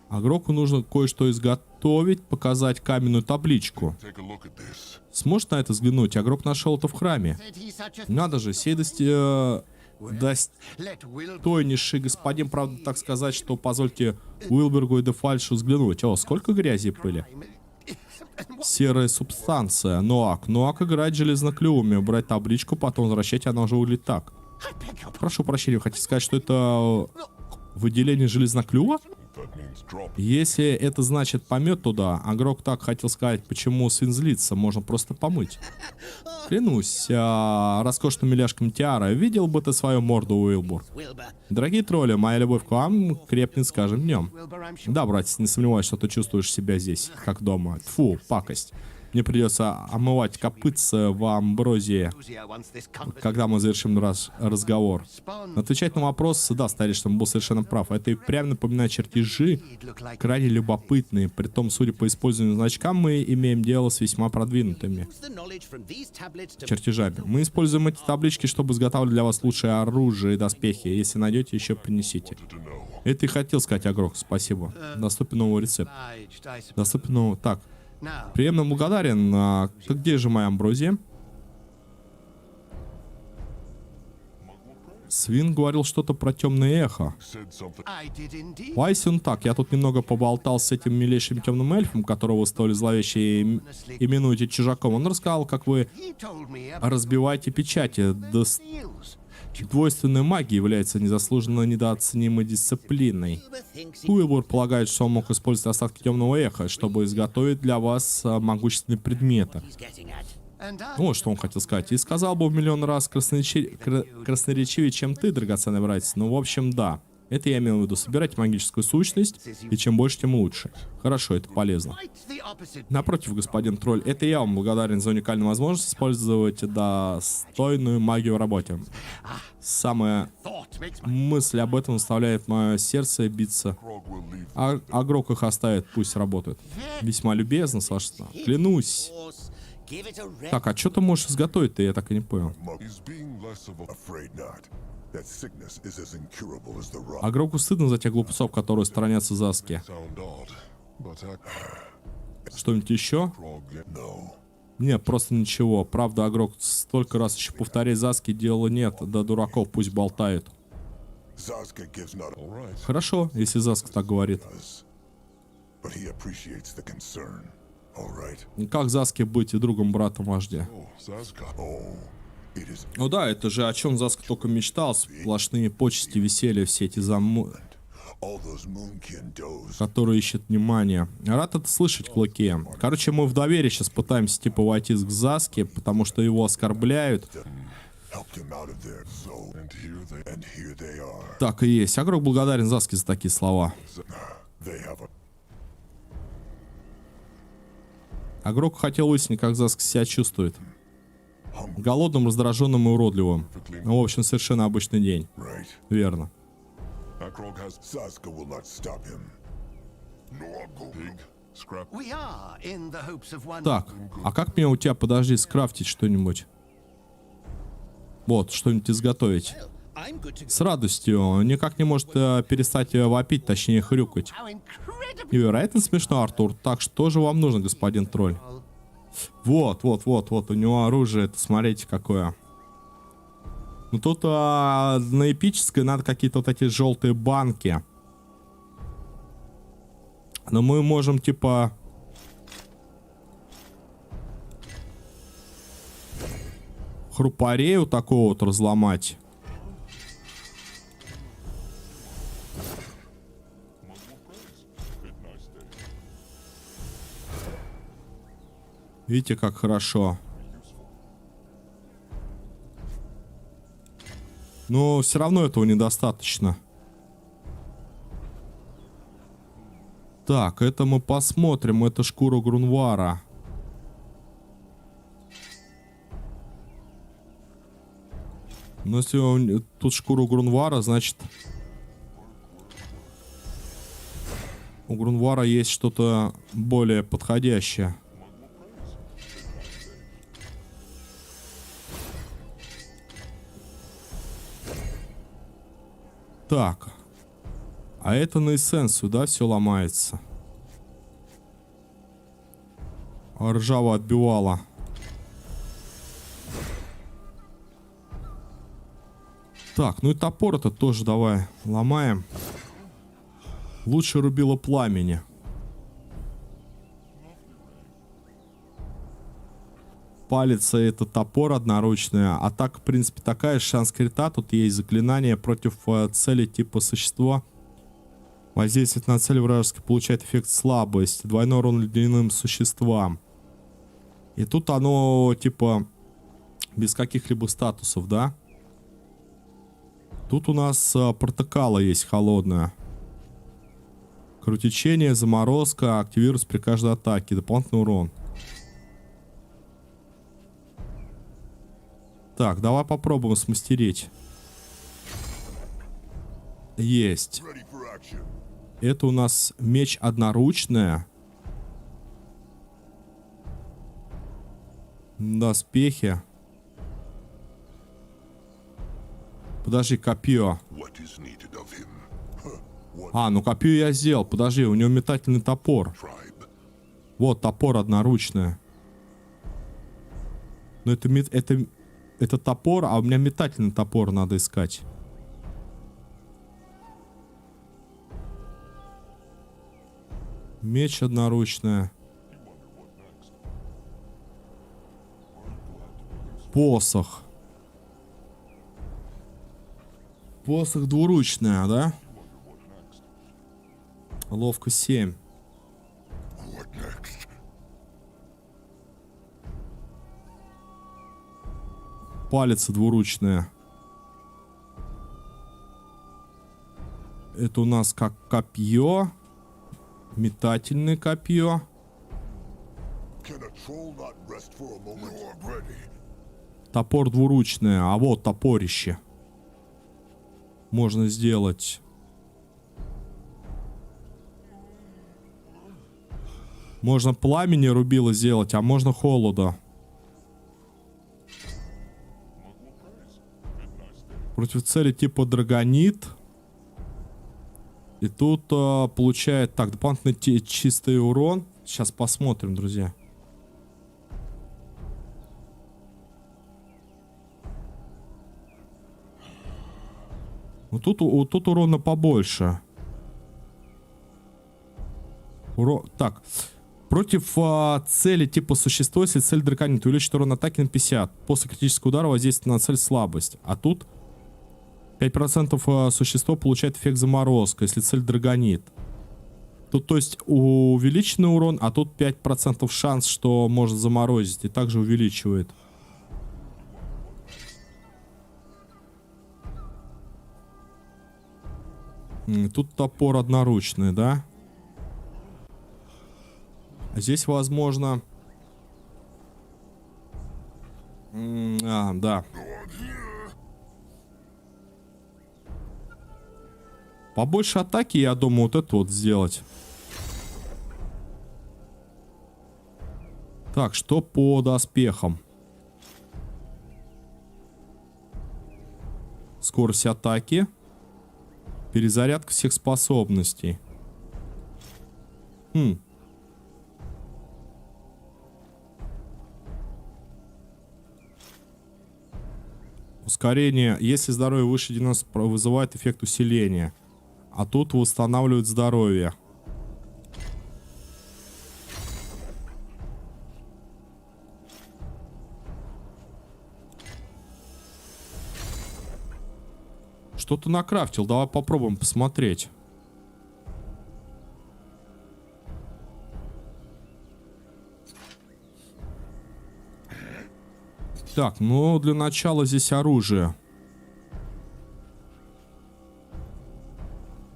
Агроку нужно кое-что изготовить, показать каменную табличку. Take a look at this. Сможет на это взглянуть? Агрок нашел это в храме. Said he's such a Надо же, сей let Will достойнейший господин, правда, так сказать, что позвольте Уилбергу и Дефальшу взглянуть. О, сколько грязи и пыли. Серая субстанция. Ноак играет железноклювами. Убрать табличку, потом возвращать, она уже выглядит так. Прошу прощения, вы хотите сказать, что это выделение железноклюва? That means drop. Если это значит помет туда, Агрок так хотел сказать, почему свин злится, можно просто помыть. Клянусь, роскошными ляжками Тиара, видел бы ты свою морду, Уилбур. Wilbur. Дорогие тролли, моя любовь к вам крепнет с каждым днем. Wilbur, I'm sure. Да, братец, не сомневаюсь, что ты чувствуешь себя здесь, как дома. Тьфу, пакость. Мне придется омывать копытца в амброзии, Lucia wants this company. когда мы завершим разговор. Spawn Отвечать на вопрос, да, старик, что он был совершенно прав. Это и прямо напоминает чертежи, did look like крайне любопытные. Притом, судя по использованию значкам, мы имеем дело с весьма продвинутыми Use the knowledge from these tablets to чертежами. Мы используем эти таблички, чтобы изготавливать для вас лучшее оружие и доспехи. Если найдете, еще принесите. To know. Это и хотел сказать Агрок. Спасибо. Доступен новый рецепт. obliged, I suppose. Доступен новый... Так, Now, приемно благодарен. Так где же моя амброзия? Свин говорил что-то про темное эхо. Said something. I did indeed. Вайсин так, я тут немного поболтал с этим милейшим темным эльфом, которого вы столь зловеще именуете чужаком. Он рассказал, как вы He told me разбиваете печати. deals. Двойственная магия является незаслуженно недооценимой дисциплиной. Wilbur thinks he Уилбур полагает, что он мог использовать остатки темного эха, чтобы изготовить для вас могущественные предметы. he's getting at. And I Вот что он хотел сказать. И сказал бы в миллион раз красноречивее, чем ты, драгоценный братец. Ну, в общем, да. Это я имел в виду. Собирать магическую сущность, и чем больше, тем лучше. Хорошо, это полезно. quite the opposite. Напротив, господин тролль, это я вам благодарен за уникальную возможность использовать достойную магию в работе. Самая Thought makes my мысль об этом заставляет мое сердце биться. Frog will leave. Агрок их оставит, пусть работают. Весьма любезно, с вашей стороны. Клянусь. Horse, give it a rest. Так, а что ты можешь изготовить-то? Я так и не понял. He's being less of a. Afraid not. That sickness is as incurable as the rock. Агроку стыдно за тех глупцов, которые сторонятся Заски. Sound odd, but I Что-нибудь еще? frog. No. Нет, просто ничего. Правда, Агрок столько раз еще повторять Заски дела нет. Да дураков пусть болтают. Zaska gives not all right, Хорошо, если Заска так говорит. but he appreciates the concern. All right. Как Заске быть и другом брата вождя? Oh, Zaska. Oh, it is Ну да, это же о чем Заска только мечтал. Сплошные почести, веселье, все эти all those Moonkin does. которые ищут внимание. Рад это слышать, Клыки. Короче, мы в доверие сейчас пытаемся типа войти к Заске, потому что его оскорбляют. Helped him out of there. So and here they are. Так и есть. Агрок благодарен Заске за такие слова. They have a Агрок хотел выяснить, как Заска себя чувствует. Голодным, раздраженным и уродливым. Ну, в общем, совершенно обычный день. right. Верно. Akrog has Zaska will not stop him. No, pig. Scrap. We are in the hopes of one. Так, а как мне у тебя, подожди, скрафтить что-нибудь? Вот, что-нибудь изготовить. I'm good to go. С радостью. Никак не может перестать вопить, точнее хрюкать. How incredible. Невероятно смешно, Артур. Так, что же вам нужно, господин тролль? Вот, у него оружие, это смотрите какое. Ну тут на эпической надо какие-то вот эти желтые банки. Но мы можем типа... хрупарею такого вот разломать. Видите, как хорошо. Но все равно этого недостаточно. Так, это мы посмотрим. Это шкура Грунвара. Но если тут шкура Грунвара, значит... У Грунвара есть что-то более подходящее. Так. А это на эссенцию, да, все ломается. Ржаво отбивала. Так, ну и топор это тоже давай ломаем. Лучше рубило пламени. Палец это топор одноручный. Атака, в принципе, такая. Шанс крита. Тут есть заклинание против цели типа существа. Воздействует на цель вражеский. Получает эффект слабость. Двойной урон ледяным существам. И тут оно типа без каких-либо статусов, да? Тут у нас протокола есть холодная. Крутечение, заморозка. Активируется при каждой атаке. Дополнительный урон. Так, давай попробуем смастерить. Есть. Ready for action. Это у нас меч одноручная. Доспехи. Подожди, копье. What is needed of him? А, ну копье я сделал. Подожди, у него метательный топор. Tribe. Вот, топор одноручная. Но это топор, а у меня метательный топор надо искать. Меч одноручная. Посох. Посох двуручная, да? Ловко 7. What next? Палец двуручная. Это у нас как копье. Метательное копье. Can a troll not rest for a moment? No, I'm ready. Топор двуручное. А вот топорище. Можно сделать. Можно пламени рубило сделать, а можно холода. Против цели типа драгонит. И тут получает... Так, дополнительный чистый урон. Сейчас посмотрим, друзья. Вот тут урона побольше. Так. Против цели типа существо, если цель драконит, увеличит урон атаки на 50. После критического удара воздействует на цель слабость. А тут 5% существо получает эффект заморозка, если цель драгонит. Тут, то есть, увеличенный урон, а тут 5% шанс, что может заморозить. И также увеличивает. Тут топор одноручный, да? А здесь, возможно... да. Побольше атаки, я думаю, вот это вот сделать. Так, что по доспехам? Скорость атаки. Перезарядка всех способностей. Ускорение. Если здоровье выше 90, вызывает эффект усиления. А тут восстанавливает здоровье. Что-то накрафтил. Давай попробуем посмотреть. Так, ну для начала здесь оружие.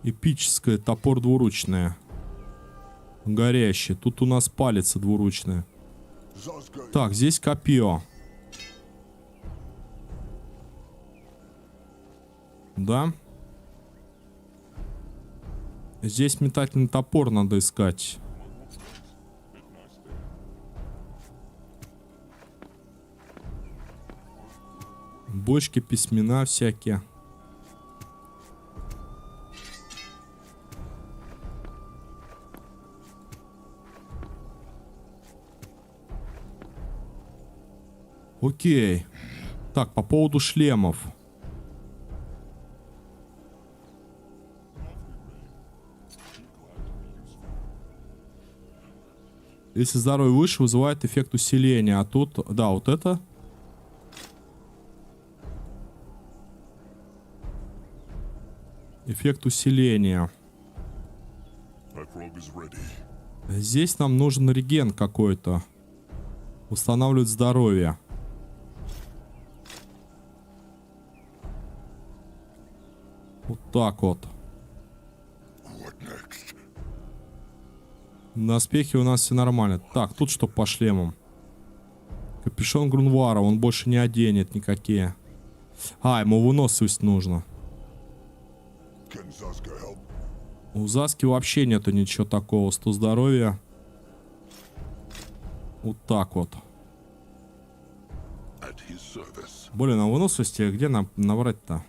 Эпическое, топор двуручное. Горящий. Тут у нас палец двуручная. Zazga, Так, здесь копье. Да. Здесь метательный топор надо искать. Бочки, письмена всякие. Окей. Так, по поводу шлемов. Если здоровье выше, вызывает эффект усиления. А тут, да, вот это. Эффект усиления. My frog is ready. Здесь нам нужен реген какой-то. Устанавливает здоровье. Вот так вот. What next? На доспехе у нас все нормально. Так, тут что по шлемам? Капюшон Грунвара, он больше не оденет никакие. А, ему выносливость нужно. Can Zaska help? У Заски вообще нету ничего такого. 100 здоровья. Вот так вот. At his service. Блин, а выносливости где нам набрать-то?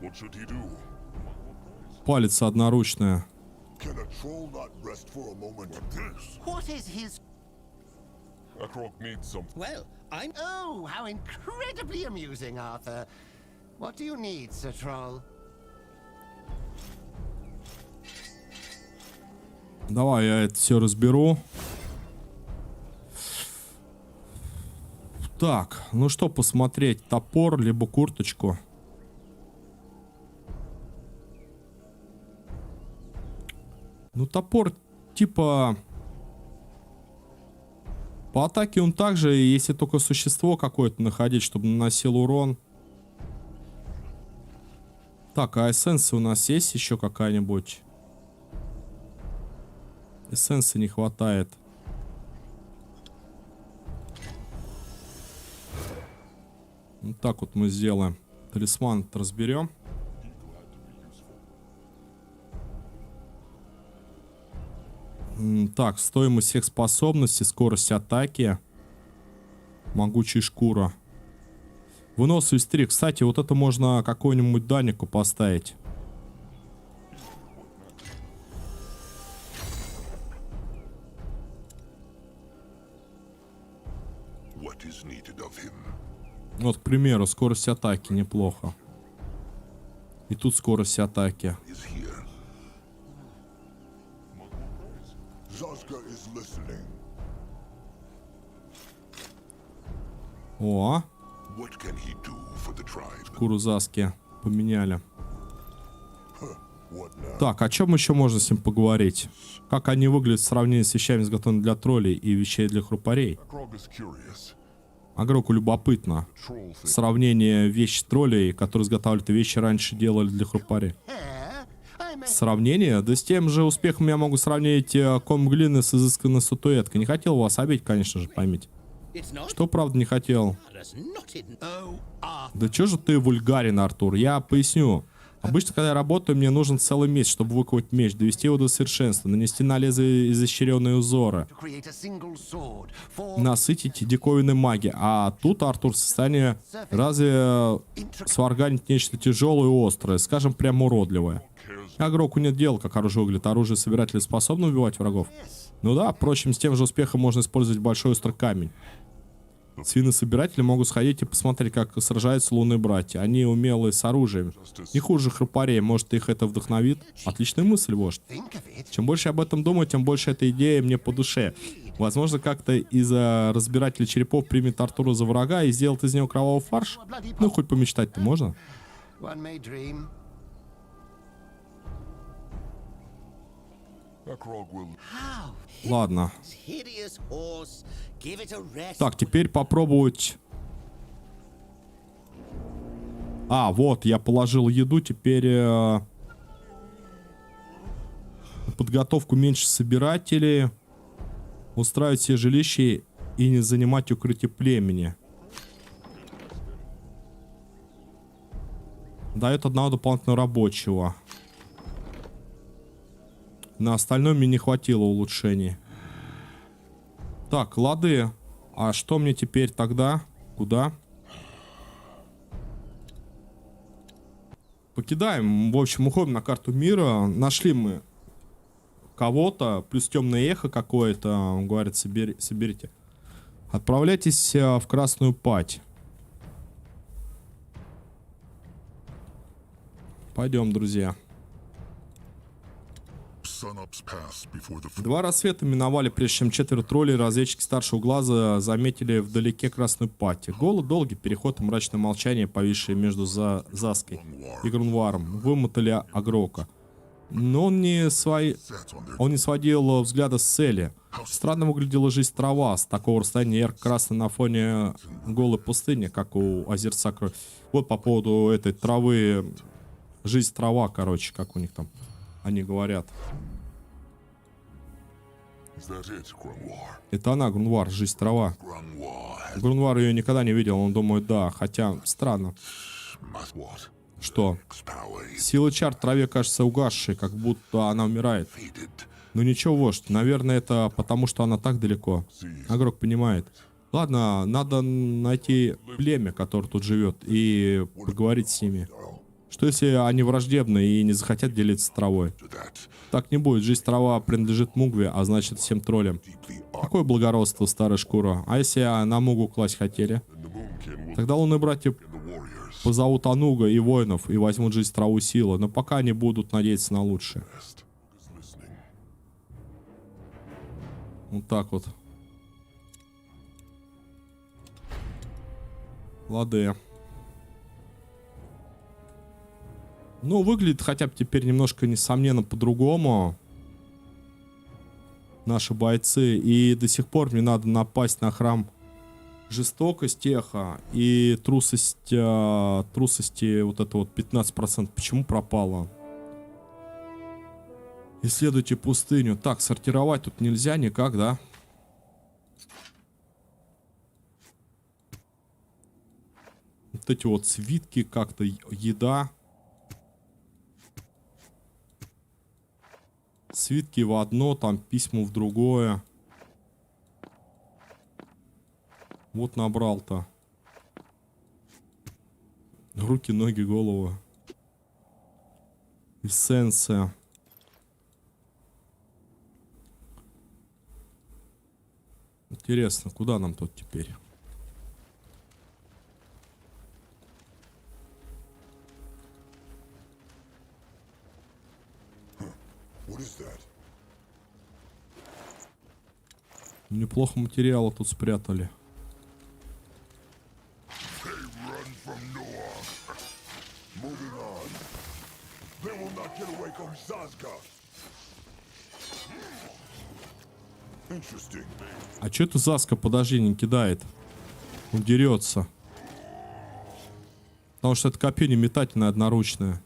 What should he do? Палец одноручная. Can a troll not rest for a moment? What this? What is his... A frog needs some. Well, I'm... Oh, how incredibly amusing, Arthur. What do you need, Sir Troll? Давай я это все разберу. Так, ну что посмотреть? Топор, либо курточку. Ну, топор, типа... По атаке он также, если только существо какое-то находить, чтобы наносил урон. Так, а эссенция у нас есть еще какая-нибудь? Эссенции не хватает. Вот так вот мы сделаем. Талисман разберем. Так, стоимость всех способностей, скорость атаки, могучая шкура. Выносливость 3. Кстати, вот это можно какому-нибудь Данику поставить. What is needed of him? Вот, к примеру, скорость атаки неплохо. И тут скорость атаки. Is here. Zaska is listening. О, What can he do for the tribe? шкуру Заски поменяли. What now? Так, о чем еще можно с ним поговорить? Как они выглядят в сравнении с вещами, изготовленными для троллей и вещей для хрупарей? A frog is curious. Агроку любопытно. Troll thing. Сравнение вещи троллей, которые изготавливали вещи раньше, делали для хрупарей. Here, I may... Сравнение? Да с тем же успехом я могу сравнить ком глины с изысканной статуэткой. Не хотел вас обидеть, конечно же, поймите. It's not... Что, правда, не хотел? That's not hidden. Oh, Arthur. Да чё же ты вульгарен, Артур? Я поясню. Обычно, когда я работаю, мне нужен целый месяц, чтобы выковать меч, довести его до совершенства, нанести на лезвие изощренные узоры, To create a single sword for насытить диковинной магией. А тут Артур в состоянии разве сварганить нечто тяжелое и острое, скажем, прямо уродливое. Игроку нет дела, как оружие выглядит. Оружие собирателя способно убивать врагов? Ну да, впрочем, с тем же успехом можно использовать большой острый камень. Свины-собиратели могут сходить и посмотреть, как сражаются лунные братья. Они умелые с оружием. Не хуже храпарей, может, их это вдохновит? Отличная мысль, вождь. think of it. Чем больше я об этом думаю, тем больше эта идея мне по душе. Возможно, как-то из-за разбирателя черепов примет Артура за врага и сделает из него кровавый фарш? Ну, хоть помечтать-то можно? One may dream. A frog will. How? Ладно. Hideous horse. Give it a rest. Так, теперь попробовать... А, вот, я положил еду, теперь... подготовку меньше собирателей. Устраивать себе жилище и не занимать укрытие племени. Дает одного дополнительного рабочего. На остальное мне не хватило улучшений. Так, лады. А что мне теперь тогда? Куда? Покидаем. В общем, уходим на карту мира. Нашли мы кого-то. Плюс темное эхо какое-то. Он говорит, соберите Отправляйтесь в Красную Пать. Пойдем, друзья. Sun-ups pass before the Два рассвета миновали, прежде чем четверо троллей, разведчики старшего глаза, заметили вдалеке Красную Пать. Голод, долгий переход и мрачное молчание, повисшее между Заской и Грунваром, вымотали Агрока. Но он не сводил взгляда с цели. Странно выглядела жизнь трава с такого расстояния, ярко-красной на фоне голой пустыни, как у озерца Крови. Вот по поводу этой травы, жизнь трава, короче, как у них там, они говорят. Is that it, Grunwar? Это она, Грунвар, жизнь трава. Grunwar Грунвар ее никогда не видел, он думает, да, хотя странно. must what? Что? Power is Сила чар в траве кажется угасшей, как будто она умирает. faded. Ну ничего, вождь, наверное, это потому, что она так далеко. Агрок понимает. Ладно, надо найти племя, которое тут живет, и поговорить с ними. Что если они враждебны и не захотят делиться травой? To that Так не будет, жизнь трава принадлежит Мугве, а значит всем троллям. deeply Какое благородство, старая шкура. А если на Мугу класть хотели? the Moonkin will Тогда лунные братья the warriors позовут Ануга и воинов и возьмут жизнь траву силы, но пока они будут надеяться на лучшее. best is listening. Вот так вот. Лады. Ну, выглядит хотя бы теперь немножко, несомненно, по-другому. Наши бойцы. И до сих пор мне надо напасть на храм жестокость эха и трусость, трусости вот это вот 15%. Почему пропало? Исследуйте пустыню. Так, сортировать тут нельзя никак, да? Вот эти вот свитки как-то, еда. Свитки в одно, там письма в другое. Вот набрал-то. Руки, ноги, голову. Эссенция. Интересно, куда нам тут теперь? What is that? Неплохо материала тут спрятали. They run from Noah. Moving on. They will not get away from Zazka. Interesting. А чё это Заска, подожди, не кидает? Он дерется. Потому что это копье не метательное, одноручное.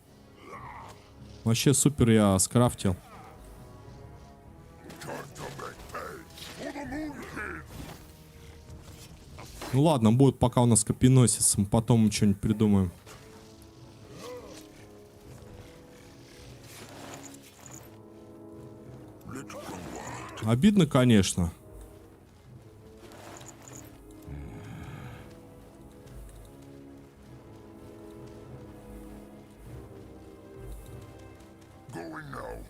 Вообще супер я скрафтил. Time to make pay for the Moonkin. Ну ладно, будет пока у нас копьеносец, мы потом что-нибудь придумаем. Обидно, конечно. Going now.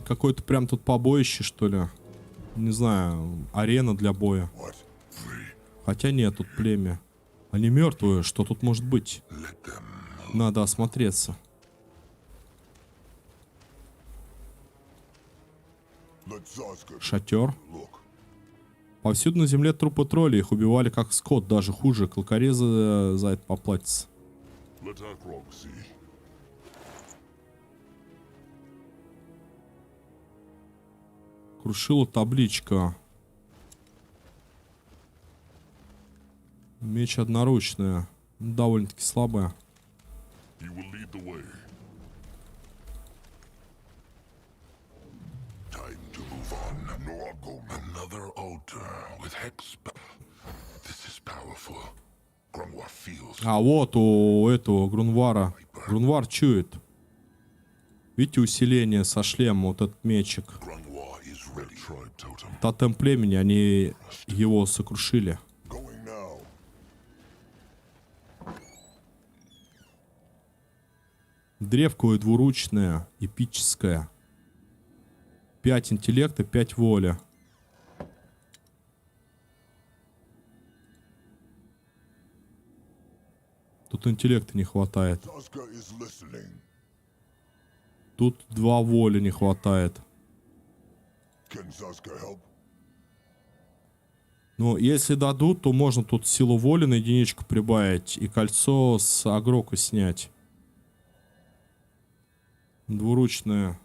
Какое-то прям тут побоище, что ли. Не знаю, арена для боя. What? Free. Хотя нет, тут племя. Они мертвые, что тут может быть? Let them. Надо осмотреться. Let Zazka Шатер. look. Повсюду на земле трупы троллей, их убивали как скот, даже хуже. Клыкорезы за это поплатятся. Let Akrog see. Крушила табличка. Меч одноручная. Довольно-таки слабая. He will lead the way. Time to move on. Noah Goldman. Another altar with hex. This is powerful. Grunwar feels. А вот у этого Грунвара. Грунвар чует. Видите усиление со шлема, вот этот мечик. Grunwar is ready. Tribe totem. Тотем племени, они его сокрушили. Going now. Древковая, двуручная, эпическая. 5 интеллекта, 5 воли. Тут интеллекта не хватает. Zazka is listening. Тут 2 воли не хватает. Can Zazka help? Но если дадут, то можно тут силу воли на единичку прибавить и кольцо с Агрока снять. Двуручное.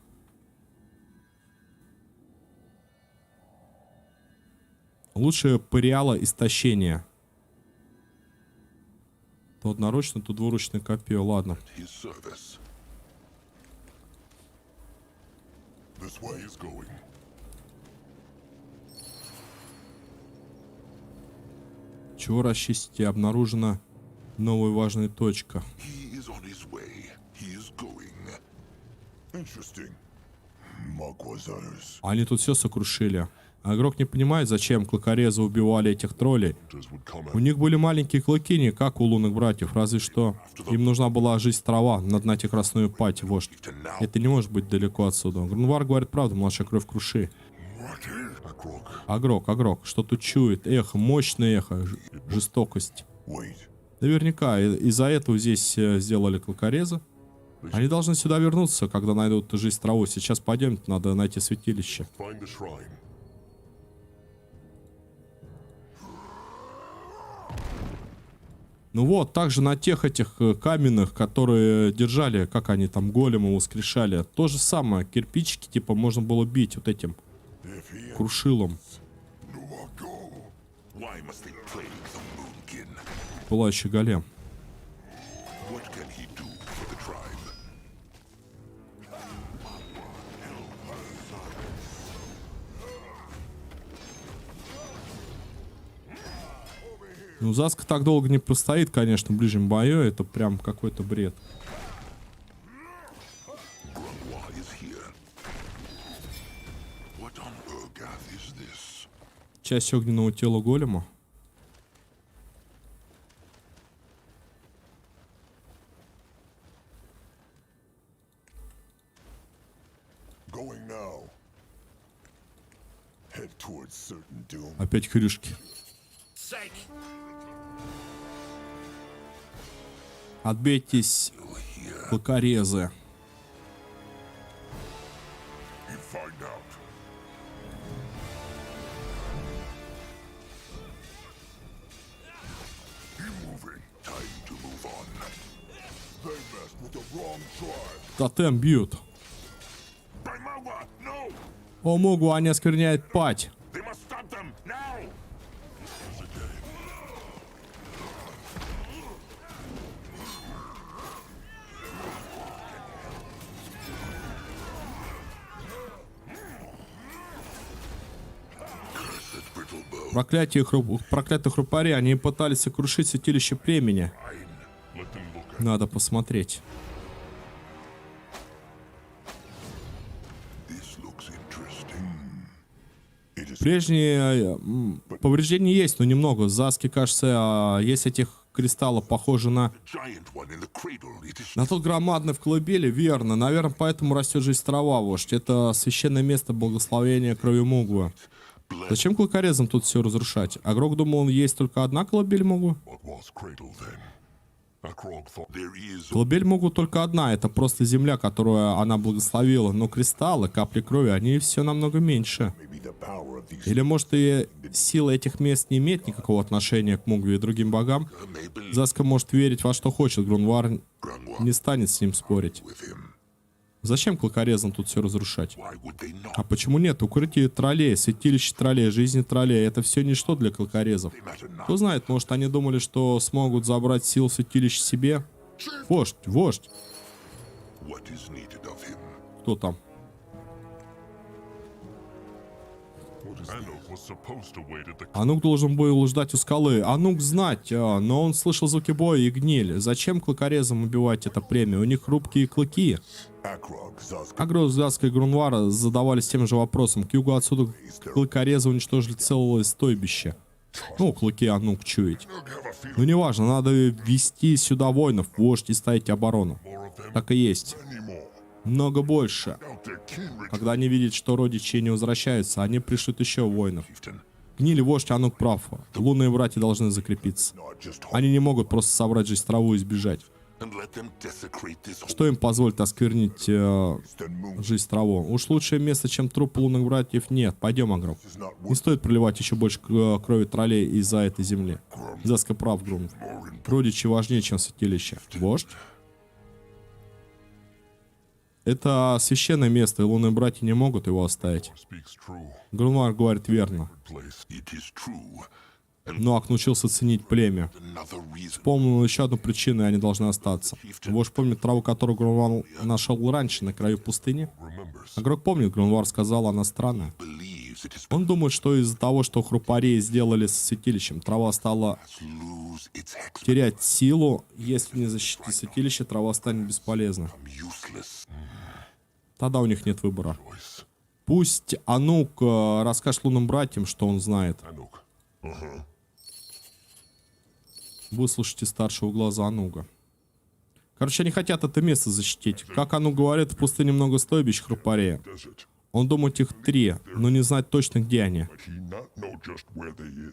Лучше париала истощения. То одноручное, то двуручное копье. Ладно. His service. This way is going. Чего расчистите? Обнаружена новая важная точка. He is on his way. He is going. Interesting. Magwazars Они тут все сокрушили. А игрок не понимает, зачем клыкорезы убивали этих троллей. would come У них были маленькие клыки, не как у лунных братьев, разве что им нужна была жизнь трава, надо найти красную пать, вождь. Это не может быть далеко отсюда. Грунвар говорит правду, младшая кровь круши. Агрок, что тут чует? Эхо, мощное эхо, жестокость. Wait. Наверняка из-за этого здесь сделали клыкорезы. Они должны сюда вернуться, когда найдут жизнь траву. Сейчас пойдем, надо найти святилище. Find the shrine. Ну вот, также на тех этих каменных, которые держали, как они там, голема воскрешали. То же самое, кирпичики, типа, можно было бить вот этим крушилом. Why must they plague the Moonkin? Пылающий голем. What can he do for the tribe? Ну, Заска так долго не простоит, конечно, в ближнем бою. Это прям какой-то бред. Grunwa is here. What on Urgath is this? Часть огненного тела голема. Going now. Head towards certain doom. Опять хрюшки. Sake. Отбейтесь, клыкорезы. You find out. Keep moving. Time to move on. They messed with the wrong tribe. Тотем бьют. Baimawa, no! О, Могу, они оскверняют пать. They must stop them now! Проклятые хрупари, они пытались сокрушить святилище племени. Let them look at Надо посмотреть. this. Looks interesting. It is Прежние повреждения есть, но немного. Заски, кажется, есть этих кристаллов, похоже на giant one in the cradle. It is на тот громадный в колыбели, верно. Наверное, поэтому растет жизнь трава, вождь. Это священное место благословения крови Мугвы. Зачем клыкорезам тут все разрушать? Агрок думал, он есть только одна колыбель Мугвы? what was cradle then. Akrog thought there is Колыбель Мугвы только одна, это просто земля, которую она благословила. Но кристаллы, капли крови, они все намного меньше. maybe the power of these. Или, может, и сила этих мест не имеет никакого отношения к Мугве и другим богам? May believe Заска может верить во что хочет, Грунвар Grunwa не станет с ним спорить. with him. Зачем клыкорезам тут все разрушать? Why would they not? А почему нет? Укрытие троллей, святилище троллей, жизни троллей — это все ничто для клыкорезов. Matter not. Кто знает, может, они думали, что смогут забрать силу святилища себе? Вождь, вождь. What is needed of him? Кто там? Anuk was supposed to wait at the Анук должен был ждать у скалы. Анук знать, но он слышал звуки боя и гниль. Зачем клыкорезам убивать это племя? У них хрупкие клыки. Akrog, Zazka. Агро, Заска и Грунвара задавались тем же вопросом. К югу отсюда клыкорезы уничтожили целое стойбище. Ну, клыки Анук чуять. Have a feeling Ну, неважно, надо ввести сюда воинов, вождь, и ставить оборону. more of them Так и есть. anymore. Много больше. Out their kin Когда они видят, что родичи не возвращаются, они пришлют еще воинов. chieftain. Гнили вождь Анук прав. Лунные братья должны закрепиться. Not just hold Они не могут просто собрать жизнь траву и сбежать. and let them desecrate this whole Что им позволит осквернить then moon жизнь траву? Уж лучшее место, чем труп лунных братьев, нет. Пойдем, Агрок. is not Не стоит проливать еще больше крови троллей из-за этой земли. Заска прав, Грум. Родичи важнее, чем святилище. Вождь? Это священное место, и лунные братья не могут его оставить. speaks true. Грунвар говорит верно. Place. It is true. Ноак научился ценить племя. Another reason. Вспомнил еще одну причину, и они должны остаться. Вождь помнит траву, которую Грунвар нашел раньше, на краю пустыни. Remembers. Агрок помнит, Грунвар сказал, она странная. Believes it is Он думает, что из-за того, что хрупарей сделали со святилищем, трава стала lose its hex. терять силу. Если не защитить святилище, трава станет бесполезна. Useless Тогда у них нет выбора. voice. Пусть Анук расскажет лунным братьям, что он знает. Anuk. Выслушайте старшего глаза Ануга. Короче, они хотят это место защитить. Как Анук говорит, в пустыне много стойбищ хрупарея. Desert. Он думает, их 3, но не знает точно, где они. But he not know just where they is.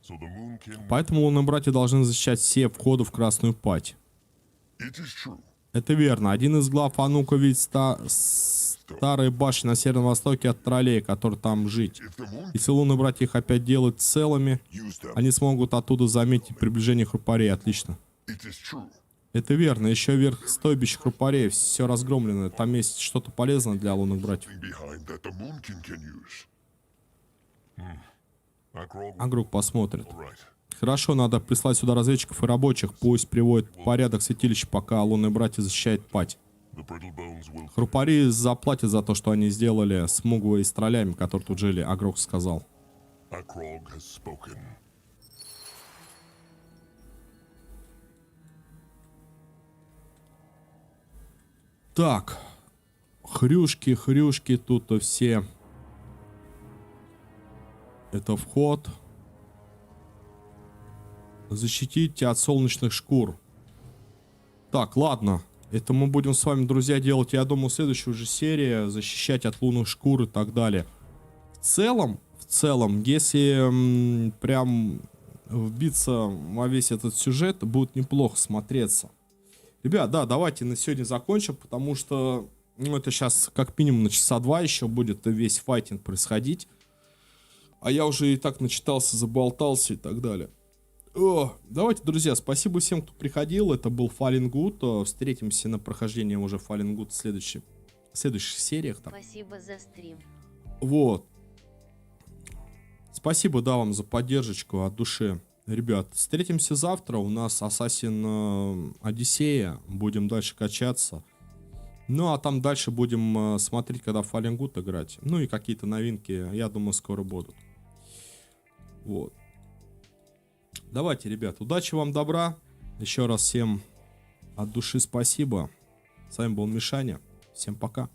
So the Moonkin. Поэтому лунные братья должны защищать все входы в Красную Пать. It is true. Это верно. Один из глав Анука видит старые башни на Северном Востоке от троллей, которые там жить. If the Moon Если лунные братья их опять делают целыми, use them, они смогут оттуда заметить приближение хрупарей. Отлично. it is true. Это верно. Еще вверх стойбищ хрупарей. Все разгромлено. Там есть что-то полезное для лунных братьев. Behind that the Moonkin can use. Akrog. Агрук посмотрит. Right. Хорошо, надо прислать сюда разведчиков и рабочих. Пусть приводят в порядок святилище, пока лунные братья защищают Пать. The brittle bones will. Хрупари заплатят за то, что они сделали с Мугвой и с троллями, которые тут жили, Агрок сказал. Akrog has spoken. Так. Хрюшки тут все. Это вход. Защитите от солнечных шкур. Так, ладно. Это мы будем с вами, друзья, делать, я думаю, следующую же серию. Защищать от лунных шкур и так далее. В целом, если прям вбиться во весь этот сюжет, будет неплохо смотреться. Ребят, да, давайте на сегодня закончим, потому что, это сейчас как минимум на часа 2 еще будет весь файтинг происходить. А я уже и так начитался, заболтался и так далее. Давайте, друзья, спасибо всем, кто приходил. Это был Fallen Good. Встретимся на прохождении уже Fallen Good в следующих сериях. Там. Спасибо за стрим. Вот. Спасибо, да, вам за поддержку от души. Ребят, встретимся завтра. У нас Assassin Одиссея. Будем дальше качаться. Ну, а там дальше будем смотреть, когда Fallen Good играть. Ну, и какие-то новинки, я думаю, скоро будут. Вот. Давайте, ребят, удачи вам, добра. Еще раз всем от души спасибо. С вами был Мишаня. Всем пока.